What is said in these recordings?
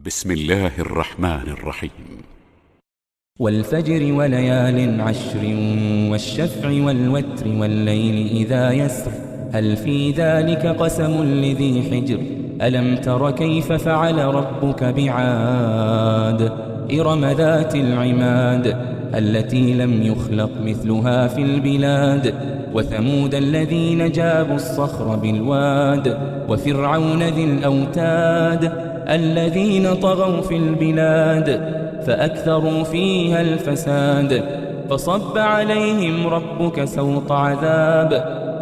بسم الله الرحمن الرحيم. والفجر وليال عشر والشفع والوتر والليل إذا يسر هل في ذلك قسم لذي حجر ألم تر كيف فعل ربك بعاد إرم ذات العماد التي لم يخلق مثلها في البلاد وثمود الذين جابوا الصخر بالواد وفرعون ذي الأوتاد الذين طغوا في البلاد فأكثروا فيها الفساد فصب عليهم ربك سوط عذاب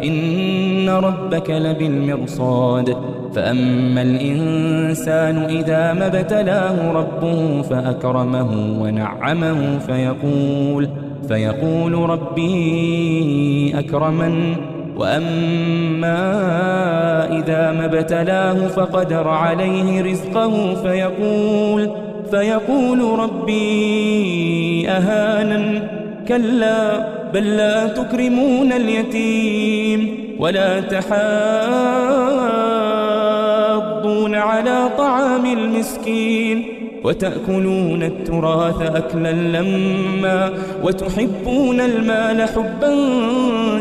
إن ربك لبالمرصاد فأما الإنسان إذا ما ابتلاه ربه فأكرمه ونعمه فيقول ربي أكرمن وأما إذا ما ابتلاه فقدر عليه رزقه فيقول ربي أهانن كلا بل لا تكرمون اليتيم ولا تحاضون على طعام المسكين وتأكلون التراث أكلا لما وتحبون المال حبا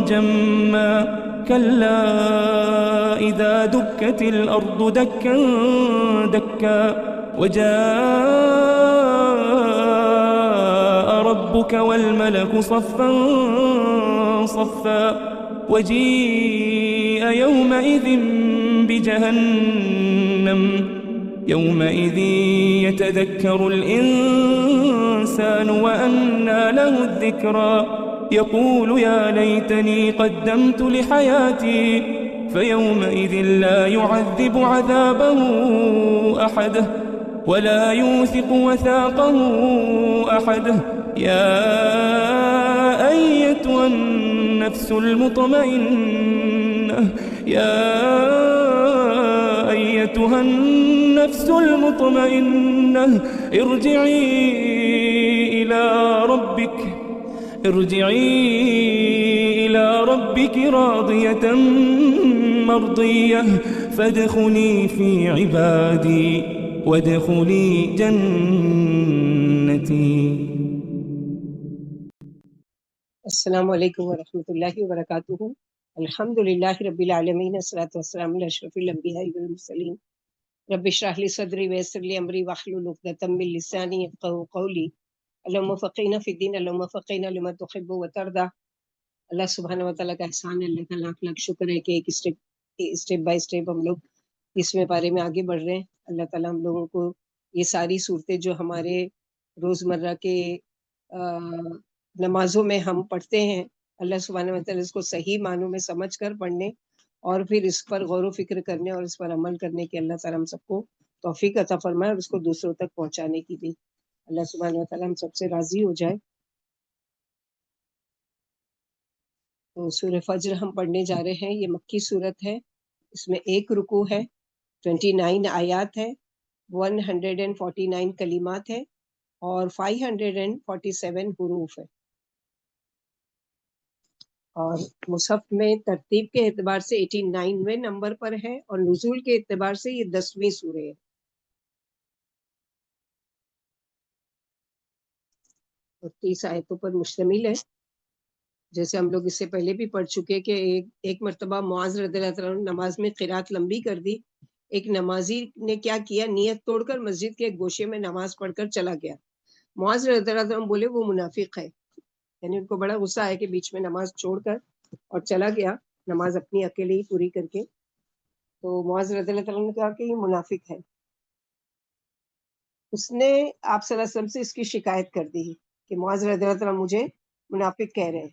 جما كلا إذا دكت الأرض دكا دكا وجاء ربك والملك صفا صفا وجيء يومئذ بجهنم يومئذ يتذكر الإنسان وأنى له الذكرى يقول يا ليتني قدمت لحياتي فيومئذ لا يعذب عذابه أحد ولا يوثق وثاقه أحد يا أيتها النفس المطمئنة ارجعي إلى ربك راضية مرضية فادخلي في عبادي وادخلي جنتي. السلام علیکم ورحمۃ اللہ وبرکاتہ. الحمد للہ رب العالمین والصلاۃ والسلام علی اشرف الانبیاء والمرسلین. رب اشرح لی صدری ویسر لی امری واحلل عقدۃ من لسانی یفقهوا قولی. اللهم فقہنا فی الدین، اللهم فقہنا لما تحب وترضى. اللہ سبحانہ وتعالیٰ کا احسان ہے، اللہ کا لاکھ لاکھ شکر ہے کہ ایک اسٹیپ بائی اسٹیپ ہم لوگ اس میں بارے میں آگے بڑھ رہے ہیں. اللہ تعالیٰ ہم لوگوں کو یہ ساری صورتیں جو ہمارے روزمرہ کے نمازوں میں ہم پڑھتے ہیں، اللہ سبحانہ وتعالیٰ اس کو صحیح معنوں میں سمجھ کر پڑھنے اور پھر اس پر غور و فکر کرنے اور اس پر عمل کرنے کی اللہ تعالیٰ ہم سب کو توفیق عطا فرمائے اور اس کو دوسروں تک پہنچانے کی بھی اللہ سبحانہ وتعالیٰ ہم سب سے راضی ہو جائے. تو سورہ فجر ہم پڑھنے جا رہے ہیں. یہ مکی صورت ہے، اس میں ایک رکوع ہے، 29 آیات ہے، 149 کلمات ہے اور 547 حروف ہے. اور مصحف میں ترتیب کے اعتبار سے 89ویں نمبر پر ہے اور نزول کے اعتبار سے یہ 10ویں سورہ ہے. اور 30 آیتوں پر مشتمل ہے. جیسے ہم لوگ اس سے پہلے بھی پڑھ چکے کہ ایک مرتبہ معاذ رضی اللہ تعالیٰ عنہ نماز میں قرات لمبی کر دی. ایک نمازی نے کیا کیا، نیت توڑ کر مسجد کے ایک گوشے میں نماز پڑھ کر چلا گیا. معاذ رضی اللہ عنہ بولے وہ منافق ہے، یعنی ان کو بڑا غصہ آیا کہ بیچ میں نماز چھوڑ کر اور چلا گیا نماز اپنی اکیلے ہی پوری کر کے. تو معاذ رضی اللہ عنہ نے کہا کہ یہ منافق ہے. اس نے آپ صلی اللہ علیہ وسلم سے اس کی شکایت کر دی کہ معاذ رضی اللہ عنہ مجھے منافق کہہ رہے ہیں.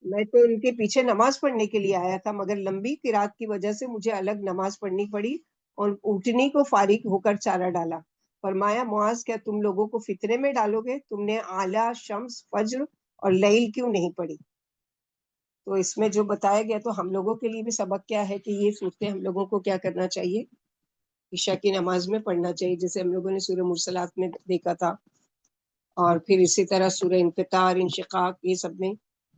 میں تو ان کے پیچھے نماز پڑھنے کے لیے آیا تھا، مگر لمبی قرات کی وجہ سے مجھے الگ نماز پڑھنی پڑی اور اونٹنی کو فارغ ہو کر چارہ ڈالا. فرمایا معاذ کیا تم لوگوں کو فتنے میں ڈالو گے؟ تم نے اعلیٰ، شمس، فجر اور لیل کیوں نہیں پڑھی؟ تو اس میں جو بتایا گیا تو ہم لوگوں کے لیے بھی سبق کیا ہے کہ یہ صورتیں ہم لوگوں کو کیا کرنا چاہیے، عشاء کی نماز میں پڑھنا چاہیے، جیسے ہم لوگوں نے سورہ مرسلات میں دیکھا تھا. اور پھر اسی طرح سورہ انفطار، انشقاق، یہ سب میں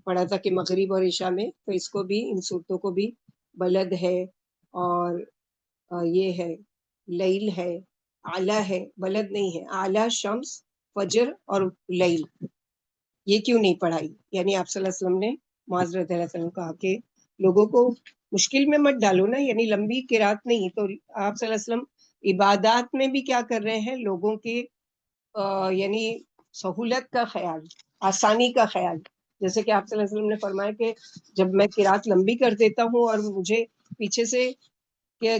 پڑھا تھا کہ مغرب اور عشاء میں. تو اس کو بھی، ان صورتوں کو بھی بلد ہے اور یہ ہے لیل ہے، اعلیٰ ہے، بلد نہیں ہے، اعلیٰ شمس، فجر اور لیل، یہ کیوں نہیں پڑھائی؟ یعنی آپ صلی اللہ علیہ وسلم نے معاذ رضی اللہ عنہ کہا کہ لوگوں کو مشکل میں مت ڈالو نا، یعنی لمبی قرات نہیں. تو آپ صلی اللہ علیہ وسلم عبادات میں بھی کیا کر رہے ہیں؟ لوگوں کی یعنی سہولت کا خیال، آسانی کا خیال. جیسے کہ آپ صلی اللہ علیہ وسلم نے فرمایا کہ جب میں قرات لمبی کر دیتا ہوں اور مجھے پیچھے سے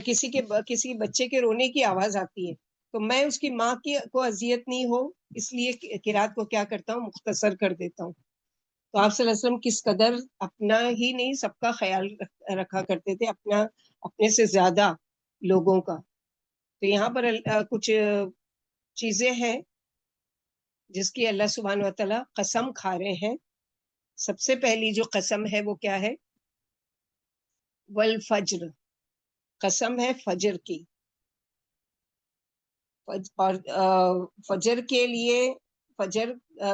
کسی بچے کے رونے کی آواز آتی ہے تو میں اس کی ماں کو اذیت نہیں ہو اس لیے قرات کو کیا کرتا ہوں؟ مختصر کر دیتا ہوں. تو آپ صلی اللہ علیہ وسلم کس قدر اپنا ہی نہیں سب کا خیال رکھا کرتے تھے، اپنے سے زیادہ لوگوں کا. تو یہاں پر کچھ چیزیں ہیں جس کی اللہ سبحانہ و تعالیٰ قسم کھا رہے ہیں. سب سے پہلی جو قسم ہے وہ کیا ہے؟ والفجر، قسم ہے فجر کی. اور فجر کے لیے فجر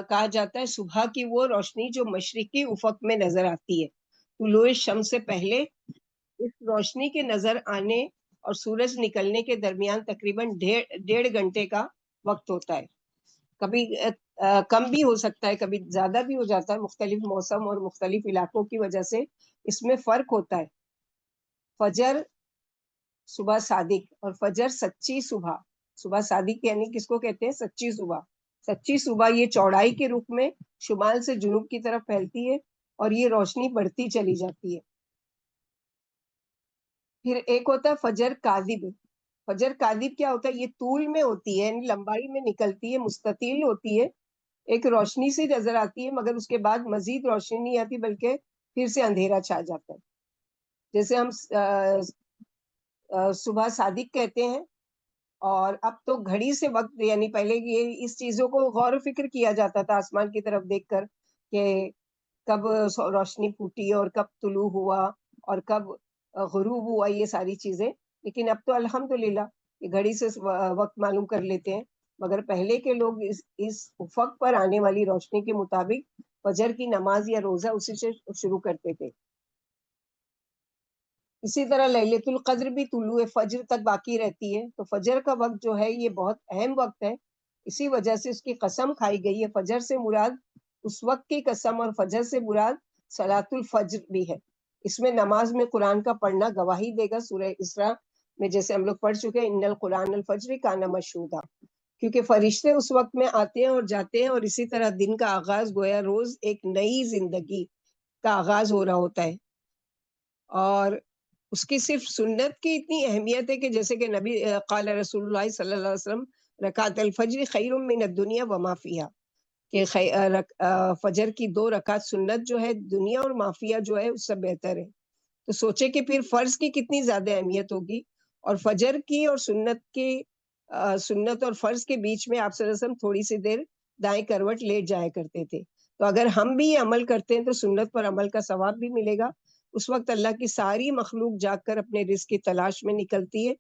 کہا جاتا ہے صبح کی وہ روشنی جو مشرقی افق میں نظر آتی ہے. طلوع شمس سے پہلے اس روشنی کے نظر آنے اور سورج نکلنے کے درمیان تقریباً 1.5 گھنٹے کا وقت ہوتا ہے. کبھی کم بھی ہو سکتا ہے، کبھی زیادہ بھی ہو جاتا ہے، مختلف موسم اور مختلف علاقوں کی وجہ سے اس میں فرق ہوتا ہے. فجر صبح صادق اور فجر سچی صبح. صبح صادق یعنی کس کو کہتے ہیں؟ سچی صبح. سچی صبح یہ چوڑائی کے رخ میں شمال سے جنوب کی طرف پھیلتی ہے اور یہ روشنی بڑھتی چلی جاتی ہے. پھر ایک ہوتا ہے فجر کاذب. فجر کاذب کیا ہوتا ہے؟ یہ طول میں ہوتی ہے، یعنی لمبائی میں نکلتی ہے، مستطیل ہوتی ہے، ایک روشنی سے نظر آتی ہے مگر اس کے بعد مزید روشنی نہیں آتی بلکہ پھر سے اندھیرا چھا جاتا ہے. جیسے ہم صبح صادق کہتے ہیں. اور اب تو گھڑی سے وقت، یعنی پہلے یہ اس چیزوں کو غور و فکر کیا جاتا تھا آسمان کی طرف دیکھ کر کہ کب روشنی پھوٹی اور کب طلوع ہوا اور کب غروب ہوا، یہ ساری چیزیں. لیکن اب تو الحمدللہ یہ گھڑی سے وقت معلوم کر لیتے ہیں. مگر پہلے کے لوگ اس افق پر آنے والی روشنی کے مطابق فجر کی نماز یا روزہ اسی سے شروع کرتے تھے. اسی طرح لیلۃ القدر بھی طلوع فجر تک باقی رہتی ہے. تو فجر کا وقت جو ہے یہ بہت اہم وقت ہے، اسی وجہ سے اس کی قسم کھائی گئی ہے. فجر سے مراد اس وقت کی قسم اور فجر سے مراد صلاۃ الفجر بھی ہے. اس میں نماز میں قرآن کا پڑھنا گواہی دے گا. سورہ اسراء میں جیسے ہم لوگ پڑھ چکے ہیں ان القرآن الفجر کان مشہودا، کیونکہ فرشتے اس وقت میں آتے ہیں اور جاتے ہیں اور اسی طرح دن کا آغاز گویا روز ایک نئی زندگی کا آغاز ہو رہا ہوتا ہے. اور اس کی صرف سنت کی اتنی اہمیت ہے کہ جیسے کہ نبی قال رسول اللہ صلی اللہ علیہ وسلم رکعت الفجر خیر من الدنیا وما فیہا، کہ فجر کی 2 رکعت سنت جو ہے دنیا اور مافیہ جو ہے اس سے بہتر ہے. تو سوچے کہ پھر فرض کی کتنی زیادہ اہمیت ہوگی. اور فجر کی اور سنت اور فرض کے بیچ میں آپ صلی اللہ علیہ وسلم تھوڑی سی دیر دائیں کروٹ لیٹ جایا کرتے تھے. تو اگر ہم بھی یہ عمل کرتے ہیں تو سنت پر عمل کا ثواب بھی ملے گا. اس وقت اللہ کی ساری مخلوق جاگ کر اپنے رزق کی تلاش میں نکلتی ہے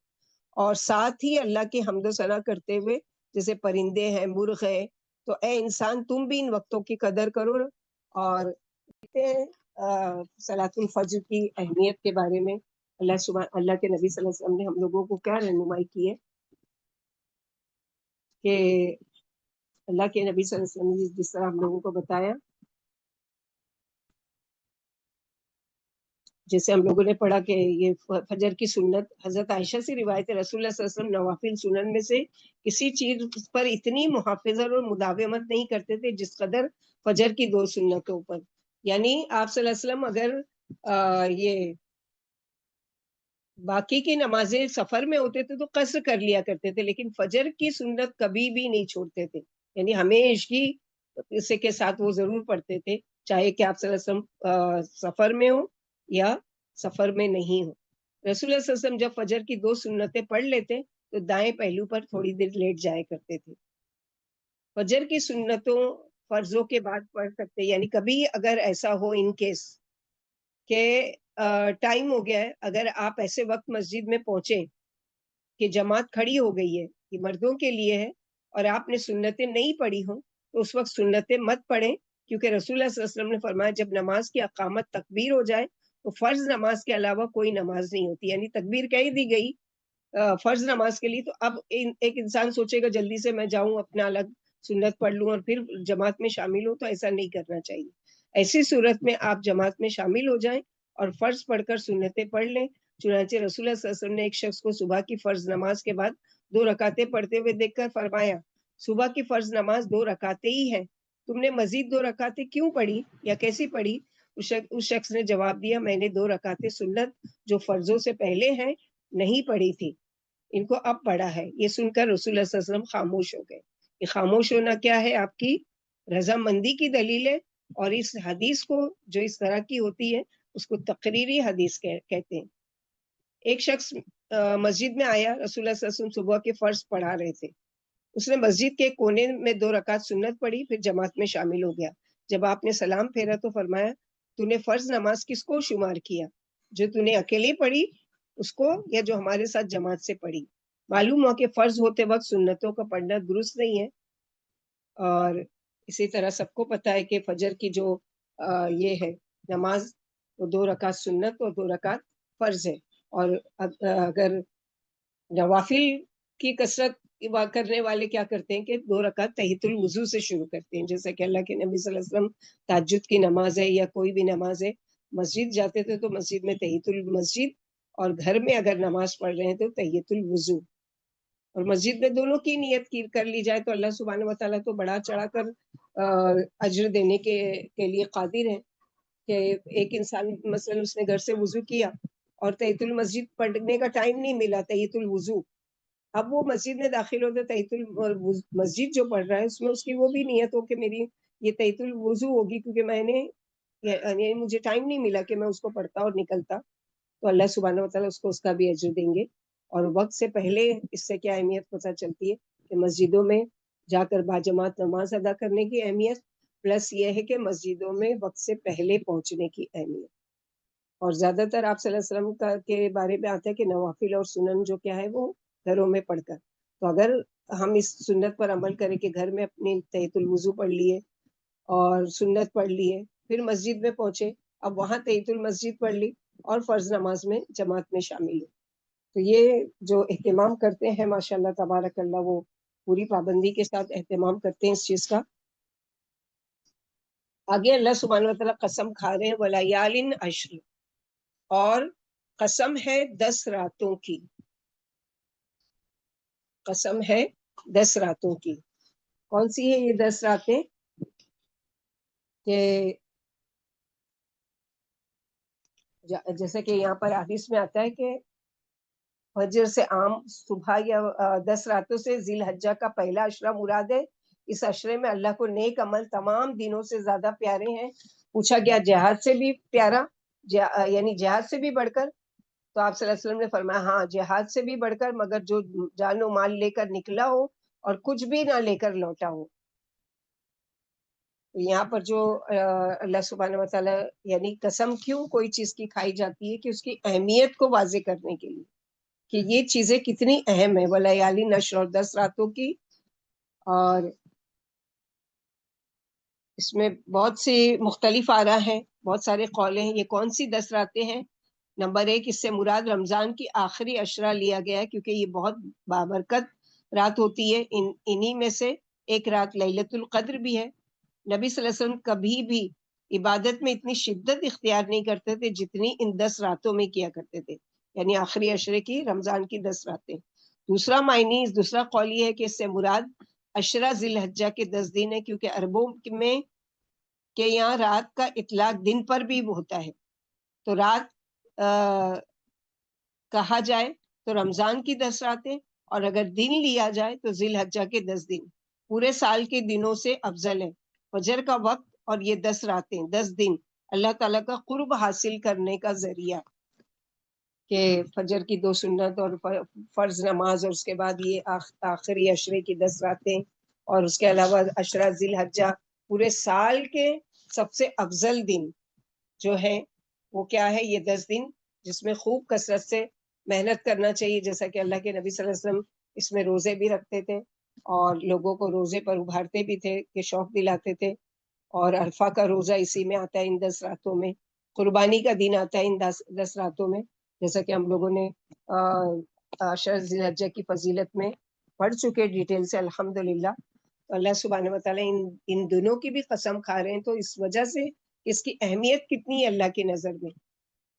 اور ساتھ ہی اللہ کی حمد و ثنا کرتے ہوئے، جیسے پرندے ہیں، مرغ ہیں. تو اے انسان تم بھی ان وقتوں کی قدر کرو. اور کہتے ہیں صلاۃ الفجر کی اہمیت کے بارے میں اللہ کے نبی صلی اللہ علیہ وسلم نے ہم لوگوں کو کیا رہنمائی کی ہے کہ اللہ کے نبی صلی اللہ علیہ وسلم نے جس طرح ہم لوگوں کو بتایا، جیسے ہم لوگوں نے پڑھا کہ یہ فجر کی سنت حضرت عائشہ سے روایت ہے رسول اللہ صلی اللہ علیہ وسلم نوافل سنن میں سے کسی چیز پر اتنی محافظت اور مداومت نہیں کرتے تھے جس قدر فجر کی 2 سنتوں پر. یعنی آپ صلی اللہ علیہ وسلم اگر یہ باقی کی نمازیں سفر میں ہوتے تھے تو قصر کر لیا کرتے تھے، لیکن فجر کی سنت کبھی بھی نہیں چھوڑتے تھے. یعنی ہمیشہ اسے کے ساتھ وہ ضرور پڑھتے تھے، چاہے کہ آپ صلی اللہ علیہ وسلم سفر میں ہو یا سفر میں نہیں ہو. رسول اللہ صلی اللہ علیہ وسلم جب فجر کی 2 سنتیں پڑھ لیتے تو دائیں پہلو پر تھوڑی دیر لیٹ جایا کرتے تھے. فجر کی سنتوں فرضوں کے بعد پڑھ سکتے، یعنی کبھی اگر ایسا ہو ان کیس کہ ٹائم ہو گیا ہے، اگر آپ ایسے وقت مسجد میں پہنچے کہ جماعت کھڑی ہو گئی ہے، یہ مردوں کے لیے ہے، اور آپ نے سنتیں نہیں پڑھی ہوں تو اس وقت سنتیں مت پڑھیں، کیونکہ رسول اللہ صلی اللہ علیہ وسلم نے فرمایا جب نماز کی اقامت تکبیر ہو جائے تو فرض نماز کے علاوہ کوئی نماز نہیں ہوتی. یعنی تکبیر کہہ دی گئی فرض نماز کے لیے. تو اب ایک انسان سوچے گا جلدی سے میں جاؤں اپنا الگ سنت پڑھ لوں اور پھر جماعت میں شامل ہوں, تو ایسا نہیں کرنا چاہیے. ایسی صورت میں آپ جماعت میں شامل ہو جائیں اور فرض پڑھ کر سنتیں پڑھ لیں. چنانچہ رسول اللہ صلی اللہ علیہ وسلم نے ایک شخص کو صبح کی فرض نماز کے بعد 2 رکعتیں پڑھتے ہوئے دیکھ کر فرمایا, صبح کی فرض نماز 2 رکعتیں ہی ہیں, تم نے مزید 2 رکعتیں کیوں پڑھی یا کیسی پڑھی؟ اس شخص نے جواب دیا, میں نے 2 رکعتیں سنت جو فرضوں سے پہلے ہیں نہیں پڑھی تھی, ان کو اب پڑھا ہے. یہ سن کر رسول اللہ صلی اللہ علیہ وسلم خاموش ہو گئے. یہ خاموش ہونا کیا ہے؟ آپ کی رضامندی کی دلیل ہے. اور اس حدیث کو جو اس طرح کی ہوتی ہے اس کو تقریری حدیث کہتے ہیں. ایک شخص مسجد میں آیا, رسول اللہ صلی اللہ علیہ وسلم صبح کے فرض پڑھا رہے تھے. اس نے مسجد کے کونے میں 2 رکعت سنت پڑھی, پھر جماعت میں شامل ہو گیا. جب آپ نے سلام پھیرا تو فرمایا, تو نے فرض نماز کس کو شمار کیا, جو تو نے اکیلے پڑھی اس کو یا جو ہمارے ساتھ جماعت سے پڑھی؟ معلوم ہو کہ فرض ہوتے وقت سنتوں کا پڑھنا درست نہیں ہے. اور اسی طرح سب کو پتہ ہے کہ فجر کی جو یہ ہے نماز, وہ 2 رکعت سنت اور 2 رکعت فرض ہے. اور اگر نوافل کی کثرت کرنے والے کیا کرتے ہیں کہ 2 رکعت تحیۃ الوضو سے شروع کرتے ہیں, جیسا کہ اللہ کے نبی صلی اللہ علیہ وسلم تہجد کی نماز ہے یا کوئی بھی نماز ہے, مسجد جاتے تھے تو مسجد میں تحیۃ المسجد, اور گھر میں اگر نماز پڑھ رہے ہیں تو تحیۃ الوضو. اور مسجد میں دونوں کی نیت کر لی جائے تو اللہ سبحانہ و تعالیٰ تو بڑا چڑھا کر اجر دینے کے لیے قادر ہے. کہ ایک انسان مثلا اس نے گھر سے وضو کیا اور تحیۃ المسجد پڑھنے کا ٹائم نہیں ملا, تحیۃ الوضو, اب وہ مسجد میں داخل ہوتے تحیۃ المسجد جو پڑھ رہا ہے اس میں اس کی وہ بھی نیت ہو کہ میری یہ تحیۃ الوضو ہوگی, کیونکہ میں نے یعنی مجھے ٹائم نہیں ملا کہ میں اس کو پڑھتا اور نکلتا, تو اللہ سبحانہ و تعالیٰ اس کو اس کا بھی اجر دیں گے. اور وقت سے پہلے اس سے کیا اہمیت پتہ چلتی ہے کہ مسجدوں میں جا کر باجماعت نماز ادا کرنے کی اہمیت, پلس یہ ہے کہ مسجدوں میں وقت سے پہلے پہنچنے کی اہمیت. اور زیادہ تر آپ صلی اللہ علیہ وسلم کے بارے میں آتا ہے کہ نوافل اور سنن جو کیا ہے وہ گھروں میں پڑھ کر. تو اگر ہم اس سنت پر عمل کریں کہ گھر میں اپنی تحیۃ الوضو پڑھ لیے اور سنت پڑھ لیے, پھر مسجد میں پہنچے, اب وہاں تحیۃ المسجد پڑھ لی اور فرض نماز میں جماعت میں شامل ہو, تو یہ جو اہتمام کرتے ہیں ماشاءاللہ تبارک اللہ, وہ پوری پابندی کے ساتھ اہتمام کرتے ہیں اس چیز کا. آگے اللہ سبحانہ و تعالیٰ قسم کھا رہے ہیں وَلَيَالٍ عَشْرٍ, اور قسم ہے 10 راتوں کی, قسم ہے 10 راتوں کی. کون سی ہے یہ 10 راتیں؟ کہ جیسا کہ یہاں پر حدیث میں آتا ہے کہ فجر سے عام صبح یا 10 راتوں سے ذی الحجہ کا پہلا عشرہ مراد ہے. اس عشرے میں اللہ کو نیک عمل تمام دنوں سے زیادہ پیارے ہیں. پوچھا گیا جہاد سے بھی پیارا, یعنی جہاد سے بھی بڑھ کر؟ تو آپ صلی اللہ علیہ وسلم نے فرمایا ہاں جہاد سے بھی بڑھ کر, مگر جو جان و مال لے کر نکلا ہو اور کچھ بھی نہ لے کر لوٹا ہو. یہاں پر جو اللہ سبحانہ و تعالیٰ یعنی قسم کیوں کوئی چیز کی کھائی جاتی ہے کہ اس کی اہمیت کو واضح کرنے کے لیے کہ یہ چیزیں کتنی اہم ہے. وَلَيَالٍ عَشْرٍ, اور 10 راتوں کی. اور اس میں بہت سی مختلف آراء ہیں, بہت سارے قول ہیں. یہ کون سی 10 راتیں ہیں؟ نمبر 1, اس سے مراد رمضان کی آخری عشرہ لیا گیا ہے, کیونکہ یہ بہت بابرکت رات ہوتی ہے. انہی میں سے ایک رات لیلۃ القدر بھی ہے. نبی صلی اللہ علیہ وسلم کبھی بھی عبادت میں اتنی شدت اختیار نہیں کرتے تھے جتنی ان 10 راتوں میں کیا کرتے تھے, یعنی آخری عشرے کی رمضان کی 10 راتیں. دوسرا قول یہ ہے کہ اس سے مراد عشرہ ذی الحجہ کے 10 دن ہے, کیونکہ عربوں میں کہ یہاں رات کا اطلاق دن پر بھی ہوتا ہے. تو رات کہا جائے تو رمضان کی 10 راتیں, اور اگر دن لیا جائے تو ذی الحجہ کے 10 دن پورے سال کے دنوں سے افضل ہے. فجر کا وقت اور یہ 10 راتیں 10 دن اللہ تعالیٰ کا قرب حاصل کرنے کا ذریعہ, کہ فجر کی 2 سنت اور فرض نماز, اور اس کے بعد یہ آخری عشرے کی 10 راتیں, اور اس کے علاوہ عشرہ ذی الحجہ, پورے سال کے سب سے افضل دن جو ہے وہ کیا ہے؟ یہ 10 دن, جس میں خوب کثرت سے محنت کرنا چاہیے. جیسا کہ اللہ کے نبی صلی اللہ علیہ وسلم اس میں روزے بھی رکھتے تھے اور لوگوں کو روزے پر ابھارتے بھی تھے کہ شوق دلاتے تھے. اور عرفہ کا روزہ اسی میں آتا ہے ان 10 راتوں میں. قربانی کا دن آتا ہے ان 10 راتوں میں, جیسا کہ ہم لوگوں نے عشر ذی الحجہ کی فضیلت میں پڑھ چکے ڈیٹیل سے الحمدللہ. تو اللہ سبحانہ وتعالیٰ ان دنوں کی بھی قسم کھا رہے ہیں، تو اس وجہ سے اس کی اہمیت کتنی ہے اللہ کی نظر میں.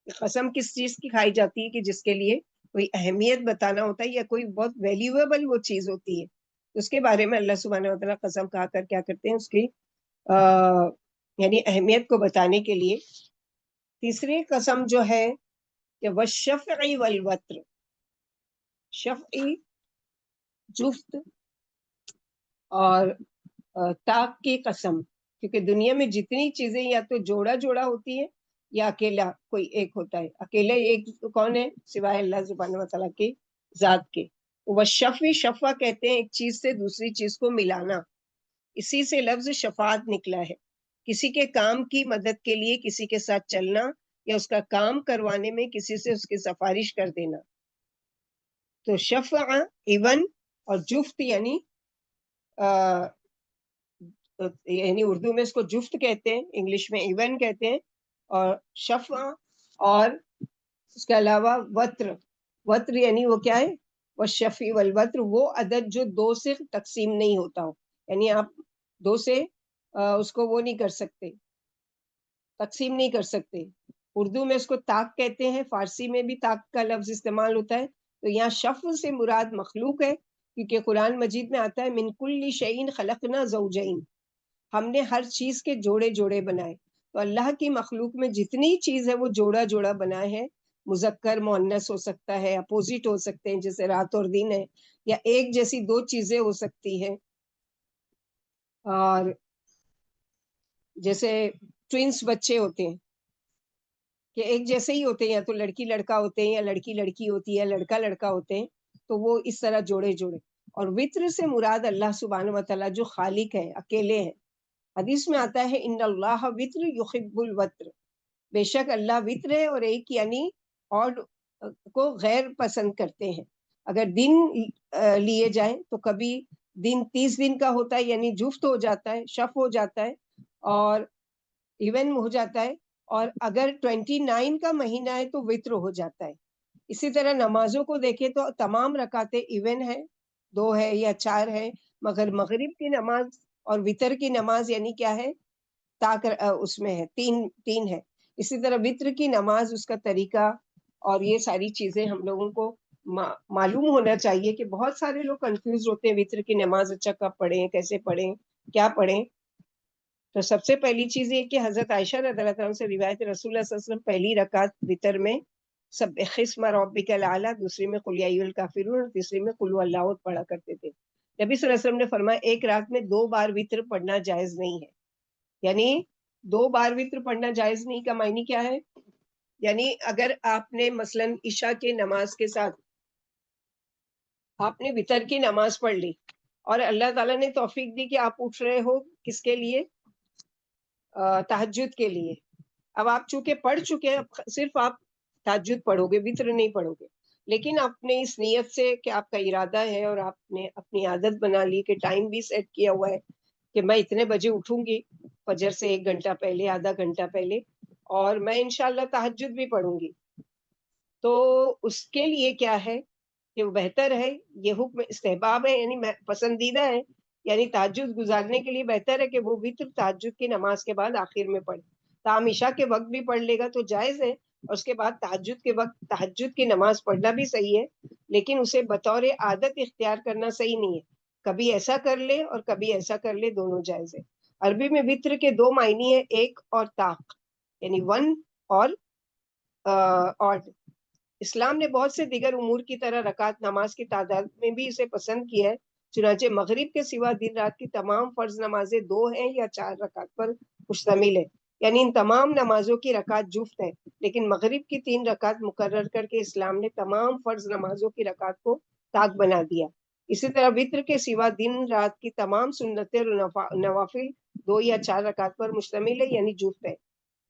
قسم کس چیز کی کھائی جاتی ہے کہ جس کے لیے کوئی اہمیت بتانا ہوتا ہے یا کوئی بہت ویلیویبل وہ چیز ہوتی ہے، اس کے بارے میں اللہ سبحانہ وتعالیٰ قسم کھا کر کیا کرتے ہیں، اس کی یعنی اہمیت کو بتانے کے لیے. تیسری قسم جو ہے کہ والشفع والوتر، شفعی جفت اور طاق کی قسم، کیونکہ دنیا میں جتنی چیزیں یا تو جوڑا جوڑا ہوتی ہے یا اکیلا کوئی ایک ہوتا ہے. اکیلے ایک کون ہے سوائے اللہ سبحانہ وتعالیٰ کی ذات کے. وہ شفع کہتے ہیں ایک چیز سے دوسری چیز کو ملانا، اسی سے لفظ شفاعت نکلا ہے. کسی کے کام کی مدد کے لیے کسی کے ساتھ چلنا یا اس کا کام کروانے میں کسی سے اس کی سفارش کر دینا. تو شفع ایون اور جفت یعنی یعنی اردو میں اس کو جفت کہتے ہیں، انگلش میں ایون کہتے ہیں. اور شفع اور اس کے علاوہ وتر یعنی وہ کیا ہے، والشفع والوتر، وہ عدد جو دو سے تقسیم نہیں ہوتا ہو، یعنی آپ دو سے اس کو وہ نہیں کر سکتے، تقسیم نہیں کر سکتے. اردو میں اس کو طاق کہتے ہیں، فارسی میں بھی طاق کا لفظ استعمال ہوتا ہے. تو یہاں شفع سے مراد مخلوق ہے، کیونکہ قرآن مجید میں آتا ہے من کل شیء خلقنا زوجین، ہم نے ہر چیز کے جوڑے جوڑے بنائے. تو اللہ کی مخلوق میں جتنی چیز ہے وہ جوڑا جوڑا بنائے ہیں. مذکر مؤنث ہو سکتا ہے، اپوزٹ ہو سکتے ہیں جیسے رات اور دن ہے، یا ایک جیسی دو چیزیں ہو سکتی ہیں. اور جیسے ٹوینس بچے ہوتے ہیں کہ ایک جیسے ہی ہوتے ہیں، یا تو لڑکی لڑکا ہوتے ہیں یا لڑکی لڑکی ہوتی ہے، لڑکا لڑکا ہوتے ہیں. تو وہ اس طرح جوڑے جوڑے. اور وطر سے مراد اللہ سبحانہ وتعالیٰ جو خالق ہے، اکیلے ہیں. حدیث میں آتا ہے ان اللہ وطر یحب الوطر، بے شک اللہ وطر ہے اور ایک یعنی اور کو غیر پسند کرتے ہیں. اگر دن لیے جائیں تو کبھی دن 30 دن کا ہوتا ہے یعنی جفت ہو جاتا ہے، شف ہو جاتا ہے اور ایون ہو جاتا ہے. اور اگر 29 کا مہینہ ہے تو وطر ہو جاتا ہے. اسی طرح نمازوں کو دیکھیں تو تمام رکعتیں ایون ہے، 2 ہے یا 4 ہے، مگر مغرب کی نماز اور وطر کی نماز یعنی کیا ہے، اس میں ہے 3 ہے. اسی طرح وطر کی نماز، اس کا طریقہ اور یہ ساری چیزیں ہم لوگوں کو معلوم ہونا چاہیے کہ بہت سارے لوگ کنفیوز ہوتے ہیں وطر کی نماز اچھا کب پڑھیں، کیسے پڑھیں، کیا پڑھیں. تو سب سے پہلی چیز یہ کہ حضرت عائشہ رضی اللہ عنہ سے روایت رسول اللہ صلی اللہ علیہ وسلم پہلی رکعت وطر میں سبح اسم ربک الاعلی، دوسری میں قل یا ایھا الکافرون اور تیسری میں قل هو اللہ احد پڑھا کرتے تھے. نبی صلی اللہ علیہ وسلم نے فرمایا ایک رات میں 2 بار وطر پڑھنا جائز نہیں ہے. یعنی 2 بار وطر پڑھنا جائز نہیں کا معنی کیا ہے، یعنی اگر آپ نے مثلا عشاء کی نماز کے ساتھ آپ نے وطر کی نماز پڑھ لی اور اللہ تعالیٰ نے توفیق دی کہ آپ اٹھ رہے ہو کس کے لیے، تہجد کے لیے. اب آپ چونکہ پڑھ چکے ہیں، اب صرف آپ تہجد پڑھو گے، وطر نہیں پڑھو گے. لیکن آپ نے اس نیت سے کہ آپ کا ارادہ ہے اور آپ نے اپنی عادت بنا لی کہ ٹائم بھی سیٹ کیا ہوا ہے کہ میں اتنے بجے اٹھوں گی، فجر سے 1 گھنٹہ پہلے، آدھا گھنٹہ پہلے، اور میں انشاءاللہ تہجد بھی پڑھوں گی. تو اس کے لیے کیا ہے کہ وہ بہتر ہے، یہ حکم استحباب ہے یعنی پسندیدہ ہے، یعنی تہجد گزارنے کے لیے بہتر ہے کہ وہ وطر تہجد کی نماز کے بعد آخر میں پڑھے. تاہم عشاء کے وقت بھی پڑھ لے گا تو جائز ہے، اور اس کے بعد تہجد کے وقت تہجد کی نماز پڑھنا بھی صحیح ہے، لیکن اسے بطور عادت اختیار کرنا صحیح نہیں ہے. کبھی ایسا کر لے اور کبھی ایسا کر لے، دونوں جائز ہے. عربی میں وطر کے 2 معنی ہیں، ایک اور طاق یعنی 1 اور آڈ. اسلام نے بہت سے دیگر امور کی طرح رکعت نماز کی تعداد میں بھی اسے پسند کیا ہے. چنانچہ مغرب کے سوا دن رات کی تمام فرض نمازیں 2 ہیں یا 4 رکعت پر مشتمل ہے، یعنی ان تمام نمازوں کی رکعت جفت ہے. لیکن مغرب کی 3 رکعت مقرر کر کے اسلام نے تمام فرض نمازوں کی رکعت کو طاق بنا دیا. اسی طرح وطر کے سوا دن رات کی تمام سنتیں اور نوافل 2 یا 4 رکعت پر مشتمل ہے، یعنی جفت ہے.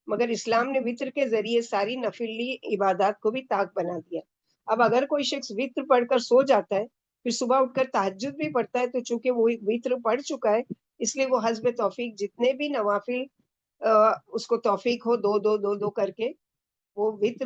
مگر اسلام نے وطر کے ذریعے ساری نفلی عبادات کو بھی طاق بنا دیا. اب اگر کوئی شخص وطر پڑھ کر سو جاتا ہے، پھر صبح اٹھ کر تہجد بھی پڑھتا ہے، تو چونکہ وہ وطر پڑھ چکا ہے، اس لیے وہ حسب توفیق جتنے بھی نوافل اس کو توفیق ہو 2 2 2 2 کر کے وہ وطر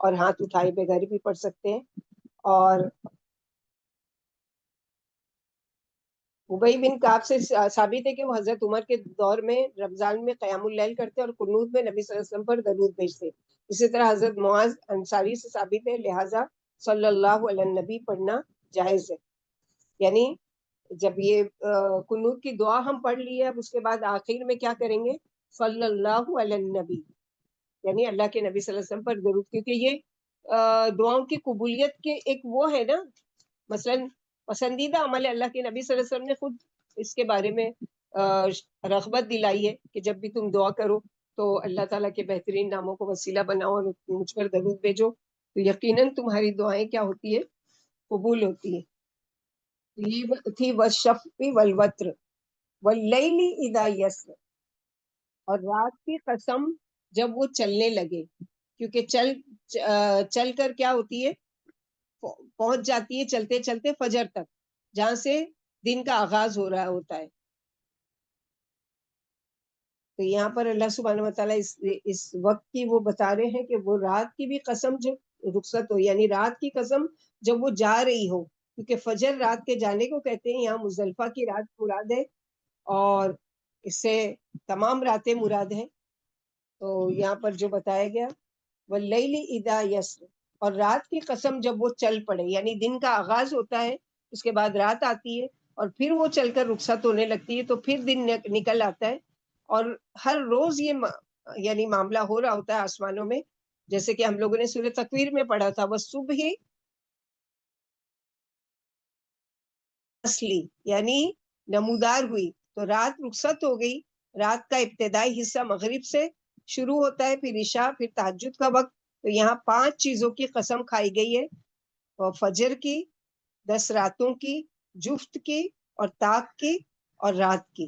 اور ہاتھ اٹھائے بغیر بھی پڑھ سکتے ہیں. اور ابی بن کعب سے ثابت ہے کہ وہ حضرت عمر کے دور میں رمضان میں قیام اللیل کرتے اور قنوت میں نبی صلی اللہ علیہ وسلم پر درود بھیجتے. اسی طرح حضرت معاذ انصاری سے ثابت ہے، لہٰذا صلی اللہ علیہ النبی پڑھنا جائز ہے. یعنی جب یہ قنوت کی دعا ہم پڑھ لی ہے، اب اس کے بعد آخر میں کیا کریں گے؟ صلی اللہ علیہ النبی، یعنی اللہ کے نبی صلی اللہ علیہ وسلم پر درود، کیونکہ یہ دعاؤں کی قبولیت کے ایک وہ ہے نا. مثلا پسندیدہ عمل اللہ کے نبی صلی اللہ علیہ وسلم نے خود اس کے بارے میں رغبت دلائی ہے کہ جب بھی تم دعا کرو تو اللہ تعالیٰ کے بہترین ناموں کو وسیلہ بناؤ اور مجھ پر درود بھیجو، تو یقیناً تمہاری دعائیں کیا ہوتی ہے؟ قبول ہوتی ہے. یہ تھی والشفع والوتر واللیل اذا یسر، اور رات کی قسم جب وہ چلنے لگے، کیونکہ چل کر کیا ہوتی ہے؟ پہنچ جاتی ہے چلتے چلتے فجر تک، جہاں سے دن کا آغاز ہو رہا ہوتا ہے. تو یہاں پر اللہ سبحانہ وتعالیٰ اس وقت کی وہ بتا رہے ہیں کہ وہ رات کی بھی قسم جو رخصت ہو، یعنی رات کی قسم جب وہ جا رہی ہو، کیونکہ فجر رات کے جانے کو کہتے ہیں. یہاں مزدلفہ کی رات مراد ہے اور اس سے تمام راتیں مراد ہیں. تو یہاں پر جو بتایا گیا واللیل اذا یسر، اور رات کی قسم جب وہ چل پڑے، یعنی دن کا آغاز ہوتا ہے، اس کے بعد رات آتی ہے اور پھر وہ چل کر رخصت ہونے لگتی ہے، تو پھر دن نکل آتا ہے. اور ہر روز یہ یعنی معاملہ ہو رہا ہوتا ہے آسمانوں میں، جیسے کہ ہم لوگوں نے سورہ تکویر میں پڑھا تھا، والصبح اصلی، یعنی نمودار ہوئی، تو رات رخصت ہو گئی. رات کا ابتدائی حصہ مغرب سے شروع ہوتا ہے، پھر عشاء، پھر تہجد کا وقت. تو یہاں 5 چیزوں کی قسم کھائی گئی ہے، اور فجر کی، 10 راتوں کی، جفت کی، اور طاق کی، اور رات کی.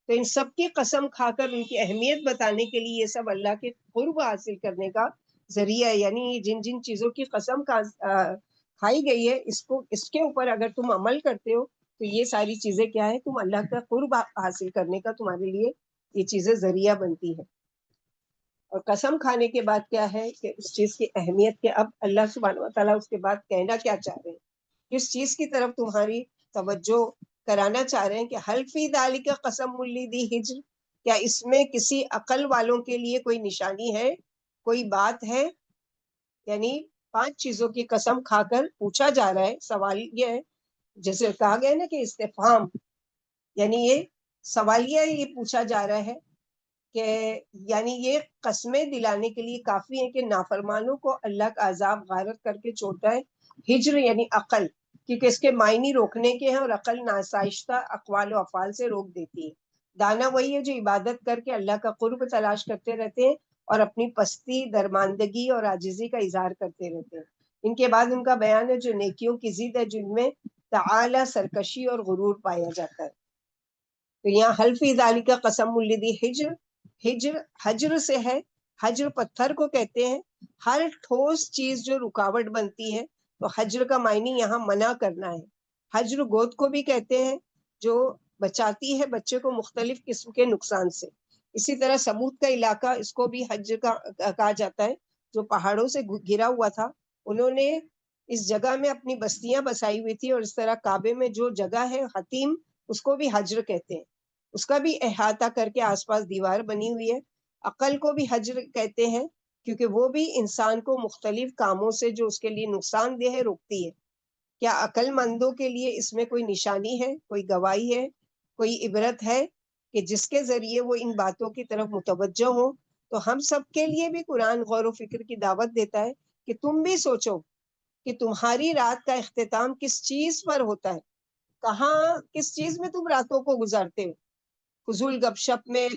تو ان سب کی قسم کھا کر ان کی اہمیت بتانے کے لیے یہ سب اللہ کے قرب حاصل کرنے کا ذریعہ ہے. یعنی جن جن چیزوں کی قسم کھائی گئی ہے، اس کے اوپر اگر تم عمل کرتے ہو تو یہ ساری چیزیں کیا ہے؟ تم اللہ کا قرب حاصل کرنے کا تمہارے لیے یہ چیزیں ذریعہ بنتی ہے. اور قسم کھانے کے بعد کیا ہے کہ اس چیز کی اہمیت کے اب اللہ سبحانہ و تعالیٰ اس کے بعد کہنا کیا چاہ رہے ہیں، کس چیز کی طرف تمہاری توجہ کرانا چاہ رہے ہیں کہ حل فی ذالک قسم لی ہجر، کیا اس میں کسی عقل والوں کے لیے کوئی نشانی ہے، کوئی بات ہے؟ یعنی 5 چیزوں کی قسم کھا کر پوچھا جا رہا ہے. سوال یہ ہے، جیسے کہا گیا نا کہ استفہام، یعنی یہ سوالیہ یہ پوچھا جا رہا ہے کہ یعنی یہ قسمیں دلانے کے لیے کافی ہیں کہ نافرمانوں کو اللہ کا عذاب غارت کر کے چھوڑتا ہے. ہجر یعنی عقل، کیونکہ اس کے معنی روکنے کے ہیں، اور عقل ناسائشتہ اقوال و افعال سے روک دیتی ہے. دانا وہی ہے جو عبادت کر کے اللہ کا قرب تلاش کرتے رہتے ہیں اور اپنی پستی، درماندگی اور عاجزی کا اظہار کرتے رہتے ہیں. ان کے بعد ان کا بیان ہے جو نیکیوں کی ضد ہے، جن میں تعالی سرکشی اور غرور پایا جاتا ہے. تو یہاں حل فی ذالک قسم لی ہجر، ہجر حجر سے ہے، حجر پتھر کو کہتے ہیں. ہر ٹھوس چیز جو رکاوٹ بنتی ہے، تو حجر کا معنی یہاں منع کرنا ہے. حجر گود کو بھی کہتے ہیں، جو بچاتی ہے بچے کو مختلف قسم کے نقصان سے. اسی طرح سمود کا علاقہ، اس کو بھی حجر کا کہا جاتا ہے، جو پہاڑوں سے گھرا ہوا تھا. انہوں نے اس جگہ میں اپنی بستیاں بسائی ہوئی تھی، اور اس طرح کعبے میں جو جگہ ہے حتیم، اس کو بھی حجر کہتے ہیں. اس کا بھی احاطہ کر کے آس پاس دیوار بنی ہوئی ہے. عقل کو بھی حجر کہتے ہیں، کیونکہ وہ بھی انسان کو مختلف کاموں سے جو اس کے لیے نقصان دہ ہے روکتی ہے. کیا عقل مندوں کے لیے اس میں کوئی نشانی ہے، کوئی گواہی ہے، کوئی عبرت ہے کہ جس کے ذریعے وہ ان باتوں کی طرف متوجہ ہوں؟ تو ہم سب کے لیے بھی قرآن غور و فکر کی دعوت دیتا ہے کہ تم بھی سوچو کہ تمہاری رات کا اختتام کس چیز پر ہوتا ہے، کہاں، کس چیز میں تم راتوں کو گزارتے ہو؟ فضول گپ شپ میں،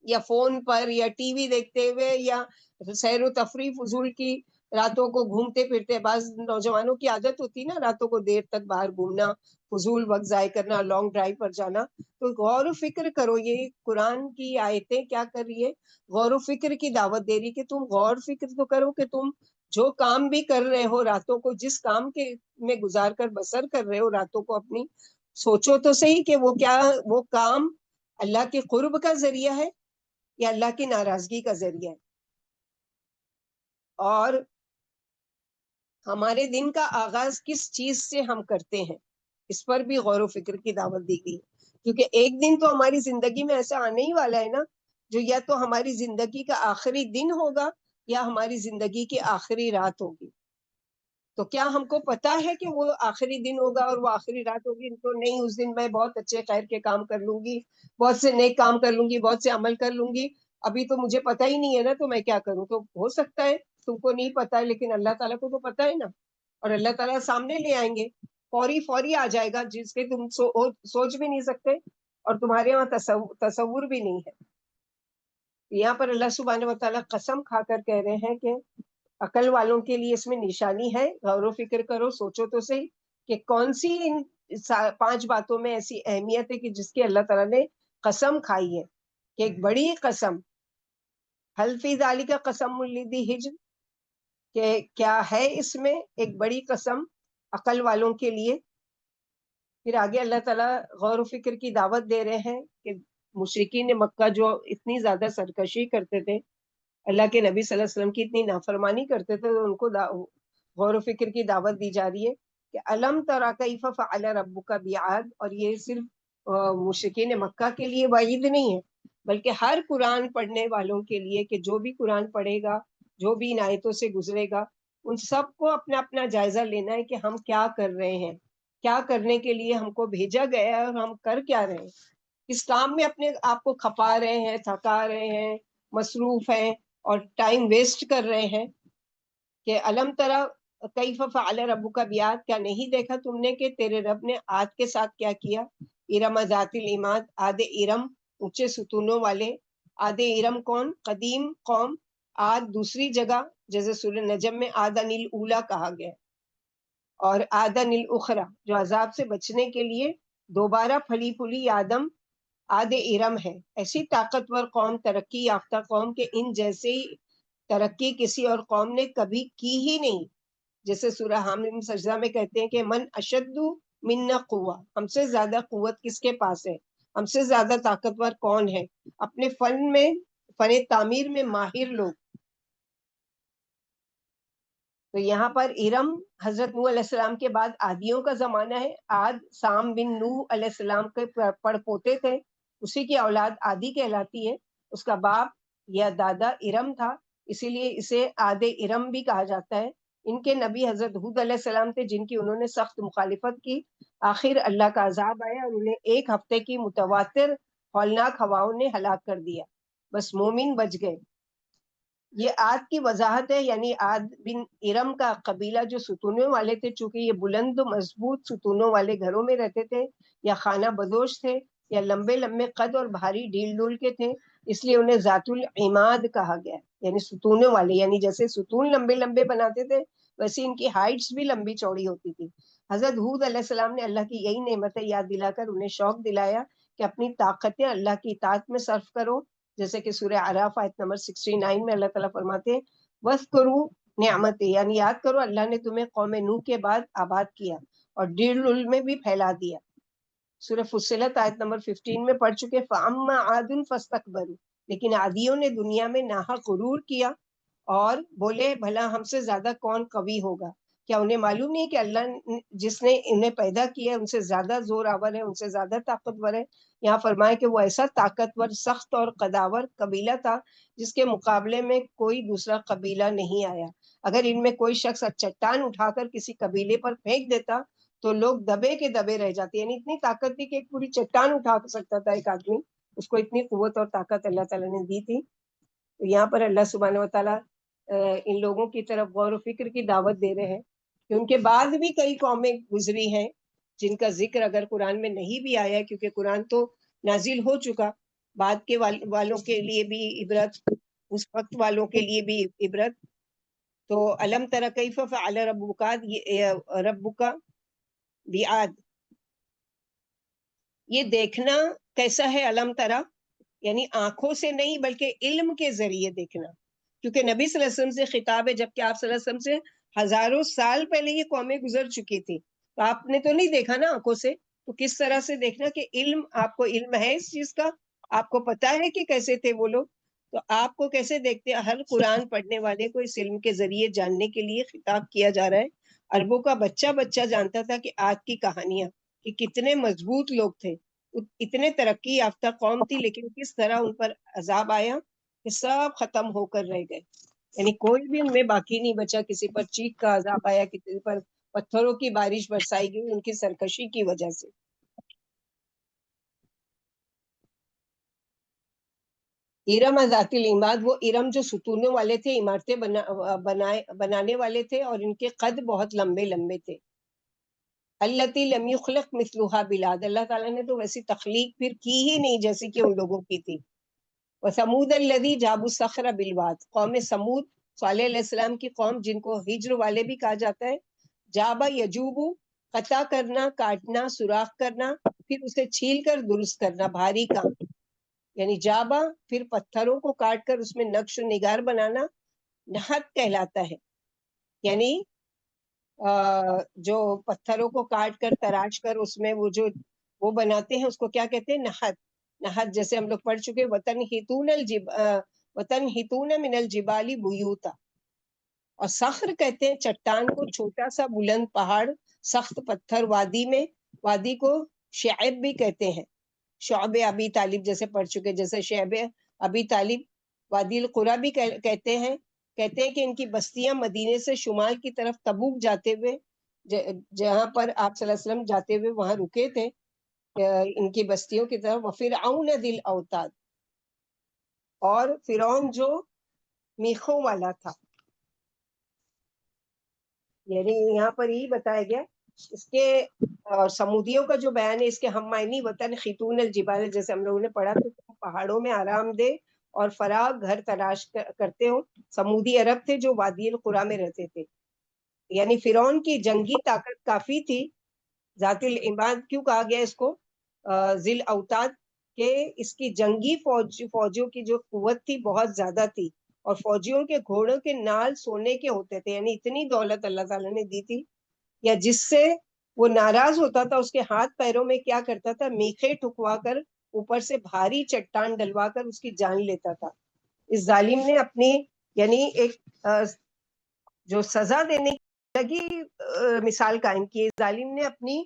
یا فون پر، یا ٹی وی دیکھتے ہوئے، یا سیر و تفریح فضول کی، راتوں کو گھومتے پھرتے. بعض نوجوانوں کی عادت ہوتی ہے نا راتوں کو دیر تک باہر گھومنا، فضول وقت ضائع کرنا، لانگ ڈرائیو پر جانا. تو غور و فکر کرو، یہ قرآن کی آیتیں کیا کر رہی ہے؟ غور و فکر کی دعوت دے رہی کہ تم غور فکر تو کرو کہ تم جو کام بھی کر رہے ہو راتوں کو، جس کام کے میں گزار کر بسر کر رہے ہو راتوں کو اپنی، سوچو تو صحیح کہ وہ کیا، وہ کام اللہ کے قرب کا ذریعہ ہے یا اللہ کی ناراضگی کا ذریعہ ہے. اور ہمارے دن کا آغاز کس چیز سے ہم کرتے ہیں، اس پر بھی غور و فکر کی دعوت دی گئی، کیونکہ ایک دن تو ہماری زندگی میں ایسا آنے ہی والا ہے نا، جو یا تو ہماری زندگی کا آخری دن ہوگا یا ہماری زندگی کی آخری رات ہوگی۔ تو کیا ہم کو پتا ہے کہ وہ آخری دن ہوگا اور وہ آخری رات ہوگی؟ تو نہیں، اس دن میں بہت اچھے خیر کے کام کر لوں گی، بہت سے نیک کام کر لوں گی، بہت سے عمل کر لوں گی، ابھی تو مجھے پتا ہی نہیں ہے نا، تو میں کیا کروں؟ تو ہو سکتا ہے تم کو نہیں پتا ہے، لیکن اللہ تعالیٰ کو تو پتا ہے نا، اور اللہ تعالیٰ سامنے لے آئیں گے، فوری آ جائے گا، جس کے تم سوچ بھی نہیں سکتے اور تمہارے وہاں تصور بھی نہیں ہے۔ یہاں پر اللہ سبحانہ و تعالیٰ قسم کھا کر کہہ رہے ہیں کہ عقل والوں کے لیے اس میں نشانی ہے، غور و فکر کرو، سوچو تو صحیح کہ کون سی ان 5 باتوں میں ایسی اہمیت ہے کہ جس کی اللہ تعالیٰ نے قسم کھائی ہے، کہ ایک بڑی قسم، حل فی ذالک قسم لذی حجر، کہ کیا ہے اس میں ایک بڑی قسم عقل والوں کے لیے۔ پھر آگے اللہ تعالیٰ غور و فکر کی دعوت دے رہے ہیں کہ مشرکین مکہ جو اتنی زیادہ سرکشی کرتے تھے، اللہ کے نبی صلی اللہ علیہ وسلم کی اتنی نافرمانی کرتے تھے، تو ان کو غور و فکر کی دعوت دی جا رہی ہے کہ الم تری کیف فعل ربک بعاد، اور یہ صرف مشرکین مکہ کے لیے وعید نہیں ہے، بلکہ ہر قرآن پڑھنے والوں کے لیے، کہ جو بھی قرآن پڑھے گا، جو بھی ان آیتوں سے گزرے گا، ان سب کو اپنا اپنا جائزہ لینا ہے کہ ہم کیا کر رہے ہیں، کیا کرنے کے لیے ہم کو بھیجا گیا ہے، اور ہم کر کیا رہے ہیں، اس کام میں اپنے آپ کو کھپا رہے ہیں، تھکا رہے ہیں، مصروف ہیں اور ٹائم ویسٹ کر رہے ہیں۔ کہ علم ترا کیف فعل ربک بعاد، کیا نہیں دیکھا تم نے کہ تیرے رب نے عاد کے ساتھ کیا کیا؟ ارم ذات العماد، عاد ارم اونچے ستونوں والے۔ عاد ارم کون؟ قدیم قوم۔ عاد دوسری جگہ جیسے سورہ نجم میں عادن الاولی کہا گیا، اور عادن الاخری جو عذاب سے بچنے کے لیے دوبارہ پھلی پھلی آدم عاد ارم ہے۔ ایسی طاقتور قوم، ترقی یافتہ قوم، کہ ان جیسے ترقی کسی اور قوم نے کبھی کی ہی نہیں۔ جیسے سورہ حامیم سجدہ میں کہتے ہیں کہ من اشد منا قوہ، ہم سے زیادہ قوت کس کے پاس ہے، ہم سے زیادہ طاقتور کون ہے؟ اپنے فن میں، فن تعمیر میں ماہر لوگ۔ تو یہاں پر ارم حضرت نوح علیہ السلام کے بعد عادیوں کا زمانہ ہے۔ عاد سام بن نوح علیہ السلام کے پڑ پوتے تھے، اسی کی اولاد عادی کہلاتی ہے، اس کا باپ یا دادا ارم تھا، اسی لیے اسے عاد ارم بھی کہا جاتا ہے۔ ان کے نبی حضرت ہود علیہ السلام تھے، جن کی انہوں نے سخت مخالفت کی، آخر اللہ کا عذاب آیا اور انہیں 1 ہفتے کی متواتر ہولناک ہواؤں نے ہلاک کر دیا، بس مومن بچ گئے۔ یہ عاد کی وضاحت ہے، یعنی عاد بن ارم کا قبیلہ جو ستونوں والے تھے، چونکہ یہ بلند و مضبوط ستونوں والے گھروں میں رہتے تھے، یا خانہ بدوش تھے، یا لمبے لمبے قد اور بھاری ڈھیل ڈول کے تھے، اس لیے انہیں ذات العماد کہا گیا، یعنی ستونوں والے، یعنی جیسے ستون لمبے لمبے بناتے تھے ویسے ان کی ہائٹس بھی لمبی چوڑی ہوتی تھی۔ حضرت ہود علیہ السلام نے اللہ کی یہی نعمتیں یاد دلا کر انہیں شوق دلایا کہ اپنی طاقتیں اللہ کی اطاعت میں صرف کرو، جیسے کہ سورہ اعراف آیت نمبر 69 میں اللہ تعالیٰ فرماتے ہیں وَاذْكُرُوا نعمتِ، یعنی یاد کرو اللہ نے تمہیں قوم نوح کے بعد آباد کیا اور ڈیڑھ میں بھی پھیلا دیا۔ سورہ فصلت آیت نمبر 15 میں پڑھ چکے فَأَمَّا عَادٌ فَاسْتَكْبَرُوا، لیکن عادیوں نے دنیا میں ناحق غرور کیا اور بولے بھلا ہم سے زیادہ کون قوی ہوگا۔ کیا انہیں معلوم نہیں کہ اللہ جس نے انہیں پیدا کیا ہے ان سے زیادہ زور آور ہے، ان سے زیادہ طاقتور ہے؟ یہاں فرمایا کہ وہ ایسا طاقتور، سخت اور قداور قبیلہ تھا جس کے مقابلے میں کوئی دوسرا قبیلہ نہیں آیا۔ اگر ان میں کوئی شخص چٹان اٹھا کر کسی قبیلے پر پھینک دیتا تو لوگ دبے کے دبے رہ جاتے، یعنی اتنی طاقت تھی کہ ایک پوری چٹان اٹھا سکتا تھا ایک آدمی، اس کو اتنی قوت اور طاقت اللہ تعالیٰ نے دی تھی۔ تو یہاں پر اللہ سبحانہ و تعالیٰ ان لوگوں کی طرف غور و فکر کی دعوت دے رہے ہیں کہ ان کے بعد بھی کئی قومیں گزری ہیں جن کا ذکر اگر قرآن میں نہیں بھی آیا، کیونکہ قرآن تو نازل ہو چکا، بعد کے والوں کے لیے بھی عبرت، اس وقت والوں کے لیے بھی عبرت۔ تو علم تری کیف فعل ربک بعاد، یہ دیکھنا کیسا ہے علم تری، یعنی آنکھوں سے نہیں بلکہ علم کے ذریعے دیکھنا، کیونکہ نبی صلی اللہ علیہ وسلم سے خطاب ہے، جبکہ آپ صلی اللہ علیہ وسلم سے ہزاروں سال پہلے یہ قومیں گزر چکی تھی، تو آپ نے تو نہیں دیکھا نا آنکھوں سے، تو کس طرح سے دیکھنا کہ علم، آپ کو علم ہے اس چیز کا، آپ کو پتا ہے کہ کیسے تھے وہ لوگ، تو آپ کو کیسے دیکھتے؟ ہر قرآن پڑھنے والے کو اس علم کے ذریعے جاننے کے لیے خطاب کیا جا رہا ہے عربوں کا بچہ بچہ جانتا تھا کہ عاد کی کہانیاں، کہ کتنے مضبوط لوگ تھے، اتنے ترقی یافتہ قوم تھی، لیکن کس طرح ان پر عذاب آیا کہ سب ختم ہو کر رہ گئے، یعنی کوئی بھی ان میں باقی نہیں بچا. کسی پر چیخ کا عذاب آیا، کسی پر پتھروں کی بارش برسائی گئی ان کی سرکشی کی وجہ سے. ارم ذات العماد، وہ ارم جو ستونوں والے تھے، عمارتیں بنانے والے تھے، اور ان کے قد بہت لمبے لمبے تھے. التی لم یخلق مثلها بلاد، اللہ تعالیٰ نے تو ویسی تخلیق پھر کی ہی نہیں جیسی کہ ان لوگوں کی تھی. وثمود الذی جابوا الصخر بالواد، قوم سمود، صالح علیہ السلام کی قوم جن کو ہجر والے بھی کہا جاتا ہے. جابا یجوبو، قطع کرنا، کاٹنا، سوراخ کرنا، پھر اسے چھیل کر درست کرنا، بھاری کام. یعنی جابا پھر پتھروں کو کاٹ کر اس میں نقش و نگار بنانا نحت کہلاتا ہے. یعنی جو پتھروں کو کاٹ کر تراش کر اس میں وہ بناتے ہیں، اس کو کیا کہتے ہیں؟ نحت. نحت جیسے ہم لوگ پڑھ چکے، وطن ہتون من الجبال بیوتا. اور صخر کہتے ہیں چٹان کو، چھوٹا سا بلند پہاڑ، سخت پتھر وادی میں. وادی کو شعب بھی کہتے ہیں، شعب ابی طالب جیسے پڑھ چکے، جیسے شعب ابی طالب. وادی القریٰ بھی کہتے ہیں کہ ان کی بستیاں مدینے سے شمال کی طرف تبوک جاتے ہوئے، جہاں پر آپ صلی اللہ علیہ وسلم جاتے ہوئے وہاں رکے تھے، ان کی بستیوں کی طرف. وفرعون ذی الاوتاد، اور فرعون جو میخوں والا تھا. یعنی یہاں پر یہی بتایا گیا اس کے سمودیوں کا جو بیان ہے، اس کے ہم معنی وطن خیتون الجبال، جیسے ہم لوگوں نے پڑھا تو پہاڑوں میں آرام دہ اور فراغ گھر تلاش کرتے ہو. سمودی عرب تھے جو وادی القریٰ میں رہتے تھے. یعنی فرعون کی جنگی طاقت کافی تھی. ذات العماد کیوں کہا گیا اس کو ذی الاوتاد؟ کہ اس کی جنگی فوجوں کی جو قوت تھی بہت زیادہ تھی، اور فوجیوں کے گھوڑوں کے نال سونے کے ہوتے تھے. یعنی اتنی دولت اللہ تعالیٰ نے دی تھی. یا جس سے وہ ناراض ہوتا تھا اس کے ہاتھ پیروں میں کیا کرتا تھا؟ میخے ٹھکوا کر اوپر سے بھاری چٹان ڈلوا کر اس کی جان لیتا تھا. اس ظالم نے اپنی یعنی ایک جو سزا دینے کی لگی مثال قائم کی. ظالم نے اپنی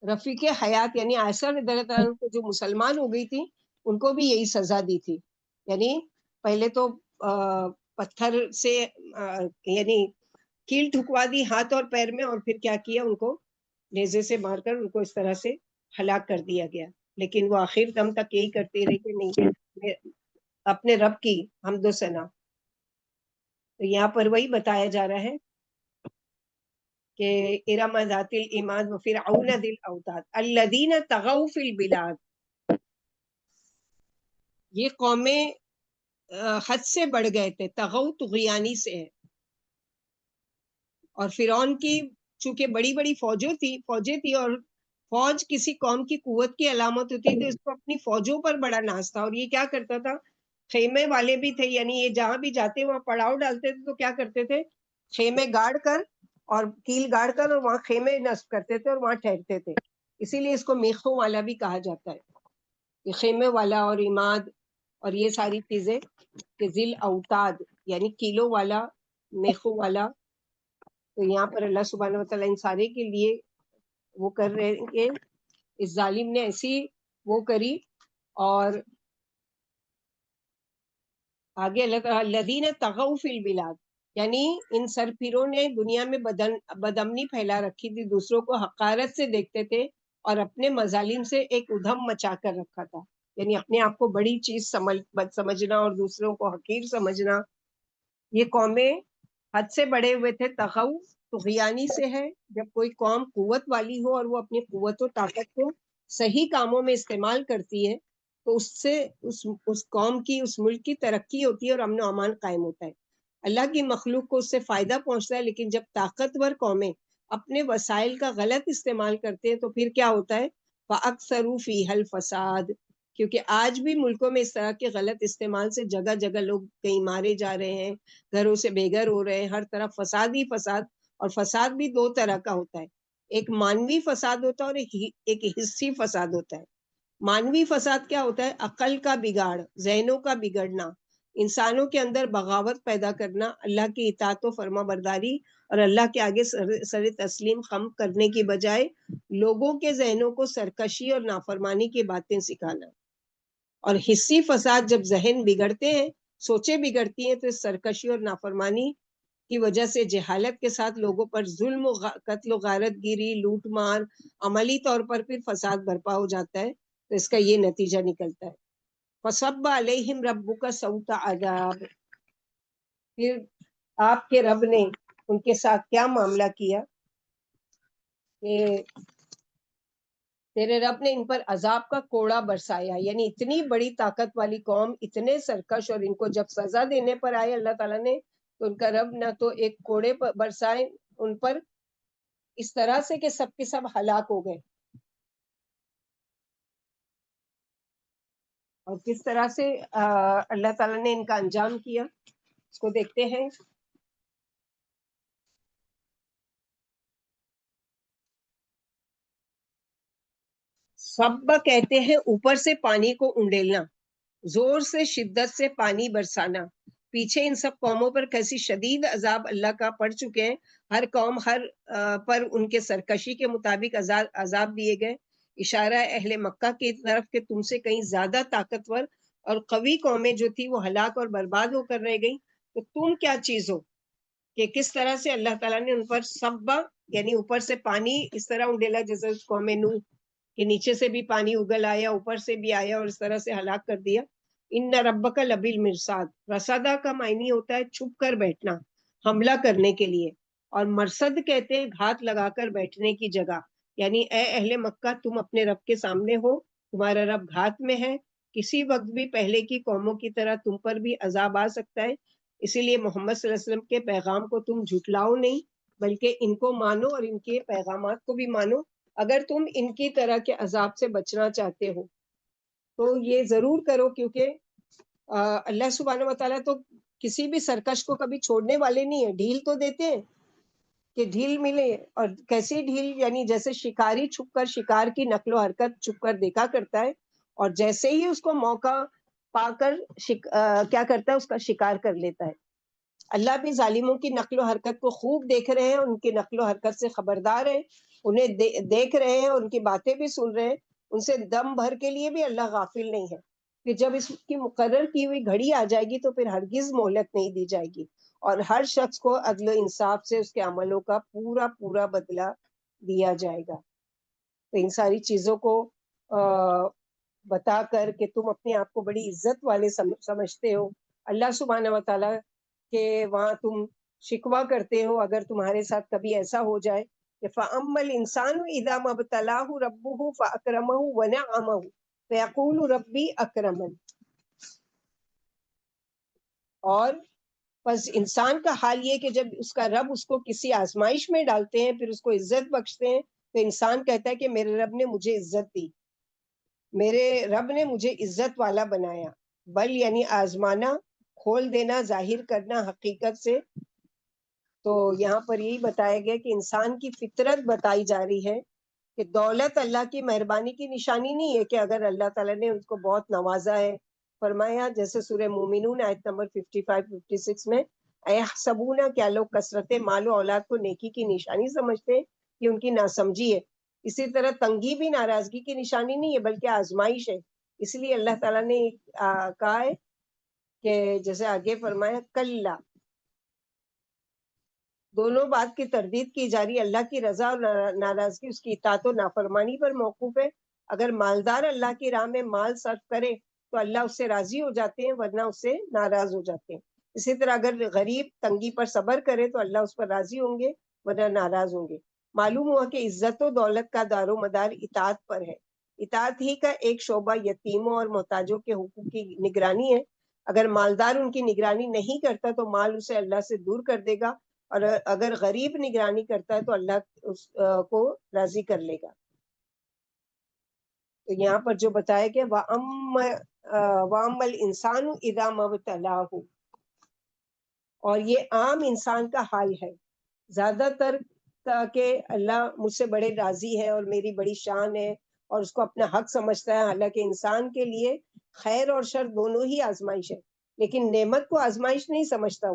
رفیق حیات یعنی عائشہ رضی اللہ عنہ کو جو مسلمان ہو گئی تھی ان کو بھی یہی سزا دی تھی. یعنی پہلے تو پتھر سے یعنی کیل ٹھکوا دی ہاتھ اور پیر میں، اور پھر کیا کیا؟ ان کو نیزے سے مار کر ان کو اس طرح سے ہلاک کر دیا گیا. لیکن وہ آخر دم تک یہی کرتے رہے کہ نہیں، اپنے رب کی حمد و ثنا. تو یہاں پر وہی بتایا جا رہا ہے کہ ارم ذات العماد وفرعون ذی الاوتاد الذین طغوا فی البلاد. یہ قومیں حد سے بڑھ گئے تھے، طغوا طغیانی سے ہے. اور فرعون کی چونکہ بڑی بڑی فوجیں تھی، اور فوج کسی قوم کی قوت کی علامت ہوتی تھی، اس کو اپنی فوجوں پر بڑا ناز تھا. اور یہ کیا کرتا تھا؟ خیمے والے بھی تھے، یعنی یہ جہاں بھی جاتے وہاں پڑاؤ ڈالتے تھے تو کیا کرتے تھے؟ خیمے گاڑ کر اور کیل گاڑ کر اور وہاں خیمے نصب کرتے تھے اور وہاں ٹھہرتے تھے. اسی لیے اس کو میخوں والا بھی کہا جاتا ہے. یہ خیمے والا اور عماد اور یہ ساری چیزیں کہ ذیل اوتاد یعنی کیلوں والا، میخوں والا. تو یہاں پر اللہ سبحانہ وتعالیٰ ان سارے کے لیے وہ کر رہے ہیں کہ اس ظالم نے ایسی وہ کری. اور آگے اللہ تعالیٰ الذین طغوا فی البلاد، یعنی ان سرپیروں نے دنیا میں بدامنی پھیلا رکھی تھی، دوسروں کو حقارت سے دیکھتے تھے اور اپنے مظالم سے ایک ادھم مچا کر رکھا تھا. یعنی اپنے آپ کو بڑی چیز سمجھنا اور دوسروں کو حقیر سمجھنا. یہ قومیں حد سے بڑے ہوئے تھے. طغوا طغیانی سے ہے جب کوئی قوم قوت والی ہو اور وہ اپنی قوت و طاقت کو صحیح کاموں میں استعمال کرتی ہے تو اس سے اس قوم کی، اس ملک کی ترقی ہوتی ہے اور امن و امان قائم ہوتا ہے. اللہ کی مخلوق کو اس سے فائدہ پہنچتا ہے. لیکن جب طاقتور قومیں اپنے وسائل کا غلط استعمال کرتے ہیں تو پھر کیا ہوتا ہے؟ فَأَكْثَرُوا فِيهَا الْفَسَادَ. کیونکہ آج بھی ملکوں میں اس طرح کے غلط استعمال سے جگہ جگہ لوگ کہیں مارے جا رہے ہیں، گھروں سے بے گھر ہو رہے ہیں، ہر طرف فساد ہی فساد. اور فساد بھی دو طرح کا ہوتا ہے، ایک مانوی فساد ہوتا ہے اور ایک حصی فساد ہوتا ہے. مانوی فساد کیا ہوتا ہے؟ عقل کا بگاڑ، ذہنوں کا بگڑنا، انسانوں کے اندر بغاوت پیدا کرنا، اللہ کی اطاعت و فرما برداری اور اللہ کے آگے سر تسلیم خم کرنے کی بجائے لوگوں کے ذہنوں کو سرکشی اور نافرمانی کی باتیں سکھانا. اور حصی فساد، جب ذہن بگڑتے ہیں، سوچیں بگڑتی ہیں، تو اس سرکشی اور نافرمانی کی وجہ سے جہالت کے ساتھ لوگوں پر ظلم و قتل و غارت گیری، لوٹ مار، عملی طور پر پھر فساد برپا ہو جاتا ہے. تو اس کا یہ نتیجہ نکلتا ہے. فصب علیہم ربک سوط عذاب، پھر آپ کے رب نے ان کے ساتھ کیا معاملہ کیا کہ تیرے رب نے ان پر عذاب کا کوڑا برسایا. یعنی اتنی بڑی طاقت والی قوم، اتنے سرکش، اور ان کو جب سزا دینے پر آئے اللہ تعالیٰ نے، تو ان کا رب نہ تو ایک کوڑے برسائے ان پر اس طرح سے کہ سب کے سب ہلاک ہو گئے، اور کس طرح سے اللہ تعالیٰ نے ان کا انجام کیا اس کو دیکھتے ہیں. سب کہتے ہیں اوپر سے پانی کو انڈیلنا، زور سے شدت سے پانی برسانا. پیچھے ان سب قوموں پر کیسی شدید عذاب اللہ کا پڑ چکے ہیں. ہر قوم پر ان کے سرکشی کے مطابق عذاب دیے گئے. اشارہ اہل مکہ کی طرف کہ تم سے کہیں زیادہ طاقتور اور قوی قومیں جو تھی وہ ہلاک اور برباد ہو کر رہ گئیں. تو تم کیا چیز ہو کہ کس طرح سے اللہ تعالیٰ نے ان پر سبا، یعنی اوپر سے پانی اس طرح انڈیلا جیسے اس قوم نوح کہ نیچے سے بھی پانی اگل آیا، اوپر سے بھی آیا، اور اس طرح سے ہلاک کر دیا. ان ربک لبالمرصاد، رصادہ کا معنی ہوتا ہے چھپ کر بیٹھنا، حملہ کرنے کے لیے. اور مرصد کہتے ہیں گھات لگا کر بیٹھنے کی جگہ. یعنی اے اہل مکہ، تم اپنے رب کے سامنے ہو، تمہارا رب گھات میں ہے، کسی وقت بھی پہلے کی قوموں کی طرح تم پر بھی عذاب آ سکتا ہے. اسی لیے محمد صلی اللہ علیہ وسلم کے پیغام کو تم جھٹلاؤ نہیں، بلکہ ان کو مانو اور ان کے پیغامات کو بھی مانو. اگر تم ان کی طرح کے عذاب سے بچنا چاہتے ہو تو یہ ضرور کرو، کیونکہ اللہ سبحانہ و تعالیٰ تو کسی بھی سرکش کو کبھی چھوڑنے والے نہیں ہیں. ڈھیل تو دیتے ہیں کہ ڈھیل ملے، اور کیسی ڈھیل، یعنی جیسے شکاری چھپ کر شکار کی نقل و حرکت چھپ کر دیکھا کرتا ہے، اور جیسے ہی اس کو موقع پا کر کیا کرتا ہے، اس کا شکار کر لیتا ہے. اللہ بھی ظالموں کی نقل و حرکت کو خوب دیکھ رہے ہیں، ان کی نقل و حرکت سے خبردار ہیں، انہیں دیکھ رہے ہیں، ان کی باتیں بھی سن رہے ہیں. ان سے دم بھر کے لیے بھی اللہ غافل نہیں ہے کہ جب اس کی مقرر کی ہوئی گھڑی آ جائے گی تو پھر ہرگز مہلت نہیں دی جائے گی، اور ہر شخص کو عدل و انصاف سے اس کے عملوں کا پورا پورا بدلہ دیا جائے گا. تو ان ساری چیزوں کو بتا کر کہ تم اپنے آپ کو بڑی عزت والے سمجھتے ہو، اللہ سبحانہ و تعالیٰ کہ وہاں تم شکوہ کرتے ہو اگر تمہارے ساتھ کبھی ایسا ہو جائے کہ فَأَمَّا الْإِنسَانُ إِذَا مَا ابْتَلَاهُ رَبُّهُ فَأَكْرَمَهُ وَنَعَّمَهُ فَيَقُولُ رَبِّي أَكْرَمَنِ. اور پس انسان کا حال یہ کہ جب اس کا رب اس کو کسی آزمائش میں ڈالتے ہیں، پھر اس کو عزت بخشتے ہیں، تو انسان کہتا ہے کہ میرے رب نے مجھے عزت دی، میرے رب نے مجھے عزت والا بنایا. بل یعنی آزمانا، کھول دینا، ظاہر کرنا حقیقت سے. تو یہاں پر یہی بتایا گیا کہ انسان کی فطرت بتائی جا رہی ہے کہ دولت اللہ کی مہربانی کی نشانی نہیں ہے کہ اگر اللہ تعالیٰ نے اس کو بہت نوازا ہے. فرمایا جیسے سورہ مومنون آیت نمبر 55-56 میں، اَیَحْسَبُونَ، کیا لوگ کثرت مال و اولاد کو نیکی کی نشانی سمجھتے ہیں؟ کہ ان کی ناسمجھی ہے. اسی طرح تنگی بھی ناراضگی کی نشانی نہیں ہے بلکہ آزمائش ہے. اس لیے اللہ تعالیٰ نے کہا ہے کہ جیسے آگے فرمایا کلا، دونوں بات کی تردید کی جا رہی ہے. اللہ کی رضا اور ناراضگی اس کی اطاعت و نافرمانی پر موقوف ہے. اگر مالدار اللہ کی راہ میں مال صرف کرے تو اللہ اس سے راضی ہو جاتے ہیں، ورنہ اس سے ناراض ہو جاتے ہیں. اسی طرح اگر غریب تنگی پر صبر کرے تو اللہ اس پر راضی ہوں گے، ورنہ ناراض ہوں گے. معلوم ہوا کہ عزت و دولت کا دار و مدار اطاعت پر ہے. اطاعت ہی کا ایک شعبہ یتیموں اور محتاجوں کے حقوق کی نگرانی ہے. اگر مالدار ان کی نگرانی نہیں کرتا تو مال اسے اللہ سے دور کر دے گا، اور اگر غریب نگرانی کرتا ہے تو اللہ اس کو راضی کر لے گا. تو یہاں پر جو بتایا کہ وَأَمَّا الْإِنسَانُ إِذَا مَا ابْتَلَاهُ، اور یہ عام انسان کا حال ہے. زیادہ تر کہ اللہ مجھ سے بڑے راضی ہے اور میری بڑی شان ہے اور اس کو اپنا حق سمجھتا ہے، حالانکہ انسان کے لیے خیر اور شر دونوں ہی آزمائش ہے. لیکن نعمت کو آزمائش نہیں سمجھتا.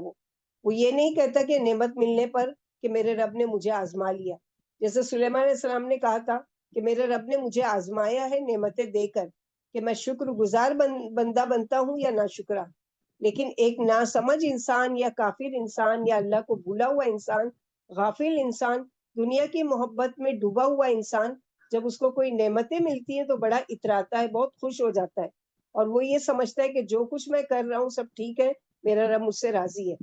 وہ یہ نہیں کہتا کہ نعمت ملنے پر کہ میرے رب نے مجھے آزما لیا. جیسے سلیمان علیہ السلام نے کہا تھا کہ میرے رب نے مجھے آزمایا ہے نعمتیں دے کر کہ میں شکر گزار بندہ بنتا ہوں یا ناشکرا. لیکن ایک ناسمجھ انسان یا کافر انسان یا اللہ کو بھولا ہوا انسان، غافل انسان، دنیا کی محبت میں ڈوبا ہوا انسان، جب اس کو کوئی نعمتیں ملتی ہیں تو بڑا اتراتا ہے، بہت خوش ہو جاتا ہے، اور وہ یہ سمجھتا ہے کہ جو کچھ میں کر رہا ہوں سب ٹھیک ہے، میرا رب مجھ سے راضی ہے.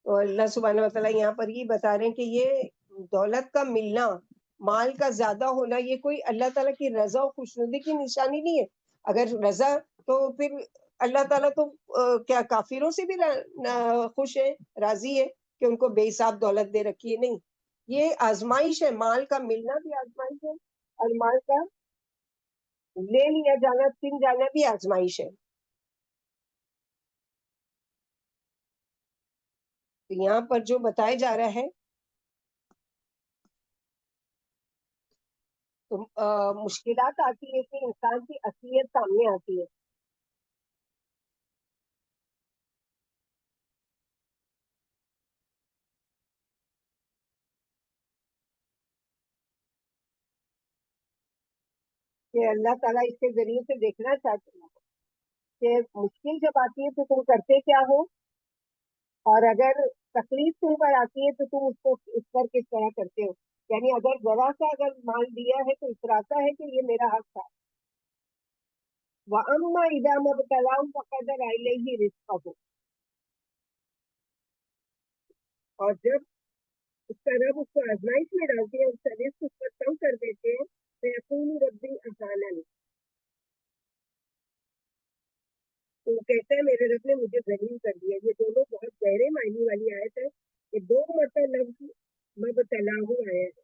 تو اللہ سبحانہ و تعالیٰ یہاں پر یہ بتا رہے ہیں کہ یہ دولت کا ملنا، مال کا زیادہ ہونا، یہ کوئی اللہ تعالیٰ کی رضا و خوشنودی کی نشانی نہیں ہے. اگر رضا تو پھر اللہ تعالیٰ تو کیا کافروں سے بھی خوش ہے، راضی ہے کہ ان کو بے حساب دولت دے رکھی ہے؟ نہیں، یہ آزمائش ہے. مال کا ملنا بھی آزمائش ہے، اور مال کا لے لیا جانا، چھن جانا بھی آزمائش ہے. تو یہاں پر جو بتایا جا رہا ہے تو مشکلات آتی ہے کہ انسان کی اصلیت سامنے آتی ہے. کہ اللہ تعالیٰ اس کے ذریعے سے دیکھنا چاہتے ہیں کہ مشکل جب آتی ہے تو تم کرتے کیا ہو، اور اگر تکلیف تم پر آتی ہے تو تم اس کو اس پر کس طرح کرتے ہو. یعنی اگر ذرا سا اگر مال دیا ہے تو اتراتا ہے کہ یہ میرا حق تھا. وَأَمَّا إِذَا مَا ابْتَلَاهُ فَقَدَرَ عَلَيْهِ رِزْقَهُ، اور جب اس کا رب اس کو آزمائش میں ڈالتے ہیں، اس کا رزق اس پر کم کر دیتے ہیں، فَيَقُولُ رَبِّي أَهَانَنِ، تو وہ کہتا ہے میرے رب نے مجھے ذلیل کر دیا. یہ دونوں بہت گہرے معنی والی آیت ہے کہ دو مرتبہ لفظ مبتلاہ آیا ہے.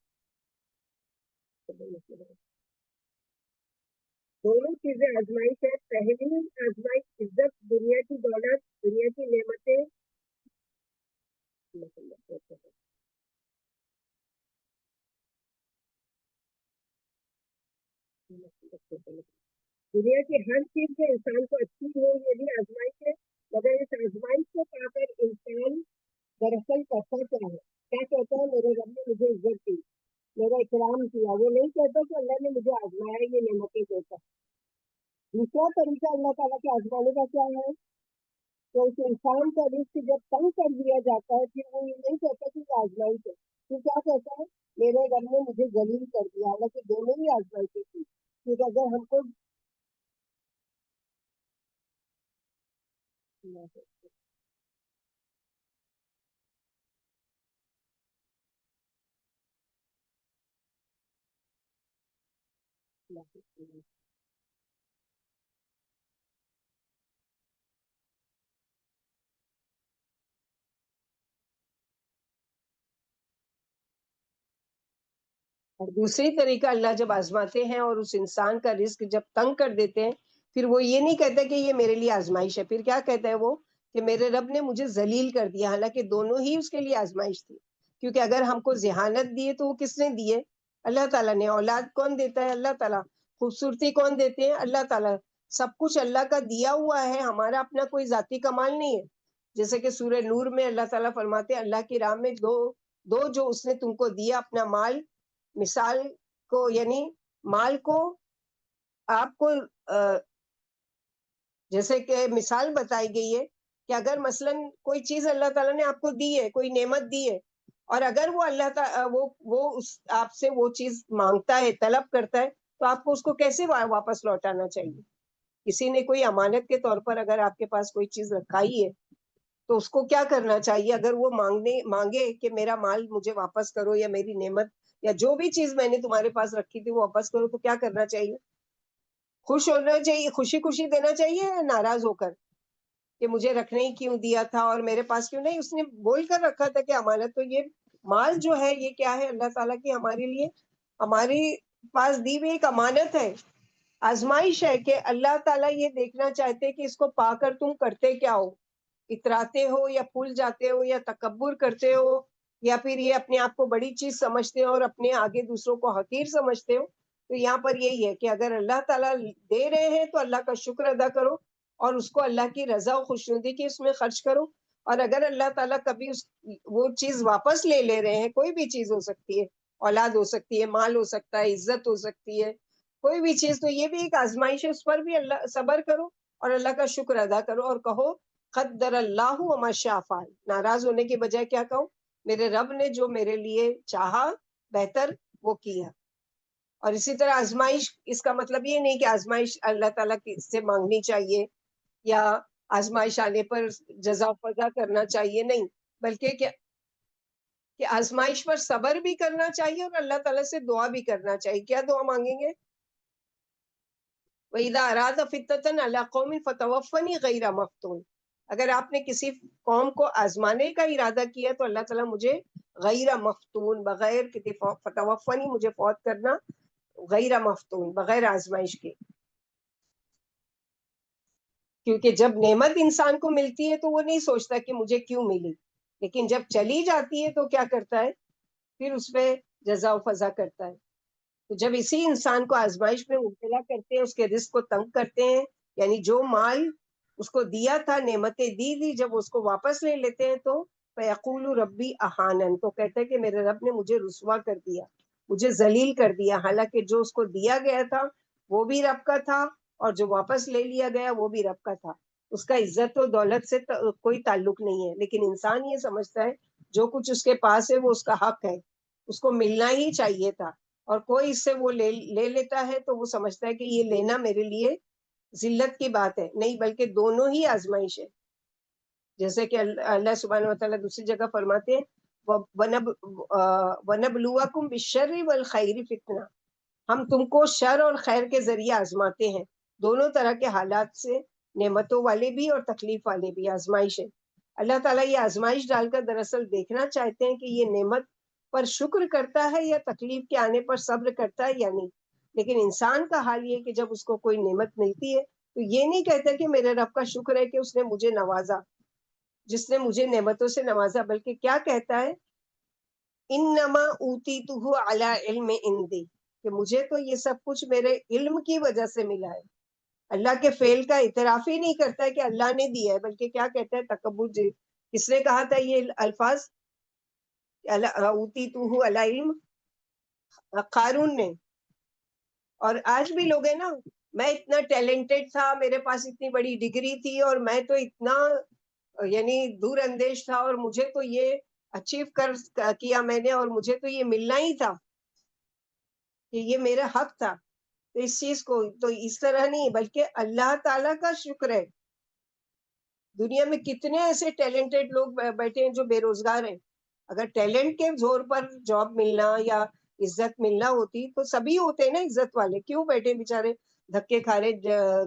دونوں چیزیں آزمائش ہے. پہلی آزمائش عزت، دنیا کی دولت، دنیا کی نعمتیں. دنیا کی ہر چیز جو انسان کو اچھی ہو یہ بھی آزمائش ہے، مگر اس آزمائش کو پا کر انسان دراصل کرتا کیا ہے؟ کیا کہتا ہے میرے رب نے مجھے عزت دی، میرا اکرام کیا. وہ نہیں کہتا کہ اللہ نے مجھے آزمایا یہ نعمتیں دیتا. دوسرا طریقہ اللہ تعالیٰ کے آزمانے کا کیا ہے کہ اس انسان کا رزق جب تنگ کر دیا جاتا ہے پھر وہ یہ نہیں کہتا کہ یہ آزمائش ہے، پھر کیا کہتا ہے میرے رب نے مجھے ذلیل کر دیا. حالانکہ دونوں ہی آزمائشیں تھی. کیونکہ اگر ہم کو اور دوسری طریقہ اللہ جب آزماتے ہیں اور اس انسان کا رزق جب تنگ کر دیتے ہیں، پھر وہ یہ نہیں کہتا کہ یہ میرے لیے آزمائش ہے. پھر کیا کہتا ہے وہ کہ میرے رب نے مجھے ذلیل کر دیا. حالانکہ دونوں ہی اس کے لیے آزمائش تھی. کیونکہ اگر ہم کو ذہانت دیے تو وہ کس نے دیے؟ اللہ تعالیٰ نے. اولاد کون دیتا ہے؟ اللہ تعالیٰ. خوبصورتی کون دیتے ہیں؟ اللہ تعالیٰ. سب کچھ اللہ کا دیا ہوا ہے، ہمارا اپنا کوئی ذاتی کمال نہیں ہے. جیسے کہ سورہ نور میں اللہ تعالیٰ فرماتے ہیں اللہ کی راہ میں دو جو اس نے تم کو دیا اپنا مال، مثال کو یعنی مال کو آپ کو جیسے کہ مثال بتائی گئی ہے کہ اگر مثلا کوئی چیز اللہ تعالیٰ نے آپ کو دی ہے، کوئی نعمت دی ہے، اور اگر وہ اللہ تعالیٰ آپ سے وہ چیز مانگتا ہے، طلب کرتا ہے، تو آپ کو اس کو کیسے واپس لوٹانا چاہیے؟ کسی نے کوئی امانت کے طور پر اگر آپ کے پاس کوئی چیز رکھائی ہے تو اس کو کیا کرنا چاہیے؟ اگر وہ مانگے کہ میرا مال مجھے واپس کرو یا میری نعمت یا جو بھی چیز میں نے تمہارے پاس رکھی تھی وہ واپس کرو، تو کیا کرنا چاہیے؟ خوش ہونا چاہیے، خوشی خوشی دینا چاہیے، یا ناراض ہو کر کہ مجھے رکھنے ہی کیوں دیا تھا اور میرے پاس کیوں نہیں؟ اس نے بول کر رکھا تھا کہ امانت. تو یہ مال جو ہے یہ کیا ہے؟ اللہ تعالیٰ کی ہمارے لیے ہماری پاس دی ہوئی ایک امانت ہے، آزمائش ہے کہ اللہ تعالیٰ یہ دیکھنا چاہتے کہ اس کو پا کر تم کرتے کیا ہو. اتراتے ہو یا پھول جاتے ہو یا تکبر کرتے ہو یا پھر یہ اپنے آپ کو بڑی چیز سمجھتے ہو اور اپنے آگے دوسروں کو حقیر سمجھتے ہو. تو یہاں پر یہی ہے کہ اگر اللہ تعالیٰ دے رہے ہیں تو اللہ کا شکر ادا کرو، اور اس کو اللہ کی رضا و خوشنودی کی اس میں خرچ کرو. اور اگر اللہ تعالیٰ کبھی وہ چیز واپس لے رہے ہیں، کوئی بھی چیز ہو سکتی ہے، اولاد ہو سکتی ہے، مال ہو سکتا ہے، عزت ہو سکتی ہے، کوئی بھی چیز، تو یہ بھی ایک آزمائش ہے، اس پر بھی اللہ صبر کرو اور اللہ کا شکر ادا کرو اور کہو قدر اللہ وما شاء فعل. ناراض ہونے کے بجائے کیا کہو؟ میرے رب نے جو میرے لیے چاہا بہتر وہ کیا. اور اسی طرح آزمائش، اس کا مطلب یہ نہیں کہ آزمائش اللہ تعالیٰ سے مانگنی چاہیے یا آزمائش آنے پر جزا و فضا کرنا چاہیے، نہیں، بلکہ کہ آزمائش پر صبر بھی کرنا چاہیے اور اللہ تعالیٰ سے دعا بھی کرنا چاہیے. کیا دعا مانگیں گے؟ وَإِذَا أَرَادَ فِتْنَةً عَلَىٰ قَوْمٍ فَتَوَفَّنِي غَيْرَ مَفْتُونٍ. اگر آپ نے کسی قوم کو آزمانے کا ارادہ کیا تو اللہ تعالیٰ مجھے غیر مفتون، بغیر فتوفنی، مجھے فوت کرنا غیر مفتون، بغیر آزمائش کے. کیونکہ جب نعمت انسان کو ملتی ہے تو وہ نہیں سوچتا کہ مجھے کیوں ملی، لیکن جب چلی جاتی ہے تو کیا کرتا ہے؟ پھر اس پہ جزا و فضا کرتا ہے. تو جب اسی انسان کو آزمائش میں مبتلا کرتے ہیں، اس کے رزق کو تنگ کرتے ہیں، یعنی جو مال اس کو دیا تھا، نعمتیں دی تھی، جب اس کو واپس لے لیتے ہیں تو فَيَقُولُ رَبِّي أَهَانَنِ، تو کہتا ہے کہ میرے رب نے مجھے رسوا کر دیا، مجھے ذلیل کر دیا. حالانکہ جو اس کو دیا گیا تھا وہ بھی رب کا تھا اور جو واپس لے لیا گیا وہ بھی رب کا تھا. اس کا عزت و دولت سے کوئی تعلق نہیں ہے، لیکن انسان یہ سمجھتا ہے جو کچھ اس کے پاس ہے وہ اس کا حق ہے، اس کو ملنا ہی چاہیے تھا، اور کوئی اس سے وہ لے لیتا ہے تو وہ سمجھتا ہے کہ یہ لینا میرے لیے ذلت کی بات ہے. نہیں، بلکہ دونوں ہی آزمائش ہے. جیسے کہ اللہ سبحانہ و تعالیٰ دوسری جگہ فرماتے ہیں وَنَبْلُوَكُمْ بِالشَّرِّ وَالْخَيْرِ فِتْنَةً، ہم تم کو شر اور خیر کے ذریعے آزماتے ہیں. دونوں طرح کے حالات سے، نعمتوں والے بھی اور تکلیف والے بھی آزمائش ہے. اللہ تعالیٰ یہ آزمائش ڈال کر دراصل دیکھنا چاہتے ہیں کہ یہ نعمت پر شکر کرتا ہے یا تکلیف کے آنے پر صبر کرتا ہے یا نہیں. لیکن انسان کا حال یہ کہ جب اس کو کوئی نعمت ملتی ہے تو یہ نہیں کہتا کہ میرے رب کا شکر ہے کہ اس نے مجھے نوازا، جس نے مجھے نعمتوں سے نوازا، بلکہ کیا کہتا ہے؟ انما اوتیتہ علی علم عندی، کہ مجھے تو یہ سب کچھ میرے علم کی وجہ سے ملا ہے. اللہ کے فعل کا اعتراف ہی نہیں کرتا ہے کہ اللہ نے دیا ہے، بلکہ کیا کہتا ہے؟ تکبر. کس نے کہا تھا یہ الفاظ؟ اوتیتہ علی علم، قارون نے. اور آج بھی لوگ ہیں نا، میں اتنا ٹیلنٹڈ تھا، میرے پاس اتنی بڑی ڈگری تھی اور میں تو اتنا یعنی دور اندیش تھا اور مجھے تو یہ اچیو کیا میں نے اور مجھے تو یہ ملنا ہی تھا کہ یہ میرا حق تھا. تو اس چیز کو تو اس طرح نہیں، بلکہ اللہ تعالیٰ کا شکر ہے. دنیا میں کتنے ایسے ٹیلنٹڈ لوگ بیٹھے ہیں جو بے روزگار ہیں. اگر ٹیلنٹ کے زور پر جاب ملنا یا عزت ملنا ہوتی تو سبھی ہوتے ہیں نا عزت والے، کیوں بیٹھے بیچارے دھکے کھا رہے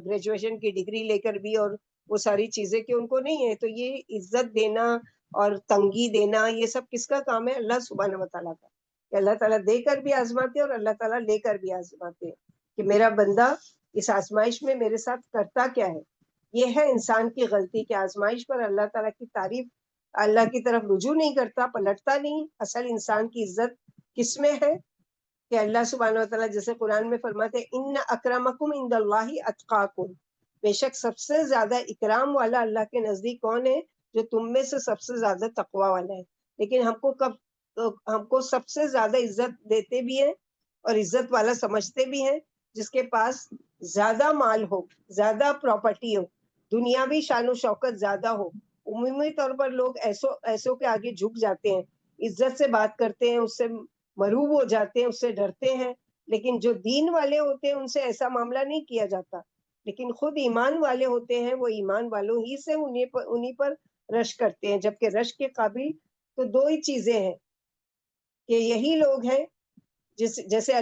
گریجویشن کی ڈگری لے کر بھی اور وہ ساری چیزیں کہ ان کو نہیں ہے. تو یہ عزت دینا اور تنگی دینا یہ سب کس کا کام ہے؟ اللہ سبحانہ و تعالیٰ کا. کہ اللہ تعالیٰ دے کر بھی آزماتے اور اللہ تعالیٰ لے کر بھی آزماتے کہ میرا بندہ اس آزمائش میں میرے ساتھ کرتا کیا ہے. یہ ہے انسان کی غلطی کہ آزمائش پر اللہ تعالیٰ کی تعریف، اللہ کی طرف رجوع نہیں کرتا، پلٹتا نہیں. اصل انسان کی عزت کس میں ہے؟ کہ اللہ سبحانہ و تعالیٰ جیسے قرآن میں فرماتے ہیں ان اکرمکم عند اللہ اتقاکم، بے شک سب سے زیادہ اکرام والا اللہ کے نزدیک کون ہے؟ جو تم میں سے سب سے زیادہ تقوی والا ہے. لیکن ہم کو سب سے زیادہ عزت دیتے بھی ہیں اور عزت والا سمجھتے بھی ہیں جس کے پاس زیادہ مال ہو، زیادہ پراپرٹی ہو، دنیاوی شان و شوکت زیادہ ہو. عمومی طور پر لوگ ایسوں کے آگے جھک جاتے ہیں، عزت سے بات کرتے ہیں، اس سے مرعوب ہو جاتے ہیں، اس سے ڈرتے ہیں. لیکن جو دین والے ہوتے ہیں ان سے ایسا معاملہ نہیں کیا جاتا. لیکن خود ایمان والے ہوتے ہیں وہ ایمان والوں ہی سے انہی پر رشک کرتے ہیں. جبکہ رشک کے قابل تو دو ہی چیزیں ہیں کہ یہی لوگ ہیں جیسے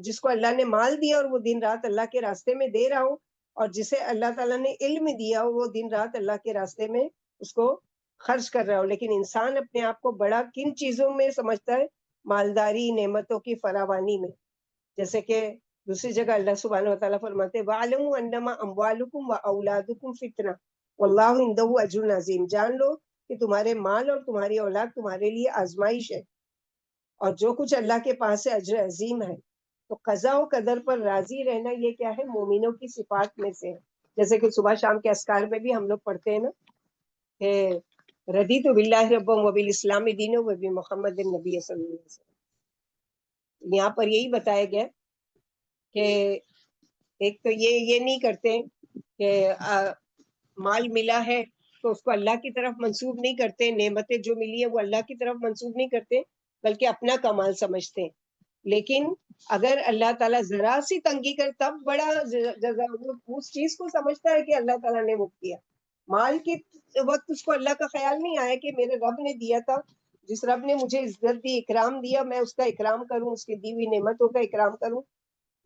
جس کو اللہ نے مال دیا اور وہ دن رات اللہ کے راستے میں دے رہا ہو، اور جسے اللہ تعالیٰ نے علم دیا ہو وہ دن رات اللہ کے راستے میں اس کو خرچ کر رہا ہو. لیکن انسان اپنے آپ کو بڑا کن چیزوں میں سمجھتا ہے؟ مالداری، نعمتوں کی فراوانی میں. جیسے کہ دوسری جگہ اللہ سبحانہ و تعالیٰ فرماتے وَاعْلَمُوا أَنَّمَا أَمْوَالُكُمْ وَأَوْلَادُكُمْ فِتْنَةٌ وَاللَّهُ عِندَهُ أَجْرٌ عَظِيمٌ. جان لو کہ تمہارے مال اور تمہاری اولاد تمہارے لیے آزمائش ہے، اور جو کچھ اللہ کے پاس سے اجر عظیم ہے. تو قضاء و قدر پر راضی رہنا یہ کیا ہے؟ مومنوں کی صفات میں سے ہے. جیسے کہ صبح شام کے اذکار میں بھی ہم لوگ پڑھتے ہیں نا کہ ردیت باللہ رب و بالاسلام دین و بمحمد النبی صلی اللہ علیہ وسلم. یہاں پر یہی بتایا گیا کہ ایک تو یہ نہیں کرتے کہ مال ملا ہے تو اس کو اللہ کی طرف منسوب نہیں کرتے، نعمتیں جو ملی ہیں وہ اللہ کی طرف منسوب نہیں کرتے بلکہ اپنا کمال سمجھتے ہیں. لیکن اگر اللہ تعالیٰ ذرا سی تنگی کر تب بڑا جزا، اس چیز کو سمجھتا ہے کہ اللہ تعالیٰ نے وہ کیا. مال کے وقت اس کو اللہ کا خیال نہیں آیا کہ میرے رب نے دیا تھا، جس رب نے مجھے عزت دی، اکرام دیا، میں اس کا اکرام کروں، اس کی دی ہوئی نعمتوں کا اکرام کروں.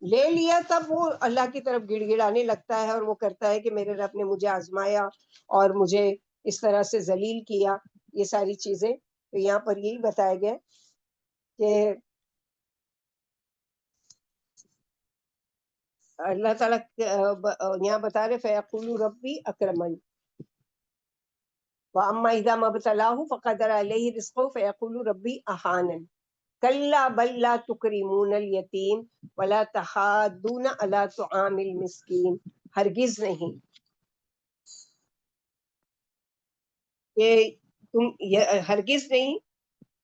لے لیا تب وہ اللہ کی طرف گڑ گڑانے لگتا ہے اور وہ کرتا ہے کہ میرے رب نے مجھے آزمایا اور مجھے اس طرح سے ذلیل کیا. یہ ساری چیزیں تو یہاں پر یہی بتایا گیا کہ اللہ تعالیٰ یہاں بتا رہے فیقول ربی اکرمن واما اذا ما ابتلاه فقدر عليه رزقه فيقول ربي اهانن کلا بل لا تکرمون الیتیم ولا تحاضون علی طعام المسکین. ہرگز نہیں کہ تم ہرگز نہیں،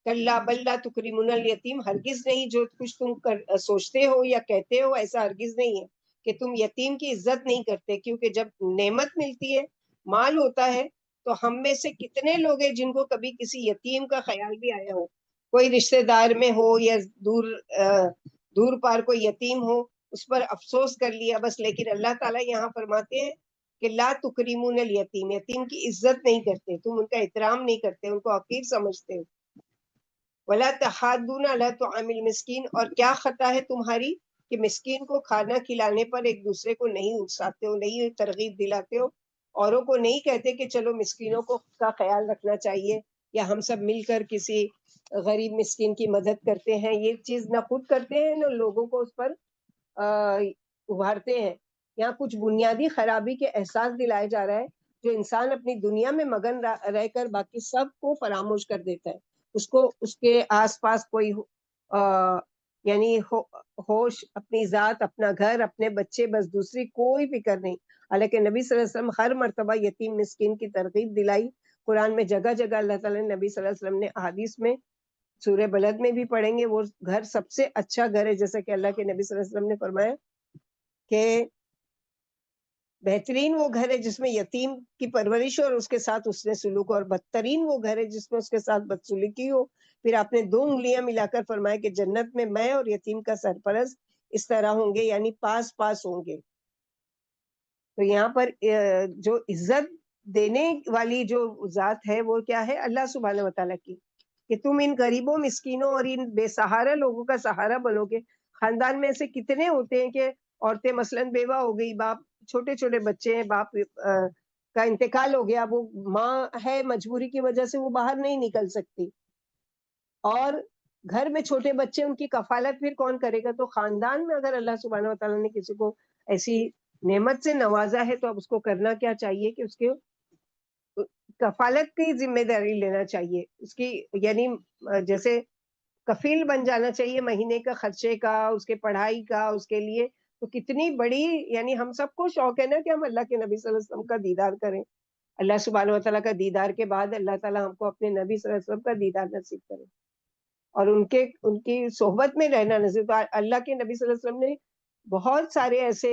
کلا بل لا تکرمون الیتیم، ہرگز نہیں جو کچھ تم سوچتے ہو یا کہتے ہو ایسا ہرگز نہیں ہے کہ تم یتیم کی عزت نہیں کرتے. کیونکہ جب نعمت ملتی ہے، مال ہوتا ہے، تو ہم میں سے کتنے لوگ ہیں جن کو کبھی کسی یتیم کا خیال بھی آیا ہو، کوئی رشتہ دار میں ہو یا دور پار کوئی یتیم ہو، اس پر افسوس کر لیا بس. لیکن اللہ تعالیٰ یہاں فرماتے ہیں کہ لا تکریمون الیتیم، یتیم کی عزت نہیں کرتے، تم ان کا احترام نہیں کرتے، ان کو حقیر سمجھتے ہو. ولا تحاضون علی طعام المسکین، اور کیا خطا ہے تمہاری کہ مسکین کو کھانا کھلانے پر ایک دوسرے کو نہیں اکساتے ہو، نہیں ترغیب دلاتے ہو، اوروں کو نہیں کہتے کہ چلو مسکینوں کو کا خیال رکھنا چاہیے یا ہم سب مل کر کسی غریب مسکین کی مدد کرتے ہیں. یہ چیز نہ خود کرتے ہیں نہ لوگوں کو اس پر ابھارتے ہیں. یہاں کچھ بنیادی خرابی کے احساس دلائے جا رہا ہے جو انسان اپنی دنیا میں مگن رہ کر باقی سب کو فراموش کر دیتا ہے. اس کو اس کے آس پاس کوئی یعنی ہوش، اپنی ذات، اپنا گھر، اپنے بچے، بس دوسری کوئی فکر نہیں. حالانکہ نبی صلی اللہ علیہ وسلم ہر مرتبہ یتیم مسکین کی ترغیب دلائی. قرآن میں جگہ جگہ اللہ تعالیٰ نے نبی صلی اللہ علیہ وسلم نے احادیث میں سورہ بلد میں بھی پڑھیں گے، وہ گھر سب سے اچھا گھر ہے. جیسا کہ اللہ کے نبی صلی اللہ علیہ وسلم نے فرمایا کہ بہترین وہ گھر ہے جس میں یتیم کی پرورش ہو اور اس کے ساتھ اس نے سلوک، اور بدترین وہ گھر ہے جس میں اس کے ساتھ بدسلوکی ہو. پھر آپ نے 2 انگلیاں ملا کر فرمایا کہ جنت میں اور یتیم کا سرپرست اس طرح ہوں گے، یعنی پاس پاس ہوں گے. تو یہاں پر جو عزت دینے والی جو ذات ہے وہ کیا ہے؟ اللہ سبحانہ وتعالیٰ کی، کہ تم ان غریبوں، مسکینوں اور ان بے سہارا لوگوں کا سہارا بنو گے. خاندان میں ایسے کتنے ہوتے ہیں کہ عورتیں مثلاً بیوہ ہو گئی، باپ چھوٹے چھوٹے بچے ہیں، باپ کا انتقال ہو گیا، وہ ماں ہے مجبوری کی وجہ سے وہ باہر نہیں نکل سکتی، اور گھر میں چھوٹے بچے، ان کی کفالت پھر کون کرے گا؟ تو خاندان میں اگر اللہ سبحانہ وتعالیٰ نے کسی کو ایسی نعمت سے نوازا ہے تو اب اس کو کرنا کیا چاہیے کہ اس کے کفالت کی ذمہ داری لینا چاہیے، اس کی یعنی جیسے کفیل بن جانا چاہیے مہینے کا خرچے کا، اس کے پڑھائی کا، اس کے لیے. تو کتنی بڑی، یعنی ہم سب کو شوق ہے نا کہ ہم اللہ کے نبی صلی اللہ علیہ وسلم کا دیدار کریں. اللہ سبحانہ وتعالیٰ کا دیدار کے بعد اللہ تعالیٰ ہم کو اپنے نبی صلی اللہ علیہ وسلم کا دیدار نصیب کرے اور ان کی صحبت میں رہنا نصیب. اللہ کے نبی صلی اللہ علیہ وسلم نے بہت سارے ایسے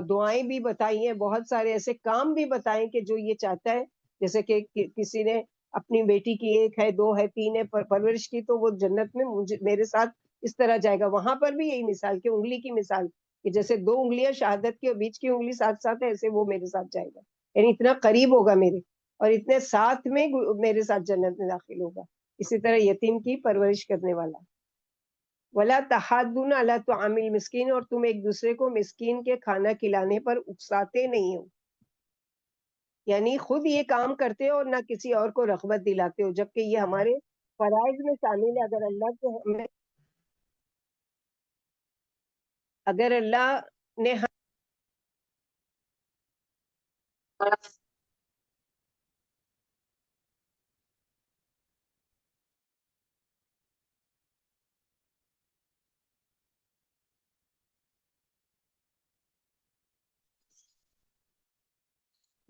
دعائیں بھی بتائی ہیں، بہت سارے ایسے کام بھی بتائیں کہ جو یہ چاہتا ہے. جیسے کہ کسی نے اپنی بیٹی کی 1 ہے 2 ہے 3 ہے پرورش کی تو وہ جنت میں میرے ساتھ اس طرح جائے گا. وہاں پر بھی یہی مثال کہ انگلی کی مثال کہ جیسے 2 انگلیاں شہادت کی اور بیچ کی انگلی ساتھ ساتھ ہے، ایسے وہ میرے ساتھ جائے گا، یعنی اتنا قریب ہوگا میرے اور اتنے ساتھ میں میرے ساتھ جنت میں داخل ہوگا. اسی طرح یتیم کی پرورش کرنے والا. ولا تحاضون علی طعام المسکین، اور تم ایک دوسرے کو مسکین کے کھانا کھلانے پر اکساتے نہیں ہو، یعنی خود یہ کام کرتے ہو اور نہ کسی اور کو رغبت دلاتے ہو، جبکہ یہ ہمارے فرائض میں شامل ہے. اگر اللہ نے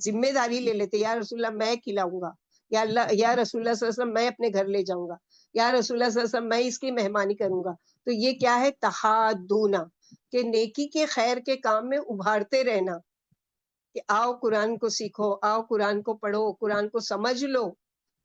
ذمہ داری لے لیتے, یا رسول اللہ میں کھلاؤں گا, یا اللہ, یا رسول اللہ صلی اللہ علیہ وسلم میں اپنے گھر لے جاؤں گا, یا رسول اللہ صلی اللہ علیہ وسلم میں اس کی مہمانی کروں گا. تو یہ کیا ہے؟ تحادونا, کہ نیکی کے خیر کے کام میں ابھارتے رہنا, کہ آؤ قرآن کو سیکھو, آؤ قرآن کو پڑھو, قرآن کو سمجھ لو,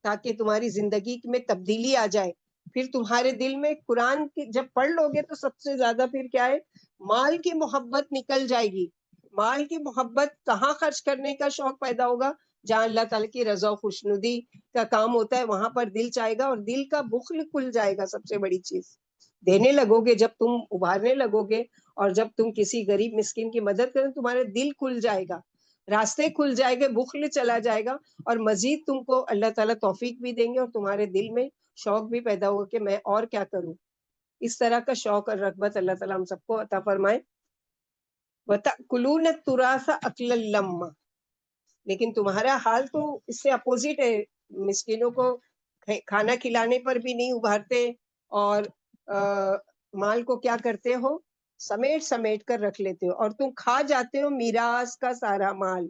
تاکہ تمہاری زندگی میں تبدیلی آ جائے. پھر تمہارے دل میں قرآن کی جب پڑھ لو گے تو سب سے زیادہ پھر کیا ہے؟ مال کی محبت نکل جائے گی. مال کی محبت کہاں خرچ کرنے کا شوق پیدا ہوگا؟ جہاں اللہ تعالیٰ کی رضا و خوشنودی کا کام ہوتا ہے, وہاں پر دل چاہے گا, اور دل کا بخل کھل جائے گا. سب سے بڑی چیز دینے لگو گے, جب تم ابھارنے لگو گے, اور جب تم کسی غریب مسکین کی مدد کرو, تمہارا دل کھل جائے گا, راستے کھل جائے گے, بخل چلا جائے گا, اور مزید تم کو اللہ تعالیٰ توفیق بھی دیں گے, اور تمہارے دل میں شوق بھی پیدا ہوگا کہ میں اور کیا کروں. اس طرح کا شوق اور رغبت اللہ تعالیٰ ہم سب کو عطا فرمائے. وَتَأْكُلُونَ التُّرَاثَ أَكْلًا لَمًّا, لیکن تمہارا حال تو اس سے اپوزٹ ہے. مسکینوں کو کھانا کھلانے پر بھی نہیں ابھارتے, اور مال کو کیا کرتے ہو؟ سمیٹ سمیٹ کر رکھ لیتے ہو, اور تم کھا جاتے ہو میراث کا سارا مال.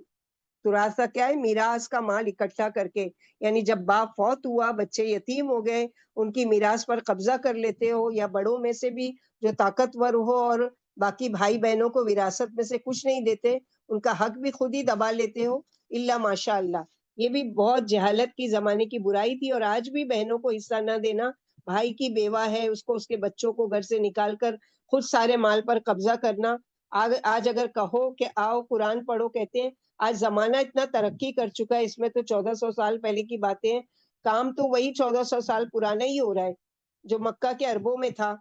تراثہ کیا ہے؟ میراث کا مال اکٹھا کر کے, یعنی جب باپ فوت ہوا, بچے یتیم ہو گئے, ان کی میراث پر قبضہ کر لیتے ہو, یا بڑوں میں سے بھی جو طاقتور ہو اور باقی بھائی بہنوں کو وراثت میں سے کچھ نہیں دیتے, ان کا حق بھی خود ہی دبا لیتے ہو. الا ماشاء اللہ, یہ بھی بہت جہالت کی زمانے کی برائی تھی, اور آج بھی بہنوں کو حصہ نہ دینا. بھائی کی بیوہ ہے, اس کو اس کے بچوں کو گھر سے نکال کر خود سارے مال پر قبضہ کرنا. آج اگر کہو کہ آؤ قرآن پڑھو, کہتے ہیں آج زمانہ اتنا ترقی کر چکا ہے, اس میں تو 1400 سال پہلے کی باتیں ہیں, کام تو وہی 1400 سال پرانا ہی ہو رہا ہے جو مکہ کے عربوں میں تھا.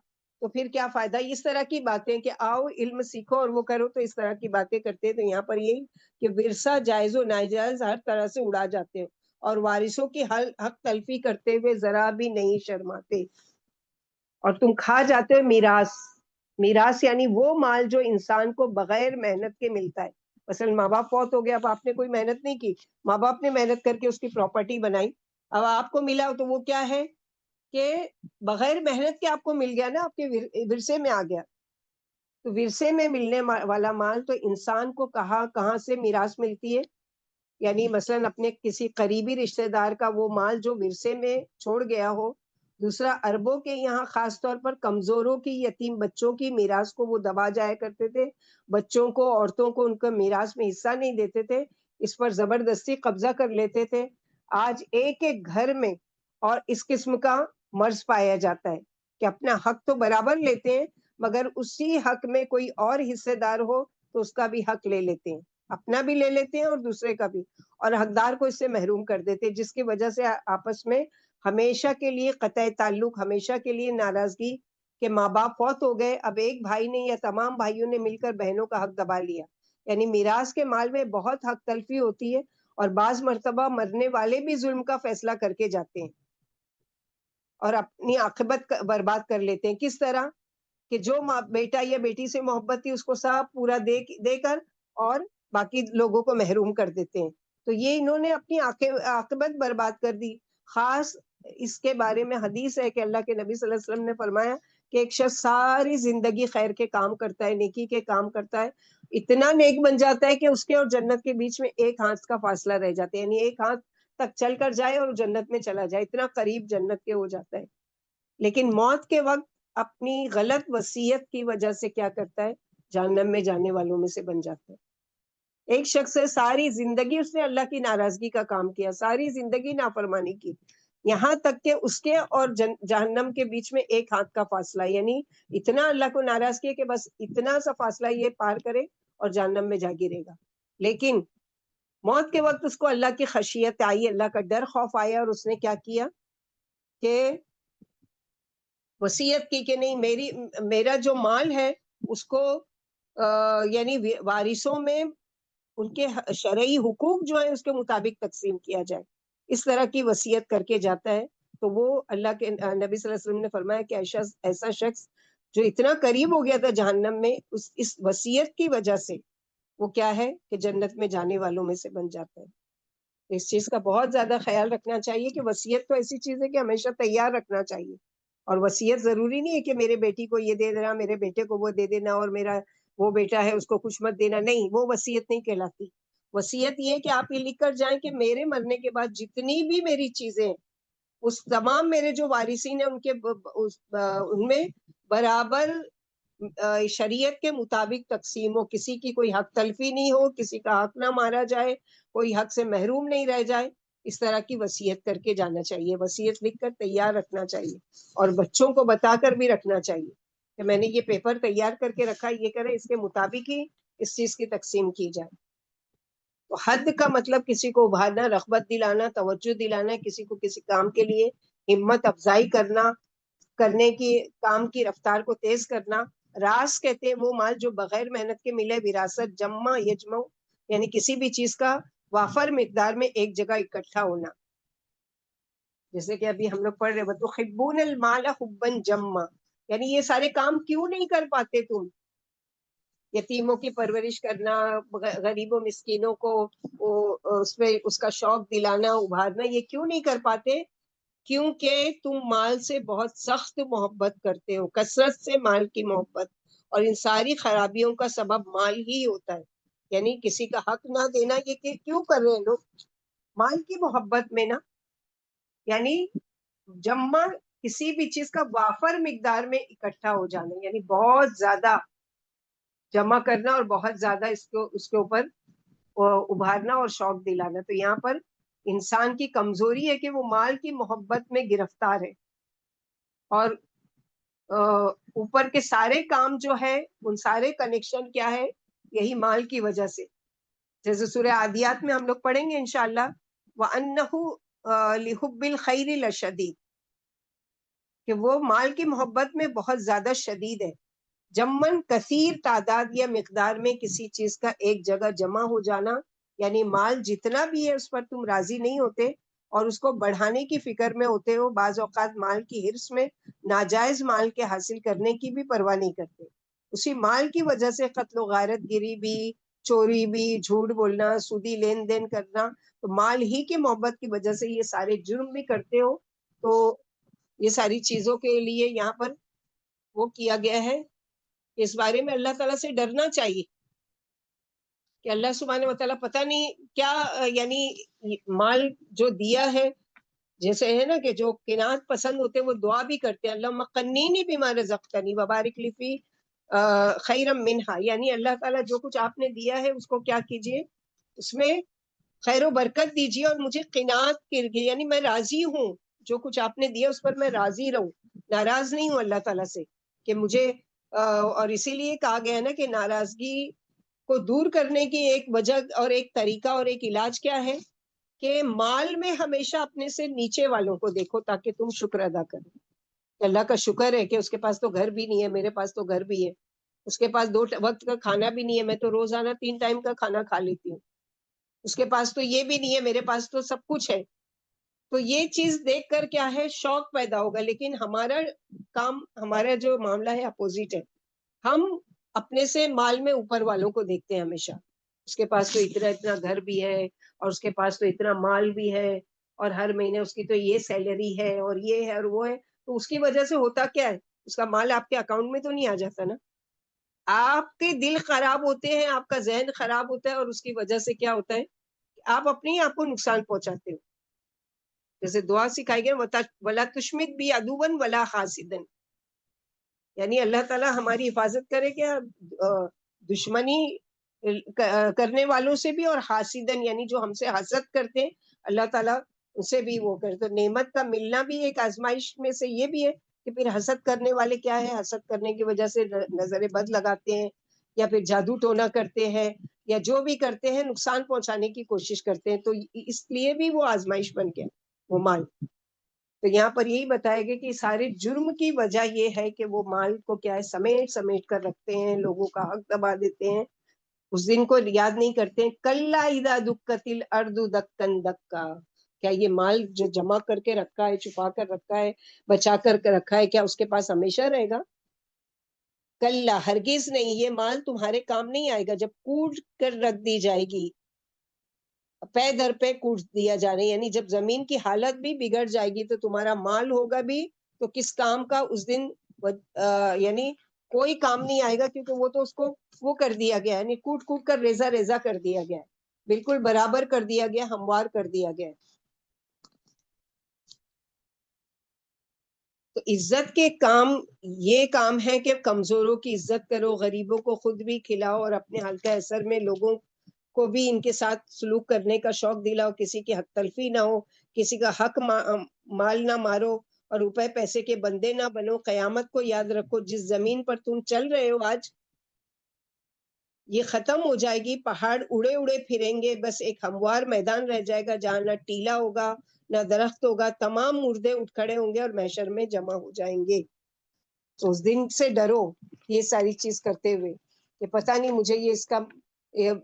تو پھر کیا فائدہ اس طرح کی باتیں کہ آؤ علم سیکھو اور وہ کرو, تو اس طرح کی باتیں کرتے ہیں. تو یہاں پر یہی کہ ورثہ جائز و ناجائز ہر طرح سے اڑا جاتے ہیں, اور وارثوں کی حق تلفی کرتے ہوئے ذرا بھی نہیں شرماتے, اور تم کھا جاتے ہو میراث. میراث یعنی وہ مال جو انسان کو بغیر محنت کے ملتا ہے. مثلا ماں باپ فوت ہو گیا, اب آپ نے کوئی محنت نہیں کی, ماں باپ نے محنت کر کے اس کی پراپرٹی بنائی, اب آپ کو ملا, تو وہ کیا ہے کہ بغیر محنت کے آپ کو مل گیا نا, آپ کے ورثے میں آ گیا. تو ورثے میں ملنے والا مال تو انسان کو کہاں سے میراث ملتی ہے, یعنی مثلا اپنے کسی قریبی رشتہ دار کا وہ مال جو ورثے میں چھوڑ گیا ہو. دوسرا, عربوں کے یہاں خاص طور پر کمزوروں کی, یتیم بچوں کی میراث کو وہ دبا جایا کرتے تھے, بچوں کو, عورتوں کو ان کا میراث میں حصہ نہیں دیتے تھے, اس پر زبردستی قبضہ کر لیتے تھے. آج ایک ایک گھر میں اور اس قسم کا مرض پایا جاتا ہے کہ اپنا حق تو برابر لیتے ہیں, مگر اسی حق میں کوئی اور حصے دار ہو تو اس کا بھی حق لے لیتے ہیں, اپنا بھی لے لیتے ہیں اور دوسرے کا بھی, اور حقدار کو اس سے محروم کر دیتے ہیں, جس کی وجہ سے آپس میں ہمیشہ کے لیے قطع تعلق, ہمیشہ کے لیے ناراضگی, کہ ماں باپ فوت ہو گئے, اب ایک بھائی نے یا تمام بھائیوں نے مل کر بہنوں کا حق دبا لیا. یعنی میراث کے مال میں بہت حق تلفی ہوتی ہے, اور بعض مرتبہ مرنے والے بھی ظلم کا فیصلہ کر کے جاتے ہیں اور اپنی عاقبت برباد کر لیتے ہیں. کس طرح کہ جو بیٹا یا بیٹی سے محبت تھی اس کو سب پورا دے کر اور باقی لوگوں کو محروم کر دیتے ہیں. تو یہ انہوں نے اپنی عاقبت برباد کر دی. خاص اس کے بارے میں حدیث ہے کہ اللہ کے نبی صلی اللہ علیہ وسلم نے فرمایا کہ ایک شخص ساری زندگی خیر کے کام کرتا ہے, نیکی کے کام کرتا ہے, اتنا نیک بن جاتا ہے کہ اس کے اور جنت کے بیچ میں ایک ہاتھ کا فاصلہ رہ جاتا ہے, یعنی ایک ہاتھ تک چل کر جائے اور جنت میں چلا جائے, اتنا قریب جنت کے ہو جاتا ہے. لیکن موت کے وقت اپنی غلط وصیت کی وجہ سے کیا کرتا ہے؟ جہنم میں جانے والوں میں سے بن جاتا ہے. ایک شخص ہے, ساری زندگی اس نے اللہ کی ناراضگی کا کام کیا, ساری زندگی نافرمانی کی, یہاں تک کہ اس کے اور جہنم کے بیچ میں ایک ہاتھ کا فاصلہ, یعنی اتنا اللہ کو ناراض کیا کہ بس اتنا سا فاصلہ یہ پار کرے اور جہنم میں جا گرے گا. لیکن موت کے وقت اس کو اللہ کی خشیت آئی, اللہ کا ڈر خوف آیا, اور اس نے کیا کیا کہ وصیت کی کہ نہیں, میرا جو مال ہے اس کو یعنی وارثوں میں ان کے شرعی حقوق جو ہیں اس کے مطابق تقسیم کیا جائے, اس طرح کی وصیت کر کے جاتا ہے. تو وہ اللہ کے نبی صلی اللہ علیہ وسلم نے فرمایا کہ ایسا شخص جو اتنا قریب ہو گیا تھا جہنم میں, اس وصیت کی وجہ سے وہ کیا ہے کہ جنت میں جانے والوں میں سے بن جاتا ہے. اس چیز کا بہت زیادہ خیال رکھنا چاہیے کہ وصیت تو ایسی چیز ہے کہ ہمیشہ تیار رکھنا چاہیے, اور وصیت ضروری نہیں ہے کہ میرے بیٹی کو یہ دے دینا, میرے بیٹے کو وہ دے دینا, اور میرا وہ بیٹا ہے اس کو کچھ مت دینا, نہیں, وہ وصیت نہیں کہلاتی. وصیت یہ ہے کہ آپ یہ لکھ کر جائیں کہ میرے مرنے کے بعد جتنی بھی میری چیزیں ہیں اس تمام میرے جو وارثین ہیں ان میں برابر شریعت کے مطابق تقسیم ہو، کسی کی کوئی حق تلفی نہیں ہو، کسی کا حق نہ مارا جائے، کوئی حق سے محروم نہیں رہ جائے. اس طرح کی وصیت کر کے جانا چاہیے. وصیت لکھ کر تیار رکھنا چاہیے اور بچوں کو بتا کر بھی رکھنا چاہیے کہ میں نے یہ پیپر تیار کر کے رکھا، یہ کرے، اس کے مطابق ہی اس چیز کی تقسیم کی جائے. تو حد کا مطلب کسی کو ابھارنا، رغبت دلانا، توجہ دلانا، کسی کو کسی کام کے لیے ہمت افزائی کرنا، کرنے کی کام کی رفتار کو تیز کرنا. راس کہتے ہیں وہ مال جو بغیر محنت کے ملے. وراثت جمع یجمع یعنی کسی بھی چیز کا وافر مقدار میں ایک جگہ اکٹھا ہونا. جیسے کہ ابھی ہم لوگ پڑھ رہے وَتُحِبُّونَ الْمَالَ حُبًّا جَمًّا، یعنی یہ سارے کام کیوں نہیں کر پاتے تم؟ یتیموں کی پرورش کرنا، غریب و مسکینوں کو اس کا شوق دلانا، ابھارنا، یہ کیوں نہیں کر پاتے؟ کیونکہ تم مال سے بہت سخت محبت کرتے ہو، کثرت سے مال کی محبت، اور ان ساری خرابیوں کا سبب مال ہی ہوتا ہے. یعنی کسی کا حق نہ دینا، یہ کیوں کر رہے ہیں لوگ؟ مال کی محبت میں نا. یعنی جمع کسی بھی چیز کا وافر مقدار میں اکٹھا ہو جانا، یعنی بہت زیادہ جمع کرنا اور بہت زیادہ اس کے اوپر ابھارنا اور شوق دلانا. تو یہاں پر انسان کی کمزوری ہے کہ وہ مال کی محبت میں گرفتار ہے، اور اوپر کے سارے کام جو ہے ان سارے کنیکشن کیا ہے؟ یہی مال کی وجہ سے. جیسے سورہ عادیات میں ہم لوگ پڑھیں گے انشاءاللہ وَأَنَّهُ لِحُبِّ الْخَيْرِ لَشَدِيدٌ، کہ وہ مال کی محبت میں بہت زیادہ شدید ہے. جمن کثیر تعداد یا مقدار میں کسی چیز کا ایک جگہ جمع ہو جانا، یعنی مال جتنا بھی ہے اس پر تم راضی نہیں ہوتے اور اس کو بڑھانے کی فکر میں ہوتے ہو. بعض اوقات مال کی ہرس میں ناجائز مال کے حاصل کرنے کی بھی پرواہ نہیں کرتے. اسی مال کی وجہ سے قتل و غارت گری بھی، چوری بھی، جھوٹ بولنا، سودی لین دین کرنا، تو مال ہی کی محبت کی وجہ سے یہ سارے جرم بھی کرتے ہو. تو یہ ساری چیزوں کے لیے یہاں پر وہ کیا گیا ہے. اس بارے میں اللہ تعالیٰ سے ڈرنا چاہیے کہ اللہ سبحانہ وتعالیٰ پتہ نہیں کیا، یعنی مال جو دیا ہے، جیسے ہے نا کہ جو قناعت پسند ہوتے ہیں وہ دعا بھی کرتے ہیں اللہم قنینی بما رزقتنی وبارک لی فی خیرا منہا، یعنی اللہ تعالیٰ جو کچھ آپ نے دیا ہے اس کو کیا کیجئے، اس میں خیر و برکت دیجیے اور مجھے قناعت کیجیے، یعنی میں راضی ہوں، جو کچھ آپ نے دیا اس پر میں راضی رہوں، ناراض نہیں ہوں اللہ تعالیٰ سے کہ مجھے اور اسی لیے کہا گیا نا کہ ناراضگی کو دور کرنے کی ایک وجہ اور ایک طریقہ اور ایک علاج کیا ہے کہ مال میں ہمیشہ اپنے سے نیچے والوں کو دیکھو تاکہ تم شکر ادا کرو. اللہ کا شکر ہے کہ اس کے پاس تو گھر بھی نہیں ہے، میرے پاس تو گھر بھی ہے. اس کے پاس 2 وقت کا کھانا بھی نہیں ہے، میں تو روزانہ 3 ٹائم کا کھانا کھا لیتی ہوں. اس کے پاس تو یہ بھی نہیں ہے، میرے پاس تو سب کچھ ہے. تو یہ چیز دیکھ کر کیا ہے، شوق پیدا ہوگا. لیکن ہمارا کام، ہمارا جو معاملہ ہے اپوزٹ ہے. ہم اپنے سے مال میں اوپر والوں کو دیکھتے ہیں ہمیشہ. اس کے پاس تو اتنا گھر بھی ہے اور اس کے پاس تو اتنا مال بھی ہے اور ہر مہینے اس کی تو یہ سیلری ہے اور یہ ہے اور وہ ہے. تو اس کی وجہ سے ہوتا کیا ہے، اس کا مال آپ کے اکاؤنٹ میں تو نہیں آ جاتا نا. آپ کے دل خراب ہوتے ہیں، آپ کا ذہن خراب ہوتا ہے، اور اس کی وجہ سے کیا ہوتا ہے، آپ اپنے آپ کو نقصان پہنچاتے ہو. جیسے دعا سکھائی گئی وَلَا تُشْمِتْ بِي عَدُوًّا وَلَا حَاسِدًا، یعنی اللہ تعالیٰ ہماری حفاظت کرے کہ دشمنی کرنے والوں سے بھی، اور حاسدن یعنی جو ہم سے حسد کرتے ہیں اللہ تعالیٰ ان سے بھی وہ کرے. تو نعمت کا ملنا بھی ایک آزمائش میں سے یہ بھی ہے کہ پھر حسد کرنے والے کیا ہے، حسد کرنے کی وجہ سے نظر بد لگاتے ہیں یا پھر جادو ٹونا کرتے ہیں یا جو بھی کرتے ہیں نقصان پہنچانے کی کوشش کرتے ہیں. تو اس لیے بھی وہ آزمائش بن گیا وہ مال. تو یہاں پر یہی بتایا گیا کہ سارے جرم کی وجہ یہ ہے کہ وہ مال کو کیا ہے سمیٹ کر رکھتے ہیں، لوگوں کا حق دبا دیتے ہیں، اس دن کو یاد نہیں کرتے. کلا اذا دکت الارض دکن دکا، کیا یہ مال جو جمع کر کے رکھا ہے، چھپا کر رکھا ہے، بچا کر رکھا ہے، کیا اس کے پاس ہمیشہ رہے گا؟ کلا، ہرگز نہیں. یہ مال تمہارے کام نہیں آئے گا جب کوٹ کر رکھ دی جائے گی، پے در پہ کوٹ دیا جا رہا ہے. یعنی جب زمین کی حالت بھی بگڑ جائے گی تو تمہارا مال ہوگا بھی تو کس کام کا اس دن، یعنی کوئی کام نہیں آئے گا، کیونکہ وہ تو اس کو وہ کر دیا گیا ہے، یعنی کوٹ کر ریزہ کر دیا گیا ہے. بالکل برابر کر دیا گیا، ہموار کر دیا گیا. تو عزت کے کام یہ کام ہے کہ کمزوروں کی عزت کرو، غریبوں کو خود بھی کھلاؤ، اور اپنے حلقہ اثر میں لوگوں کو بھی ان کے ساتھ سلوک کرنے کا شوق دلاؤ. کسی کی حق تلفی نہ ہو، کسی کا حق مال نہ مارو، اور روپے پیسے کے بندے نہ بنو. قیامت کو یاد رکھو، جس زمین پر تم چل رہے ہو آج یہ ختم ہو جائے گی. پہاڑ اڑے اڑے پھریں گے، بس ایک ہموار میدان رہ جائے گا جہاں نہ ٹیلا ہوگا نہ درخت ہوگا. تمام مردے اٹھ کھڑے ہوں گے اور محشر میں جمع ہو جائیں گے. تو اس دن سے ڈرو یہ ساری چیز کرتے ہوئے کہ پتہ نہیں مجھے یہ اس کا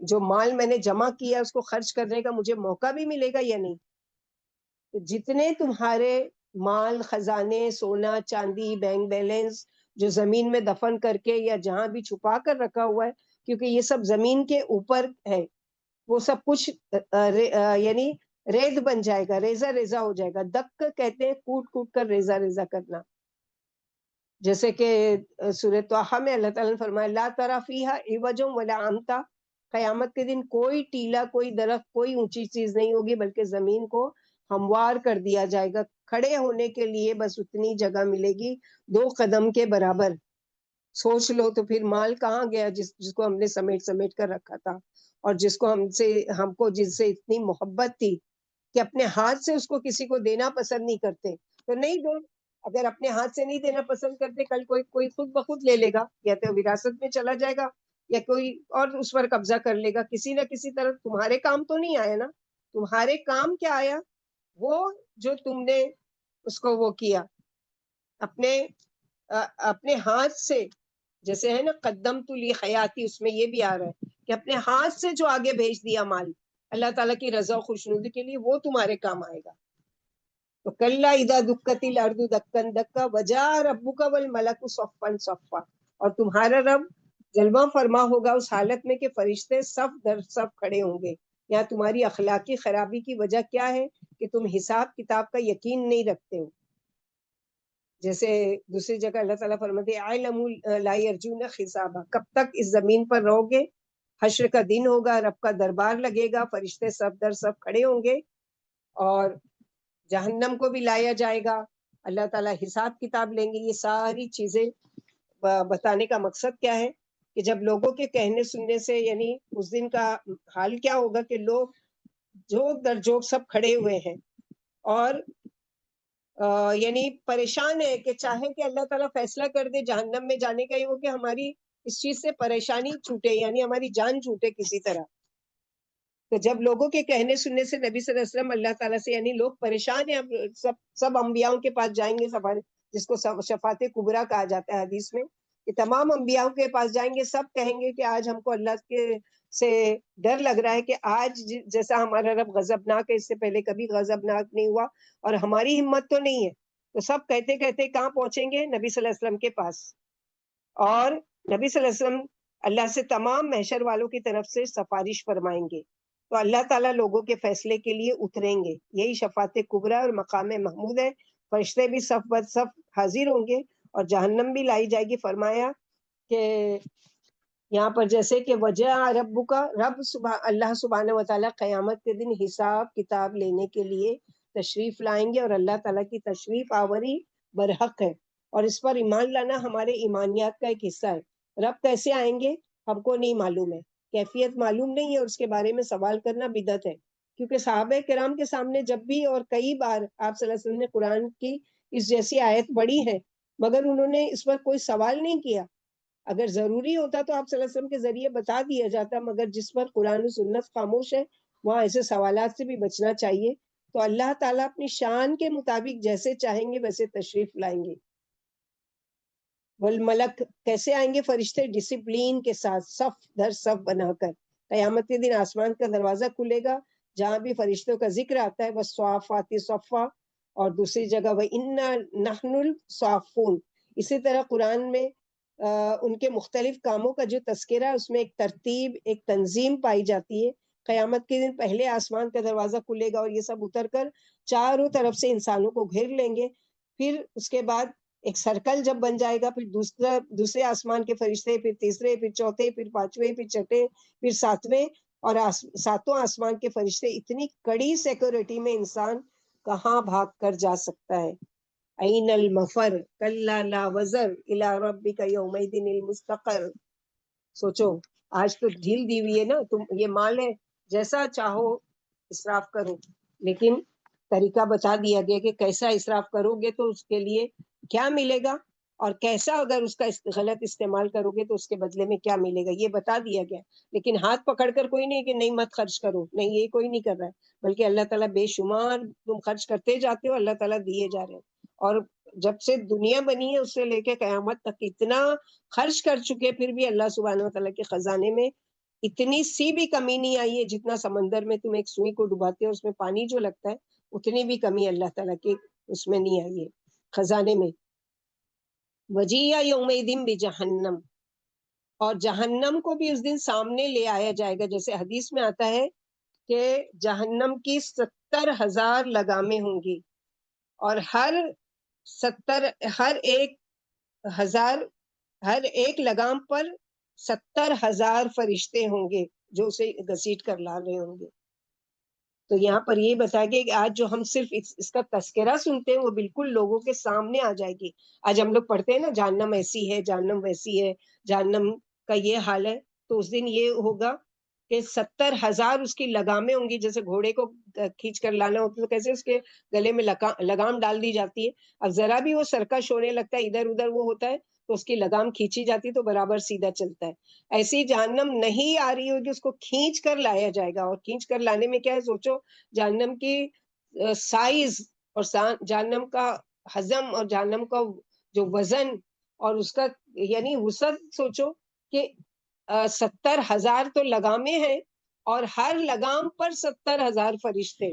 جو مال میں نے جمع کیا اس کو خرچ کرنے کا مجھے موقع بھی ملے گا یا نہیں. تو جتنے تمہارے مال خزانے، سونا چاندی، بینک بیلنس جو زمین میں دفن کر کے یا جہاں بھی چھپا کر رکھا ہوا ہے، کیونکہ یہ سب زمین کے اوپر ہے، وہ سب کچھ یعنی ریت بن جائے گا، ریزہ ریزہ ہو جائے گا. دک کہتے ہیں کوٹ کوٹ کر ریزہ ریزہ کرنا. جیسے کہ سورۃ طٰہٰ میں اللہ تعالیٰ نے فرمایا لا تری فیہا عوجا ولا امتا. قیامت کے دن کوئی ٹیلا، کوئی درخت، کوئی اونچی چیز نہیں ہوگی، بلکہ زمین کو ہموار کر دیا جائے گا. کھڑے ہونے کے لیے بس اتنی جگہ ملے گی 2 قدم کے برابر. سوچ لو تو پھر مال کہاں گیا جس کو ہم نے سمیٹ سمیٹ کر رکھا تھا، اور جس کو ہم کو جس سے اتنی محبت تھی کہ اپنے ہاتھ سے اس کو کسی کو دینا پسند نہیں کرتے. تو نہیں دو. اگر اپنے ہاتھ سے نہیں دینا پسند کرتے، کل کوئی خود بخود لے لے گا، یا تو وراثت میں چلا جائے گا یا کوئی اور اس پر قبضہ کر لے گا. کسی نہ کسی طرح تمہارے کام تو نہیں آیا نا. تمہارے کام کیا آیا؟ وہ جو تم نے اس کو وہ کیا اپنے ہاتھ سے. جیسے ہے نا قدمت لی حیاتی، اس میں یہ بھی آ رہا ہے کہ اپنے ہاتھ سے جو آگے بھیج دیا مال اللہ تعالیٰ کی رضا و خوشنودی کے لیے، وہ تمہارے کام آئے گا. تو کلا اذا دکت الارض دکا دکا وجاء ربک والملک صفا صفا. اور تمہارا رب جلوہ فرما ہوگا اس حالت میں کہ فرشتے صف در صف کھڑے ہوں گے. یا تمہاری اخلاقی خرابی کی وجہ کیا ہے کہ تم حساب کتاب کا یقین نہیں رکھتے ہو. جیسے دوسری جگہ اللہ تعالیٰ فرماتے ہیں اعلموا لا یرجون حسابا. کب تک اس زمین پر رہو گے؟ حشر کا دن ہوگا، رب کا دربار لگے گا، فرشتے صف در صف کھڑے ہوں گے، اور جہنم کو بھی لایا جائے گا. اللہ تعالیٰ حساب کتاب لیں گے. یہ ساری چیزیں بتانے کا مقصد کیا ہے کہ جب لوگوں کے کہنے سننے سے، یعنی اس دن کا حال کیا ہوگا کہ لوگ جوک در جوک سب کھڑے ہوئے ہیں، اور یعنی پریشان ہے کہ چاہے کہ اللہ تعالیٰ فیصلہ کر دے جہنم میں جانے کا، یہ ہو کہ ہماری اس چیز سے پریشانی چھوٹے، یعنی ہماری جان چھوٹے کسی طرح. تو جب لوگوں کے کہنے سننے سے نبی صلی اللہ علیہ وسلم اللہ تعالیٰ سے، یعنی لوگ پریشان ہیں، اب سب انبیاءوں کے پاس جائیں گے، جس کو شفاعت کبریٰ کہا جاتا ہے حدیث میں، کہ تمام انبیاؤں کے پاس جائیں گے، سب کہیں گے کہ آج ہم کو اللہ کے سے ڈر لگ رہا ہے کہ آج جیسا ہمارا رب غضبناک ہے، اس سے پہلے کبھی غضبناک نہیں ہوا، اور ہماری ہمت تو نہیں ہے. تو سب کہتے کہتے کہاں پہنچیں گے؟ نبی صلی اللہ علیہ وسلم کے پاس. اور نبی صلی اللہ علیہ وسلم اللہ سے تمام محشر والوں کی طرف سے سفارش فرمائیں گے. تو اللہ تعالیٰ لوگوں کے فیصلے کے لیے اتریں گے. یہی شفاعت کبریٰ اور مقام محمود ہے. فرشتے بھی صف بر صف حاضر ہوں گے، اور جہنم بھی لائی جائے گی. فرمایا کہ یہاں پر جیسے کہ وجہ رب کا اللہ سبحانہ و تعالیٰ قیامت کے دن حساب کتاب لینے کے لیے تشریف لائیں گے، اور اللہ تعالیٰ کی تشریف آوری برحق ہے، اور اس پر ایمان لانا ہمارے ایمانیات کا ایک حصہ ہے. رب کیسے آئیں گے ہم کو نہیں معلوم ہے، کیفیت معلوم نہیں ہے، اور اس کے بارے میں سوال کرنا بدعت ہے. کیونکہ صحابہ کرام کے سامنے جب بھی اور کئی بار آپ صلی اللہ علیہ وسلم نے قرآن کی اس جیسی آیت پڑھی ہے، مگر انہوں نے اس پر کوئی سوال نہیں کیا. اگر ضروری ہوتا تو آپ صلی اللہ علیہ وسلم کے ذریعے بتا دیا جاتا، مگر جس پر قرآن و سنت خاموش ہے وہاں ایسے سوالات سے بھی بچنا چاہیے. تو اللہ تعالیٰ اپنی شان کے مطابق جیسے چاہیں گے ویسے تشریف لائیں گے. والملک کیسے آئیں گے؟ فرشتے ڈسپلین کے ساتھ صف در صف بنا کر. قیامت کے دن آسمان کا دروازہ کھلے گا، جہاں بھی فرشتوں کا ذکر آتا ہے والصافات صفا، اور دوسری جگہ وَإِنَّا نَحْنُ الصَّافُونَ. اسی طرح قرآن میں ان کے مختلف کاموں کا جو تذکرہ ہے، اس میں ایک ترتیب، ایک تنظیم پائی جاتی ہے. قیامت کے دن پہلے آسمان کا دروازہ کھلے گا، اور یہ سب اتر کر چاروں طرف سے انسانوں کو گھیر لیں گے. پھر اس کے بعد ایک سرکل جب بن جائے گا، پھر دوسرے آسمان کے فرشتے، پھر تیسرے، پھر چوتھے، پھر پانچویں، پھر چھٹے، پھر ساتویں، اور ساتوں آسمان کے فرشتے، اتنی کڑی سیکورٹی میں انسان کہاں بھاگ کر جا سکتا ہے؟ این المفر کلا لا وزر الی ربک یومئذ المستقر. سوچو آج تو ڈھیل دی ہوئی ہے نا، تم یہ مال ہے جیسا چاہو اسراف کرو، لیکن طریقہ بتا دیا گیا کہ کیسا اسراف کرو گے تو اس کے لیے کیا ملے گا، اور کیسا اگر اس کا غلط استعمال کرو گے تو اس کے بدلے میں کیا ملے گا، یہ بتا دیا گیا. لیکن ہاتھ پکڑ کر کوئی نہیں کہ نہیں مت خرچ کرو، نہیں، یہ کوئی نہیں کر رہا ہے، بلکہ اللہ تعالیٰ بے شمار تم خرچ کرتے جاتے ہو، اللہ تعالیٰ دیے جا رہے ہیں. اور جب سے دنیا بنی ہے اس سے لے کے قیامت تک اتنا خرچ کر چکے، پھر بھی اللہ سبحانہ وتعالیٰ کے خزانے میں اتنی سی بھی کمی نہیں آئی ہے. جتنا سمندر میں تم ایک سوئی کو ڈباتے ہو اس میں پانی جو لگتا ہے، اتنی بھی کمی اللہ تعالیٰ کی اس میں نہیں آئی ہے خزانے میں. وجیہ یومئذ بجہنم، اور جہنم کو بھی اس دن سامنے لے آیا جائے گا. جیسے حدیث میں آتا ہے کہ جہنم کی 70,000 لگامیں ہوں گی، اور ہر ایک لگام پر 70,000 فرشتے ہوں گے جو اسے گھسیٹ کر لا رہے ہوں گے. تو یہاں پر یہ بتایا گیا کہ آج جو ہم صرف اس کا تذکرہ سنتے ہیں وہ بالکل لوگوں کے سامنے آ جائے گی. آج ہم لوگ پڑھتے ہیں نا جہنم ایسی ہے، جہنم ویسی ہے، جہنم کا یہ حال ہے، تو اس دن یہ ہوگا کہ 70,000 اس کی لگامیں ہوں گی. جیسے گھوڑے کو کھینچ کر لانا ہوتا ہے تو کیسے اس کے گلے میں لگام ڈال دی جاتی ہے، اب ذرا بھی وہ سرکش ہونے لگتا ہے، ادھر ادھر وہ ہوتا ہے تو اس کی لگام کھینچی جاتی ہے تو برابر سیدھا چلتا ہے. ایسی جہنم نہیں آ رہی ہوگی، اس کو کھینچ کر لایا جائے گا. اور کھینچ کر لانے میں کیا ہے، سوچو جہنم کی سائز اور جہنم کا حجم اور جہنم کا جو وزن اور اس کا یعنی وسعت، سوچو کہ 70,000 تو لگامیں ہیں اور ہر لگام پر 70,000 فرشتے،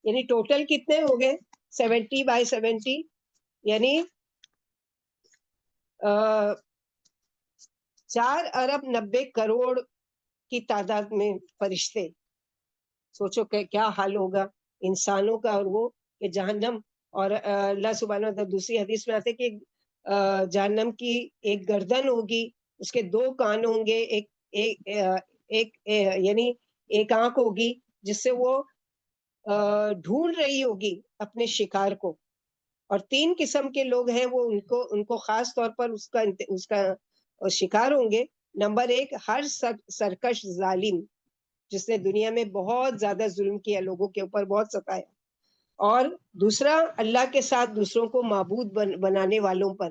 یعنی ٹوٹل کتنے ہو گئے 70/70، یعنی 4,90,00,000,000 کی تعداد میں فرشتے. سوچو کہ کیا حال ہوگا انسانوں کا. اور وہ کہ جہنم، اور اللہ سبحانہ و تعالیٰ دوسری حدیث میں آتے کہ جہنم کی ایک گردن ہوگی، اس کے 2 کان ہوں گے، یعنی ایک آنکھ ہوگی جس سے وہ ڈھونڈ رہی ہوگی اپنے شکار کو. اور 3 قسم کے لوگ ہیں، وہ ان کو خاص طور پر اس کا شکار ہوں گے. نمبر 1، ہر سرکش ظالم جس نے دنیا میں بہت زیادہ ظلم کیا، لوگوں کے اوپر بہت ستایا. اور دوسرا، اللہ کے ساتھ دوسروں کو معبود بنانے والوں پر،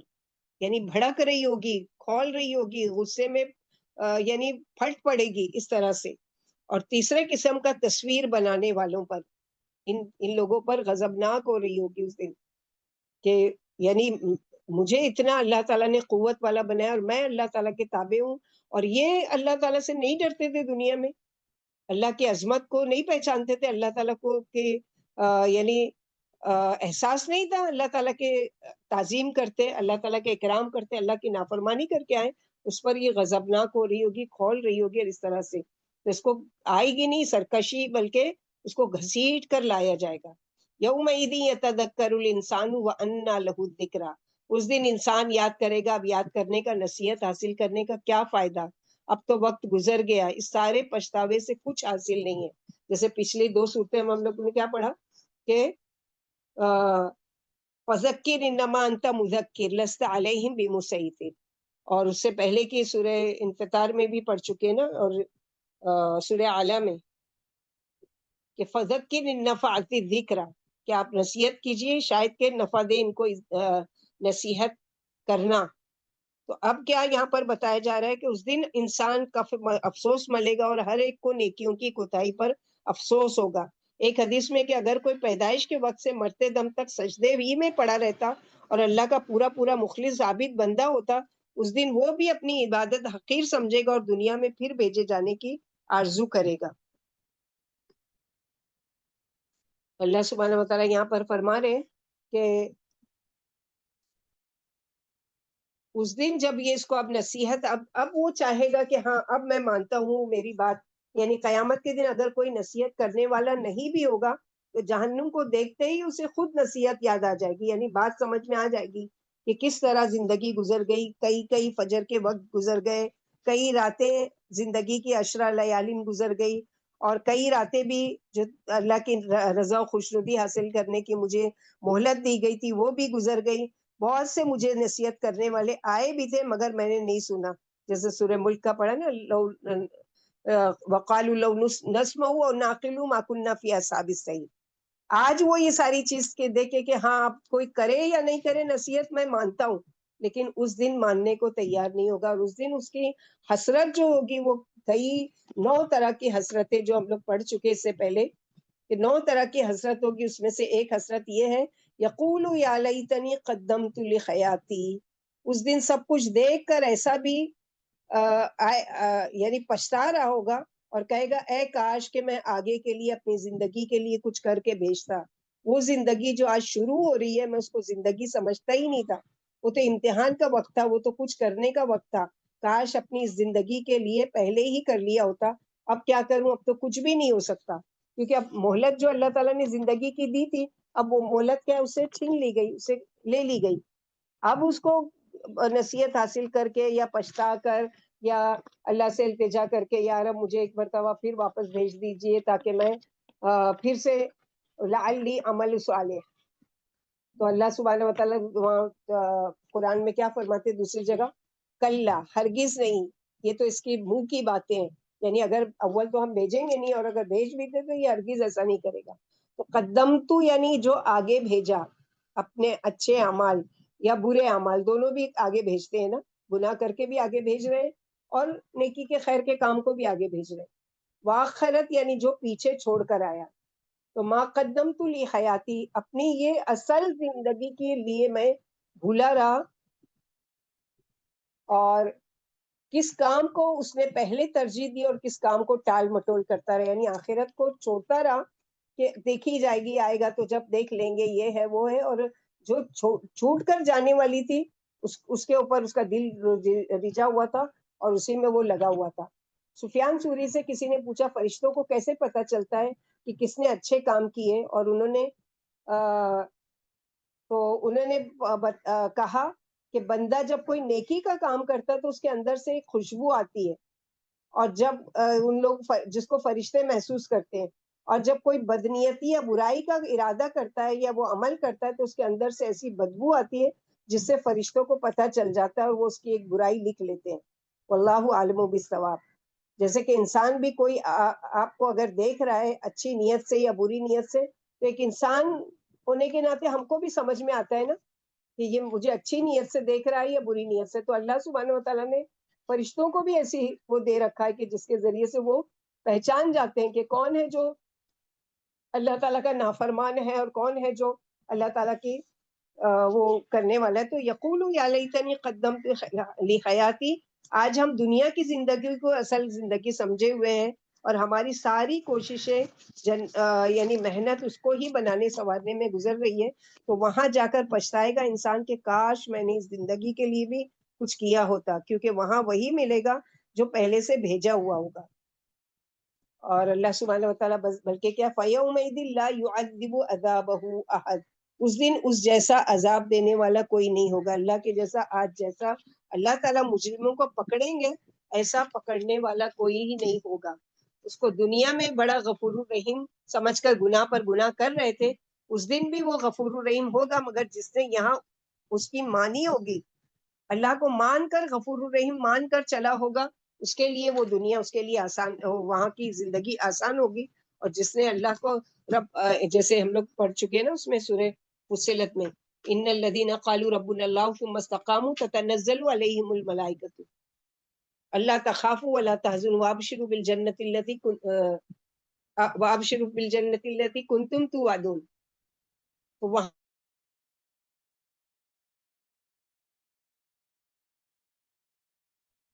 یعنی بھڑک رہی ہوگی، کھول رہی ہوگی، غصے میں یعنی پھٹ پڑے گی اس طرح سے. اور تیسرے قسم کا تصویر بنانے والوں پر، ان لوگوں پر غضبناک ہو رہی ہوگی اس دن کہ یعنی مجھے اتنا اللہ تعالیٰ نے قوت والا بنایا اور میں اللہ تعالیٰ کے تابع ہوں، اور یہ اللہ تعالیٰ سے نہیں ڈرتے تھے دنیا میں، اللہ کی عظمت کو نہیں پہچانتے تھے، اللہ تعالیٰ کو کہ یعنی احساس نہیں تھا، اللہ تعالیٰ کے تعظیم کرتے، اللہ تعالیٰ کے اکرام کرتے، اللہ کی نافرمانی کر کے آئے، اس پر یہ غضبناک ہو رہی ہوگی، کھول رہی ہوگی. اور اس طرح سے تو اس کو آئے گی نہیں سرکشی، بلکہ اس کو گھسیٹ کر لایا جائے گا. یومئذ یتذکر الانسان وانى له الذکریٰ، اس دن انسان یاد کرے گا. اب یاد کرنے کا، نصیحت حاصل کرنے کا کیا فائدہ، اب تو وقت گزر گیا، اس سارے پچھتاوے سے کچھ حاصل نہیں ہے. جیسے پچھلی 2 صورتیں ہم لوگ نے کیا پڑھا کہ فذکر انما انت مذکر لست علیہم بمسیطر، اور اس سے پہلے کی سورہ انفطار میں بھی پڑھ چکے نا، اور سورہ اعلیٰ میں کہ فذکر ان نفعت الذکریٰ، کہ آپ نصیحت کیجئے شاید کہ نفع دے ان کو نصیحت کرنا. تو اب کیا یہاں پر بتایا جا رہا ہے کہ اس دن انسان کا افسوس ملے گا، اور ہر ایک کو نیکیوں کی کوتاہی پر افسوس ہوگا. ایک حدیث میں کہ اگر کوئی پیدائش کے وقت سے مرتے دم تک سجدے ہی میں پڑا رہتا اور اللہ کا پورا پورا مخلص عابد بندہ ہوتا، اس دن وہ بھی اپنی عبادت حقیر سمجھے گا اور دنیا میں پھر بھیجے جانے کی آرزو کرے گا. اللہ سبحانہ و تعالیٰ یہاں پر فرما رہے کہ اس دن جب یہ اس کو اب نصیحت، اب وہ چاہے گا کہ ہاں اب میں مانتا ہوں میری بات. یعنی قیامت کے دن اگر کوئی نصیحت کرنے والا نہیں بھی ہوگا تو جہنم کو دیکھتے ہی اسے خود نصیحت یاد آ جائے گی، یعنی بات سمجھ میں آ جائے گی کہ کس طرح زندگی گزر گئی. کئی فجر کے وقت گزر گئے، کئی راتیں زندگی کی 10 لیالین گزر گئی، اور کئی راتیں بھی جو اللہ کی رضا و خوشنودی حاصل کرنے کی مجھے مہلت دی گئی تھی وہ بھی گزر گئی. بہت سے مجھے نصیحت کرنے والے آئے بھی تھے مگر میں نے نہیں سنا. جیسے سورہ ملک کا پڑھا نا، لو وقالوا لو نسمع او نعقل ما كنا في اصحاب السعیر. آج وہ یہ ساری چیز کے دیکھے کہ ہاں اب کوئی کرے یا نہیں کرے نصیحت میں مانتا ہوں، لیکن اس دن ماننے کو تیار نہیں ہوگا. اور اس دن اس کی حسرت جو ہوگی وہ کئی 9 طرح کی حسرتیں جو ہم لوگ پڑھ چکے اس سے پہلے کہ 9 طرح کی حسرت ہوگی. اس میں سے ایک حسرت یہ ہے یقول یا لیتنی قدمت لحیاتی. اس دن سب کچھ دیکھ کر ایسا بھی یعنی پچھتا رہا ہوگا اور کہے گا اے کاش کہ میں آگے کے لیے اپنی زندگی کے لیے کچھ کر کے بھیجتا. وہ زندگی جو آج شروع ہو رہی ہے میں اس کو زندگی سمجھتا ہی نہیں تھا. وہ تو امتحان کا وقت تھا، وہ تو کچھ کرنے کا وقت تھا. کاش اپنی زندگی کے لیے پہلے ہی کر لیا ہوتا. اب کیا کروں، اب تو کچھ بھی نہیں ہو سکتا، کیونکہ اب مہلت جو اللہ تعالیٰ نے زندگی کی دی تھی اب وہ مہلت کیا اسے چھین لی گئی، اسے لے لی گئی. اب اس کو نصیحت حاصل کر کے یا پچھتا کر یا اللہ سے التجا کر کے یا رب مجھے ایک مرتبہ پھر واپس بھیج دیجئے تاکہ میں پھر سے لعلی عمل صالح. تو اللہ سبحانہ و تعالیٰ وہاں قرآن میں کیا فرماتے دوسری جگہ، کلا ہرگز نہیں، یہ تو اس کی منہ کی باتیں ہیں. یعنی اگر اول تو ہم بھیجیں گے نہیں اور اگر بھیج بھی دے تو یہ ہرگز ایسا نہیں کرے گا. تو قدمتو یعنی جو آگے بھیجا اپنے اچھے اعمال یا برے اعمال دونوں بھی آگے بھیجتے ہیں نا، گناہ کر کے بھی آگے بھیج رہے ہیں اور نیکی کے خیر کے کام کو بھی آگے بھیج رہے ہیں. واخرت یعنی جو پیچھے چھوڑ کر آیا. تو ما قدمت لی حیاتی، اپنی یہ اصل زندگی کے لیے میں بھولا رہا اور کس کام کو اس نے پہلے ترجیح دی اور کس کام کو ٹال مٹول کرتا رہا. یعنی آخرت کو چھوڑتا رہا کہ دیکھی جائے گی، آئے گا تو جب دیکھ لیں گے، یہ ہے وہ ہے. اور جو چھوٹ کر جانے والی تھی اس کے اوپر اس کا دل رجا ہوا تھا اور اسی میں وہ لگا ہوا تھا. سفیان ثوری سے کسی نے پوچھا فرشتوں کو کیسے پتا چلتا ہے کہ کس نے اچھے کام کیے، اور انہوں نے کہا کہ بندہ جب کوئی نیکی کا کام کرتا ہے تو اس کے اندر سے ایک خوشبو آتی ہے، اور جب ان لوگ جس کو فرشتے محسوس کرتے ہیں، اور جب کوئی بدنیتی یا برائی کا ارادہ کرتا ہے یا وہ عمل کرتا ہے تو اس کے اندر سے ایسی بدبو آتی ہے جس سے فرشتوں کو پتہ چل جاتا ہے اور وہ اس کی ایک برائی لکھ لیتے ہیں. واللہ عالم بالصواب. جیسے کہ انسان بھی کوئی آپ کو اگر دیکھ رہا ہے اچھی نیت سے یا بری نیت سے تو ایک انسان ہونے کے ناطے ہم کو بھی سمجھ میں آتا ہے نا کہ یہ مجھے اچھی نیت سے دیکھ رہا ہے یا بری نیت سے. تو اللہ سبحانہ و تعالیٰ نے فرشتوں کو بھی ایسی وہ دے رکھا ہے کہ جس کے ذریعے سے وہ پہچان جاتے ہیں کہ کون ہے جو اللہ تعالیٰ کا نافرمان ہے اور کون ہے جو اللہ تعالیٰ کی وہ کرنے والا ہے. تو یقول یا لیتنی قدمت لحیاتی، آج ہم دنیا کی زندگی کو اصل زندگی سمجھے ہوئے ہیں اور ہماری ساری کوششیں یعنی محنت اس کو ہی بنانے سنوارنے میں گزر رہی ہے. تو وہاں جا کر پچھتائے گا انسان کہ کاش میں نے اس زندگی کے لیے بھی کچھ کیا ہوتا، کیونکہ وہاں وہی ملے گا جو پہلے سے بھیجا ہوا ہوگا. اور اللہ سبحانہ و تعالیٰ بلکہ کیا فَيَوْمَئِذٍ لَا يُعَذِّبُ عَذَابَهُ أَحَدٌ، اس دن اس جیسا عذاب دینے والا کوئی نہیں ہوگا اللہ کے جیسا. آج جیسا اللہ تعالیٰ مجرموں کو پکڑیں گے ایسا پکڑنے والا کوئی ہی نہیں ہوگا. اس کو دنیا میں بڑا غفور الرحیم سمجھ کر گناہ پر گناہ کر رہے تھے، اس دن بھی وہ غفور الرحیم ہوگا، مگر جس نے یہاں اس کی مانی ہوگی، اللہ کو مان کر غفور الرحیم مان کر چلا ہوگا، اس کے لیے وہ دنیا اس کے لیے آسان، وہاں کی زندگی آسان ہوگی. اور جس نے اللہ کو رب، جیسے ہم لوگ پڑھ چکے ہیں نا اس میں سورہ فصلت میں، ان الذین قالوا ربنا اللہ ثم استقاموا تتنزل علیہم الملائکۃ اللہ تخافوا ولا تحزنوا وابشروا بالجنۃ التي کنتم توعدون. تو وہاں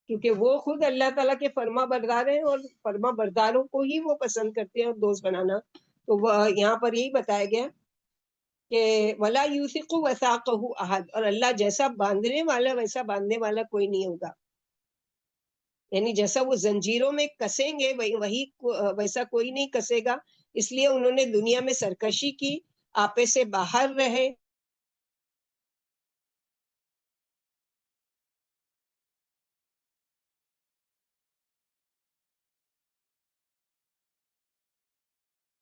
کیونکہ وہ خود اللہ تعالیٰ کے فرما بردار ہیں اور فرما برداروں کو ہی وہ پسند کرتے ہیں اور دوست بنانا. تو وہ یہاں پر یہی بتایا گیا کہ ولا یوثق وثاقہ احد، اور اللہ جیسا باندھنے والا ویسا باندھنے والا کوئی نہیں ہوگا. یعنی جیسا وہ زنجیروں میں کسیں گے وہی ویسا کوئی نہیں کسے گا. اس لیے انہوں نے دنیا میں سرکشی کی، آپے سے باہر رہے،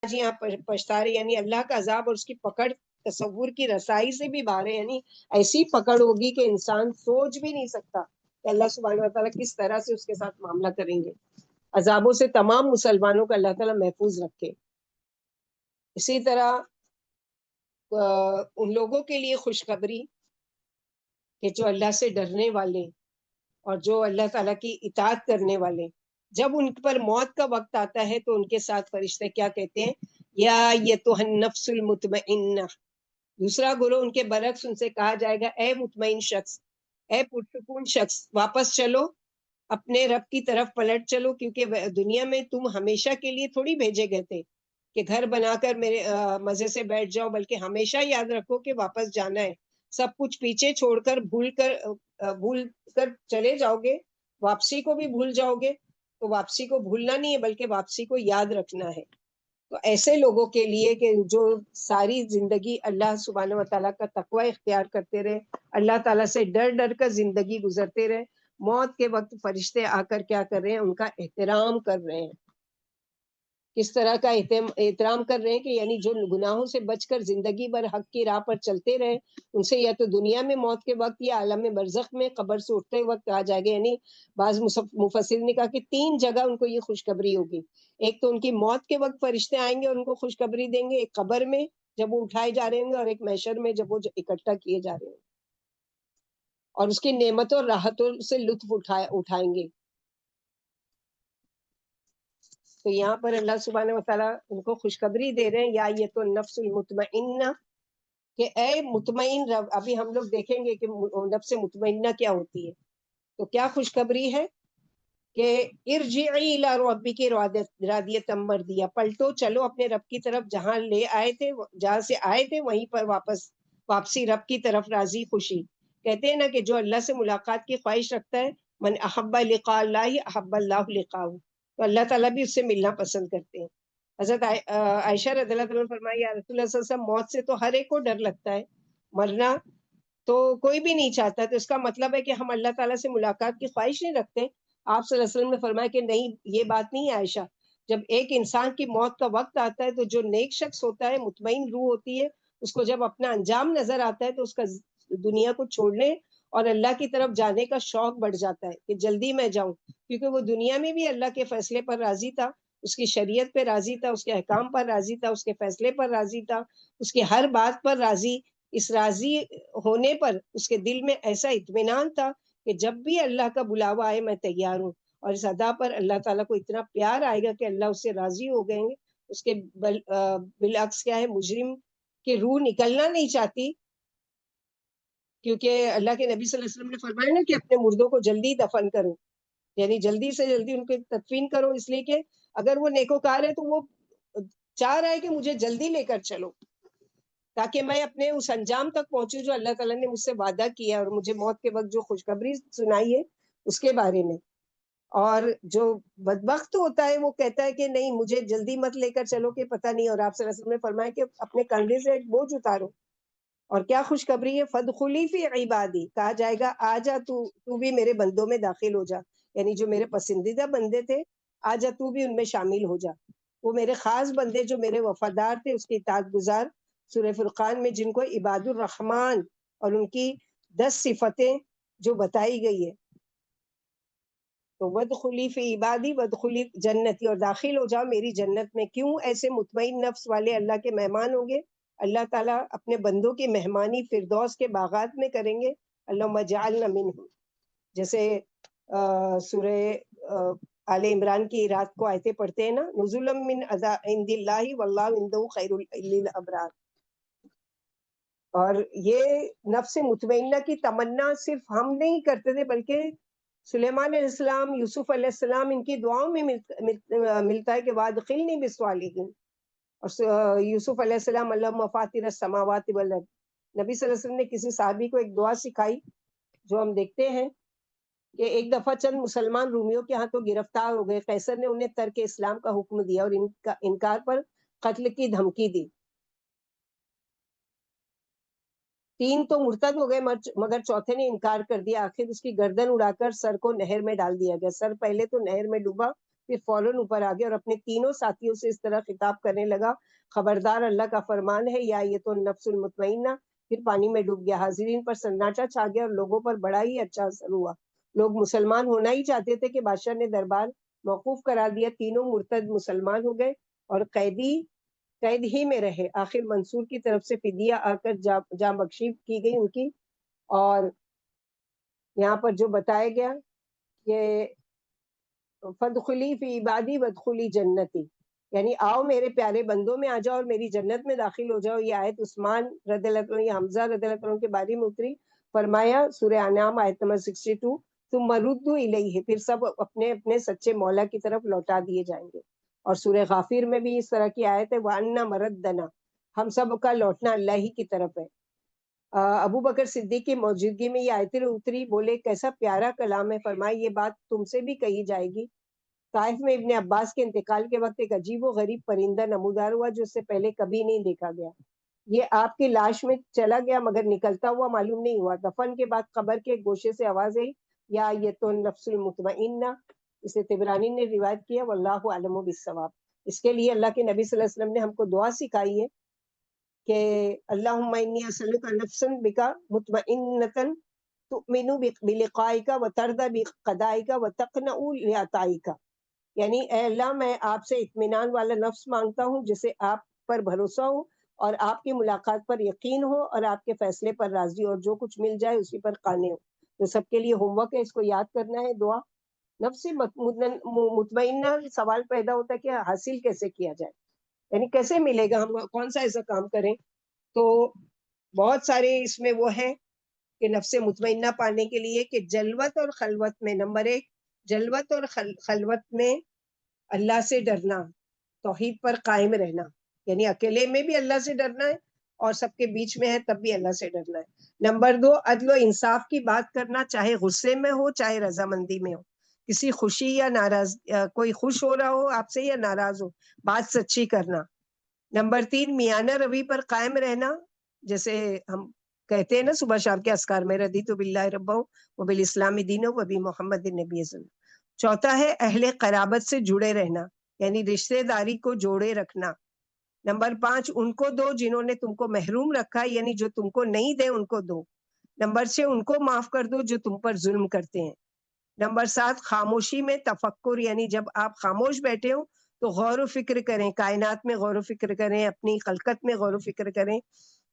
جی یہاں پچھتا رہے، یعنی اللہ کا عذاب اور اس کی پکڑ تصور کی رسائی سے بھی باہر ہے، یعنی ایسی پکڑ ہوگی کہ انسان سوچ بھی نہیں سکتا کہ اللہ سبحانہ وتعالیٰ کس طرح سے اس کے ساتھ معاملہ کریں گے۔ عذابوں سے تمام مسلمانوں کو اللہ تعالیٰ محفوظ رکھے۔ اسی طرح ان لوگوں کے لیے خوشخبری کہ جو اللہ سے ڈرنے والے اور جو اللہ تعالیٰ کی اطاعت کرنے والے، جب ان پر موت کا وقت آتا ہے تو ان کے ساتھ فرشتے کیا کہتے ہیں؟ یا ایتھا النفس المطمئنہ۔ دوسرا گروہ ان کے برعکس ان سے کہا جائے گا اے مطمئن شخص، اے پرسکون شخص، واپس چلو، اپنے رب کی طرف پلٹ چلو، کیونکہ دنیا میں تم ہمیشہ کے لیے تھوڑی بھیجے گئے تھے کہ گھر بنا کر میرے مزے سے بیٹھ جاؤ، بلکہ ہمیشہ یاد رکھو کہ واپس جانا ہے، سب کچھ پیچھے چھوڑ کر بھول کر چلے جاؤ گے، واپسی کو بھی بھول جاؤ گے، تو واپسی کو بھولنا نہیں ہے بلکہ واپسی کو یاد رکھنا ہے۔ تو ایسے لوگوں کے لیے کہ جو ساری زندگی اللہ سبحانہ و تعالیٰ کا تقوی اختیار کرتے رہے، اللہ تعالیٰ سے ڈر ڈر کر زندگی گزرتے رہے، موت کے وقت فرشتے آ کر کیا کر رہے ہیں؟ ان کا احترام کر رہے ہیں۔ کس طرح کا احترام کر رہے ہیں کہ یعنی جو گناہوں سے بچ کر زندگی بھر حق کی راہ پر چلتے رہے، ان سے یا تو دنیا میں موت کے وقت یا عالم برزخ میں قبر سے اٹھتے وقت کہا جائے گا، یعنی بعض مفسرین نے کہا کہ 3 جگہ ان کو یہ خوشخبری ہوگی۔ ایک تو ان کی موت کے وقت فرشتے آئیں گے اور ان کو خوشخبری دیں گے، ایک قبر میں جب وہ اٹھائے جا رہے ہوں گے، اور ایک محشر میں جب وہ اکٹھا کیے جا رہے ہوں گے، اور اس کی نعمتوں اور راحتوں سے لطف اٹھائیں گے۔ تو یہاں پر اللہ سبحانہ وتعالیٰ ان کو خوشخبری دے رہے ہیں، یا یہ تو نفس المطمئنہ، کہ اے مطمئن رب۔ ابھی ہم لوگ دیکھیں گے کہ نفس مطمئنہ کیا ہوتی ہے۔ تو کیا خوشخبری ہے کہ ارجعی الی ربک راضیۃ مرضیہ، پلٹو چلو اپنے رب کی طرف، جہاں سے آئے تھے وہیں پر واپسی رب کی طرف راضی خوشی۔ کہتے ہیں نا کہ جو اللہ سے ملاقات کی خواہش رکھتا ہے، من احب لقاء اللہ احب اللہ لقاءہ، تو اللہ تعالیٰ بھی اس سے ملنا پسند کرتے ہیں۔ حضرت عائشہ رضی اللہ عنہ فرمائی، یا رسول اللہ صلی اللہ علیہ وسلم، موت سے تو ہر ایک کو ڈر لگتا ہے، مرنا تو کوئی بھی نہیں چاہتا، تو اس کا مطلب ہے کہ ہم اللہ تعالیٰ سے ملاقات کی خواہش نہیں رکھتے۔ آپ صلی اللہ علیہ وسلم نے فرمایا کہ نہیں، یہ بات نہیں ہے عائشہ، جب ایک انسان کی موت کا وقت آتا ہے تو جو نیک شخص ہوتا ہے، مطمئن روح ہوتی ہے، اس کو جب اپنا انجام نظر آتا ہے تو اس کا دنیا کو چھوڑنے اور اللہ کی طرف جانے کا شوق بڑھ جاتا ہے کہ جلدی میں جاؤں، کیونکہ وہ دنیا میں بھی اللہ کے فیصلے پر راضی تھا، اس کی شریعت پہ راضی تھا، اس کے احکام پر راضی تھا، اس کے فیصلے پر راضی تھا، اس کی ہر بات پر راضی۔ اس راضی ہونے پر اس کے دل میں ایسا اطمینان تھا کہ جب بھی اللہ کا بلاوا آئے میں تیار ہوں، اور اس ادا پر اللہ تعالیٰ کو اتنا پیار آئے گا کہ اللہ اس سے راضی ہو گئے گے۔ اس کے بالعکس کیا ہے، مجرم کی روح نکلنا نہیں چاہتی، کیونکہ اللہ کے نبی صلی اللہ علیہ وسلم نے فرمایا نا کہ اپنے مردوں کو جلدی دفن کرو، یعنی جلدی سے جلدی ان کی تدفین کرو، اس لیے کہ اگر وہ نیکوکار ہے تو وہ چاہ رہا ہے کہ مجھے جلدی لے کر چلو، تاکہ میں اپنے اس انجام تک پہنچوں جو اللہ تعالیٰ نے مجھ سے وعدہ کیا، اور مجھے موت کے وقت جو خوشخبری سنائی ہے اس کے بارے میں۔ اور جو بدبخت ہوتا ہے وہ کہتا ہے کہ نہیں، مجھے جلدی مت لے کر چلو کہ پتہ نہیں، اور آپ صلی اللہ علیہ وسلم نے فرمایا کہ اپنے کندھے سے ایک بوجھ اتارو۔ اور کیا خوشخبری ہے، فادخلی فی عبادی، کہا جائے گا آ جا، تو بھی میرے بندوں میں داخل ہو جا، یعنی جو میرے پسندیدہ بندے تھے، آ جا تو بھی ان میں شامل ہو جا، وہ میرے خاص بندے جو میرے وفادار تھے، اس کی اطاعت گزار۔ سورہ فرقان میں جن کو عباد الرحمن اور ان کی 10 صفتیں جو بتائی گئی ہے، تو وادخلی فی عبادی وادخلی جنتی، اور داخل ہو جاؤ میری جنت میں۔ کیوں ایسے مطمئن نفس والے اللہ کے مہمان ہوں گے؟ اللہ تعالیٰ اپنے بندوں کی مہمانی فردوس کے باغات میں کریں گے۔ اللہم اجعلنا منہم، جیسے سورہ آل عمران کی رات کو آیتیں پڑھتے ہیں نا، نزلا من عند اللہ واللہ عنده خیر للابرار۔ اور یہ نفس مطمئنہ کی تمنا صرف ہم نہیں کرتے تھے، بلکہ سلیمان علیہ السلام، یوسف علیہ السلام، ان کی دعاؤں میں ملتا ہے کہ وادخلنی بالصالحین۔ اور یوسف علیہ السلام، اللہم فاطر السماوات والارض، نبی صلی اللہ علیہ وسلم نے کسی صحابی کو ایک دعا سکھائی جو ہم دیکھتے ہیں کہ ایک دفعہ چند مسلمان رومیوں کے ہاں تو گرفتار ہو گئے، قیصر نے انہیں ترک اسلام کا حکم دیا اور ان کا انکار پر قتل کی دھمکی دی۔ 3 تو مرتد ہو گئے، مگر چوتھے نے انکار کر دیا، آخر اس کی گردن اڑا کر سر کو نہر میں ڈال دیا گیا۔ سر پہلے تو نہر میں ڈوبا، پھر فوراً اوپر آ گیا اور اپنے تینوں ساتھیوں سے اس طرح خطاب کرنے لگا، خبردار اللہ کا فرمان ہے یا یہ تو نفس المطمئنہ. پھر پانی میں ڈوب گیا. حاضرین پر سناٹا چھا گیا اور لوگوں پر بڑا ہی اچھا اثر ہوا. لوگ مسلمان ہونا ہی چاہتے تھے کہ بادشاہ نے دربار موقوف کرا دیا. تینوں مرتد مسلمان ہو گئے اور قید ہی میں رہے. آخر منصور کی طرف سے فدیہ آ کر جاں بخشی کی گئی ان کی. اور یہاں پر جو بتایا گیا کہ فدخلی فی عبادی ودخلی جنتی، یعنی آؤ میرے پیارے بندوں میں آ جاؤ اور میری جنت میں داخل ہو جاؤ. یہ آیت عثمان رضی اللہ عنہ یا حمزہ رضی اللہ عنہ کے بارے میں اتری. فرمایا سورہ انعام آیت نمبر 62 ثم ردوا الیہ، پھر سب اپنے اپنے سچے مولا کی طرف لوٹا دیے جائیں گے. اور سورہ غافر میں بھی اس طرح کی آیت ہے وَأَنَّ مَرَدَّنَا، ہم سب کا لوٹنا اللہ ہی کی طرف ہے. ابو بکر صدیق کی موجودگی میں یہ آیتیں اتری. بولے کیسا پیارا کلام ہے. فرمایا یہ بات تم سے بھی کہی جائے گی. طائف میں ابن عباس کے انتقال کے وقت ایک عجیب و غریب پرندہ نمودار ہوا جو اس سے پہلے کبھی نہیں دیکھا گیا. یہ آپ کی لاش میں چلا گیا مگر نکلتا ہوا معلوم نہیں ہوا. دفن کے بعد قبر کے گوشے سے آواز آئی یا یہ تو نفس المطمئنہ. اسے طبرانی نے روایت کیا واللہ اعلم بالصواب. اس کے لیے اللہ کے نبی صلی اللہ علیہ وسلم نے ہم کو دعا سکھائی ہے کہ اللہم انی اسألک نفسا بک مطمئنۃ تؤمن بلقائک وترضى بقضائک وتقنع لعطائک. یعنی اے اللہ میں آپ سے اطمینان والا نفس مانگتا ہوں جسے آپ پر بھروسہ ہو اور آپ کی ملاقات پر یقین ہو اور آپ کے فیصلے پر راضی اور جو کچھ مل جائے اسی پر قانع ہو. تو سب کے لیے ہوم ورک ہے، اس کو یاد کرنا ہے. دعا نفس مطمئنہ. سوال پیدا ہوتا ہے کہ حاصل کیسے کیا جائے، یعنی کیسے ملے گا، ہم کون سا ایسا کام کریں. تو بہت سارے اس میں وہ ہے کہ نفس مطمئنہ پانے کے لیے کہ جلوت اور خلوت میں، نمبر 1 جلوت اور خلوت میں اللہ سے ڈرنا، توحید پر قائم رہنا. یعنی اکیلے میں بھی اللہ سے ڈرنا ہے اور سب کے بیچ میں ہے تب بھی اللہ سے ڈرنا ہے. نمبر 2 عدل و انصاف کی بات کرنا، چاہے غصے میں ہو چاہے رضامندی میں ہو. کسی خوشی یا ناراض، کوئی خوش ہو رہا ہو آپ سے یا ناراض ہو، بات سچی کرنا. نمبر 3 میانہ روی پر قائم رہنا، جیسے ہم کہتے ہیں نا صبح شام کے اذکار میں رضیت باللہ ربا وبالاسلام دینا وبمحمد نبی صلی اللہ. چوتھا ہے اہل قرابت سے جڑے رہنا، یعنی رشتہ داری کو جوڑے رکھنا. نمبر 5 ان کو دو جنہوں نے تم کو محروم رکھا، یعنی جو تم کو نہیں دے ان کو دو. نمبر 6 ان کو معاف کر دو جو تم پر ظلم کرتے ہیں. نمبر 7 خاموشی میں تفکر، یعنی جب آپ خاموش بیٹھے ہو تو غور و فکر کریں، کائنات میں غور و فکر کریں، اپنی خلقت میں غور و فکر کریں.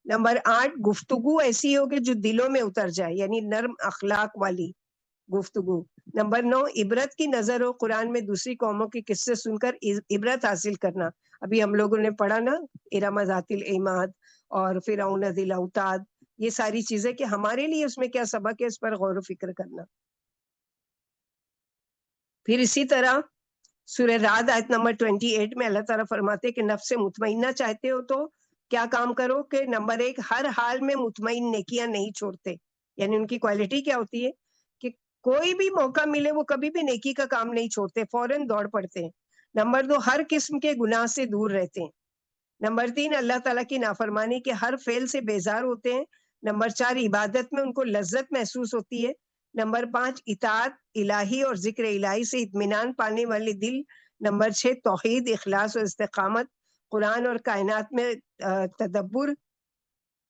نمبر 8 گفتگو ایسی ہو کہ جو دلوں میں اتر جائے، یعنی نرم اخلاق والی گفتگو. نمبر 9 عبرت کی نظر ہو، قرآن میں دوسری قوموں کے قصے سن کر عبرت حاصل کرنا. ابھی ہم لوگوں نے پڑھا نا ارم ذات العماد اور فرعون ذی الاوتاد، یہ ساری چیزیں کہ ہمارے لیے اس میں کیا سبق ہے، اس پر غور و فکر کرنا. پھر اسی طرح سورہ رعد آیت نمبر 28 میں اللہ تعالیٰ فرماتے ہیں کہ نفس مطمئنہ چاہتے ہو تو کیا کام کرو کہ نمبر 1 ہر حال میں مطمئن نیکیاں نہیں چھوڑتے. یعنی ان کی کوالٹی کیا ہوتی ہے کہ کوئی بھی موقع ملے وہ کبھی بھی نیکی کا کام نہیں چھوڑتے، فوراً دوڑ پڑتے ہیں. نمبر 2 ہر قسم کے گناہ سے دور رہتے ہیں. نمبر 3 اللہ تعالیٰ کی نافرمانی کے ہر فعل سے بیزار ہوتے ہیں. نمبر 4 عبادت میں ان کو لذت محسوس ہوتی ہے. نمبر 5 اطاعت الہی اور ذکر الہی سے اطمینان پانے والے دل. نمبر 6 توحید، اخلاص اور استقامت، قرآن اور کائنات میں تدبر.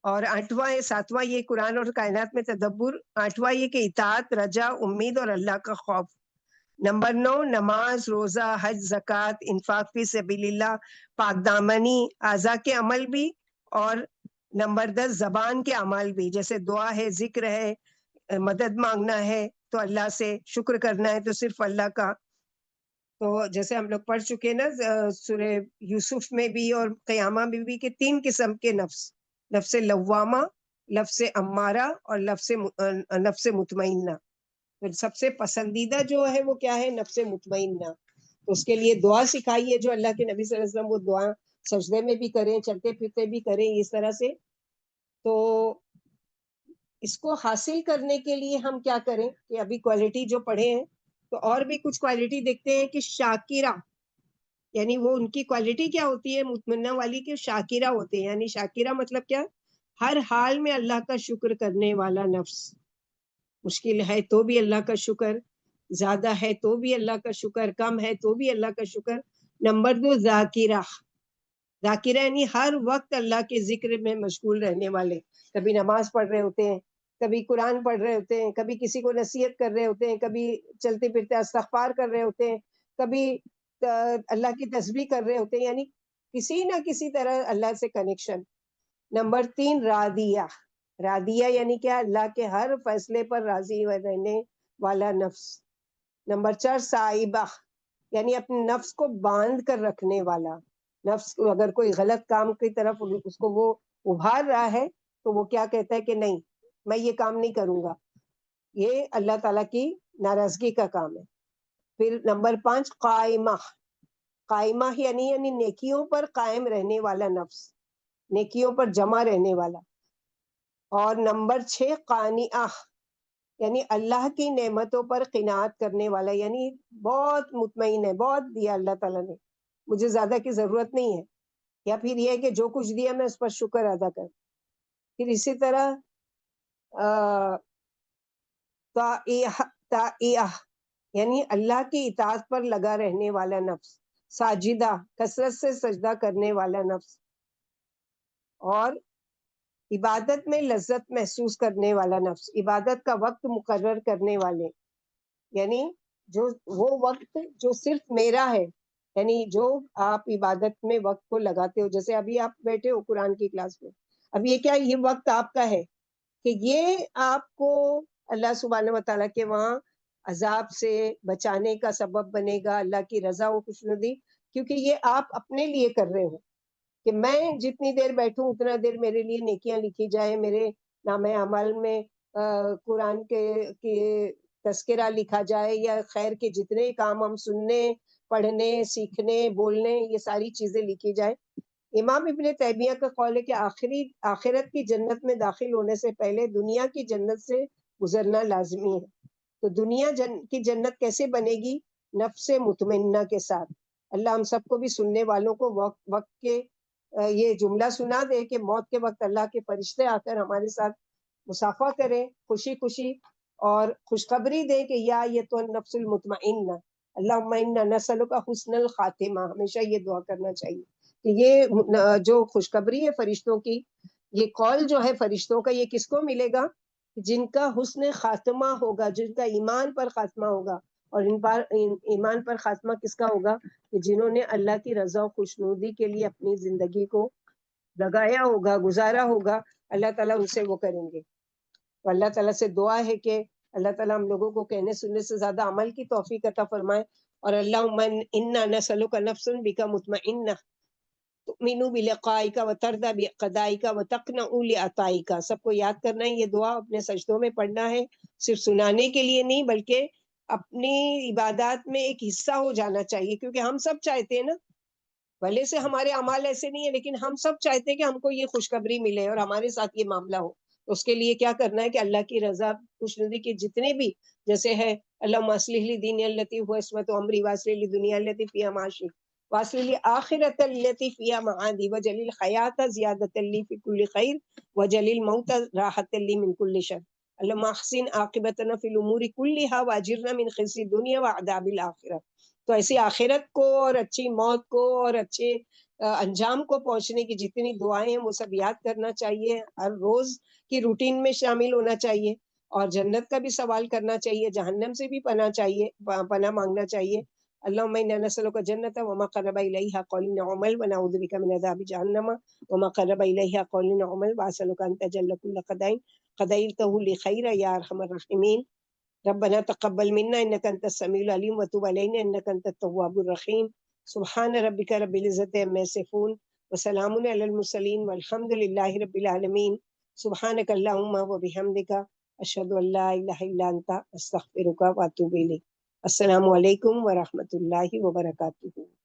اور 7واں یہ قرآن اور کائنات میں تدبر. 8واں یہ کہ اطاعت، رجا، امید اور اللہ کا خوف. نمبر 9 نماز، روزہ، حج، زکوٰۃ، انفاق فی سبیل اللہ، پاک دامنی، اعضاء کے عمل بھی. اور نمبر 10 زبان کے عمل بھی، جیسے دعا ہے، ذکر ہے، مدد مانگنا ہے تو اللہ سے، شکر کرنا ہے تو صرف اللہ کا. تو جیسے ہم لوگ پڑھ چکے نا سورہ یوسف میں بھی اور قیامہ میں بھی کہ 3 قسم کے نفس، نفس لوامہ، نفس امارہ اور نفس مطمئنہ. سب سے پسندیدہ جو ہے وہ کیا ہے؟ نفس مطمئنہ. تو اس کے لیے دعا سکھائی ہے جو اللہ کے نبی صلی اللہ علیہ وسلم وہ دعا سجدے میں بھی کریں، چلتے پھرتے بھی کریں، اس طرح سے. تو اس کو حاصل کرنے کے لیے ہم کیا کریں کہ ابھی کوالٹی جو پڑھے ہیں تو اور بھی کچھ کوالٹی دیکھتے ہیں کہ شاکرہ، یعنی وہ ان کی کوالٹی کیا ہوتی ہے مطمئنہ والی کہ شاکرہ ہوتے ہیں. یعنی شاکرہ مطلب کیا؟ ہر حال میں اللہ کا شکر کرنے والا نفس. مشکل ہے تو بھی اللہ کا شکر، زیادہ ہے تو بھی اللہ کا شکر، کم ہے تو بھی اللہ کا شکر۔ نمبر 2 ذاکرہ، ذاکرہ یعنی ہر وقت اللہ کے ذکر میں مشغول رہنے والے، کبھی نماز پڑھ رہے ہوتے ہیں، کبھی قرآن پڑھ رہے ہوتے ہیں، کبھی کسی کو نصیحت کر رہے ہوتے ہیں، کبھی چلتے پھرتے استغفار کر رہے ہوتے ہیں، کبھی اللہ کی تسبیح کر رہے ہوتے ہیں، یعنی کسی نہ کسی طرح اللہ سے کنیکشن۔ نمبر 3 راضیہ، راضیہ یعنی کیا؟ اللہ کے ہر فیصلے پر راضی رہنے والا نفس۔ نمبر 4 صائبہ، یعنی اپنے نفس کو باندھ کر رکھنے والا نفس، اگر کوئی غلط کام کی طرف اس کو وہ ابھار رہا ہے تو وہ کیا کہتا ہے کہ نہیں میں یہ کام نہیں کروں گا، یہ اللہ تعالیٰ کی ناراضگی کا کام ہے۔ پھر نمبر 5 قائمہ، قائمہ یعنی نیکیوں پر قائم رہنے والا نفس، نیکیوں پر جمع رہنے والا۔ اور نمبر 6 قانعہ، یعنی اللہ کی نعمتوں پر قناعت کرنے والا، یعنی بہت مطمئن ہے، بہت دیا اللہ تعالیٰ نے، مجھے زیادہ کی ضرورت نہیں ہے، یا پھر یہ ہے کہ جو کچھ دیا میں اس پر شکر ادا کر۔ پھر اسی طرح طائعہ یعنی اللہ کی اطاعت پر لگا رہنے والا نفس، ساجدہ کثرت سے سجدہ کرنے والا نفس، اور عبادت میں لذت محسوس کرنے والا نفس، عبادت کا وقت مقرر کرنے والے، یعنی جو وہ وقت جو صرف میرا ہے، یعنی جو آپ عبادت میں وقت کو لگاتے ہو، جیسے ابھی آپ بیٹھے ہو قرآن کی کلاس میں، اب یہ کیا یہ وقت آپ کا ہے کہ یہ آپ کو اللہ سبحانہ وتعالیٰ کے وہاں عذاب سے بچانے کا سبب بنے گا، اللہ کی رضا و خوشنودی، کیونکہ یہ آپ اپنے لیے کر رہے ہو کہ میں جتنی دیر بیٹھوں اتنا دیر میرے لیے نیکیاں لکھی جائیں، میرے نام اعمال میں قرآن کے تذکرہ لکھا جائے، یا خیر کے جتنے کام ہم سننے، پڑھنے، سیکھنے، بولنے، یہ ساری چیزیں لکھی جائیں۔ امام ابن تیمیہ کا قول ہے کہ آخرت کی جنت میں داخل ہونے سے پہلے دنیا کی جنت سے گزرنا لازمی ہے۔ تو دنیا کی جنت کیسے بنے گی؟ نفس مطمئنہ کے ساتھ۔ اللہ ہم سب کو بھی، سننے والوں کو، وقت کے یہ جملہ سنا دے کہ موت کے وقت اللہ کے فرشتے آ کر ہمارے ساتھ مصافحہ کریں خوشی خوشی، اور خوشخبری دے کہ یا یہ تو نفس المطمئنہ اللہم انا نسألک حسن الخاتمہ، ہمیشہ یہ دعا کرنا چاہیے کہ یہ جو خوشخبری ہے فرشتوں کی، یہ قول جو ہے فرشتوں کا، یہ کس کو ملے گا؟ جن کا حسن خاتمہ ہوگا، جن کا ایمان پر خاتمہ ہوگا۔ اور ایمان پر خاتمہ کس کا ہوگا؟ کہ جنہوں نے اللہ کی رضا و خوشنودی کے لیے اپنی زندگی کو لگایا ہوگا، گزارا ہوگا، اللہ تعالیٰ ان سے وہ کریں گے۔ تو اللہ تعالیٰ سے دعا ہے کہ اللہ تعالیٰ ہم لوگوں کو کہنے سننے سے زیادہ عمل کی توفیق عطا فرمائے۔ اور اللہم انا نسألک نفسا بک مطمئنہ تؤمن بلقائک وترضی بقضائک وتقنع لعطائک۔ سب کو یاد کرنا ہے، یہ دعا اپنے سجدوں میں پڑھنا ہے، صرف سنانے کے لیے نہیں بلکہ اپنی عبادات میں ایک حصہ ہو جانا چاہیے، کیونکہ ہم سب چاہتے ہیں نا، بھلے سے ہمارے اعمال ایسے نہیں ہیں لیکن ہم سب چاہتے ہیں کہ ہم کو یہ خوشخبری ملے اور ہمارے ساتھ یہ معاملہ ہو۔ اس کے لیے کیا کرنا ہے کہ اللہ کی رضا خوشنودی کے جتنے بھی، جیسے ہے اللہم اصلح لی دینی التی هو عصمت امری واصلح لی دنیا التی فیہا معاشی واصلح لی آخرت التی فیہا معادی وجعل الحیات زیادۃ لی فی کل خیر وجعل الموت راحۃ لی من کل شر اللہم احسن عاقبتنا فی الامور کلہا واجرنا من خزی الدنیا وعذاب الآخرہ۔ تو ایسی آخرت کو اور اچھی موت کو اور اچھے انجام کو پہنچنے کی جتنی دعائیں ہیں وہ سب یاد کرنا چاہیے، ہر روز کی روٹین میں شامل ہونا چاہیے، اور جنت کا بھی سوال کرنا چاہیے، جہنم سے بھی پناہ چاہیے، پناہ مانگنا چاہیے۔ اللہم انا نسألک الجنۃ وما قرب الیہا قول وعمل ونعوذ بک من عذاب جہنم وما قرب الیہا قول وعمل واسألک ان تجل کل قضاء قضیتہ لخیر یا ارحم الراحمین۔ ربنا تقبل منا انك انت السميع العليم وتب علينا انك انت التواب الرحيم۔ سبحان ربك رب العزة عما يصفون وسلام على المرسلين والحمد لله رب العالمين۔ سبحانك اللهم وبحمدك اشهد ان لا اله الا انت استغفرك واتوب اليك۔ السلام علیکم ورحمۃ اللہ وبرکاتہ۔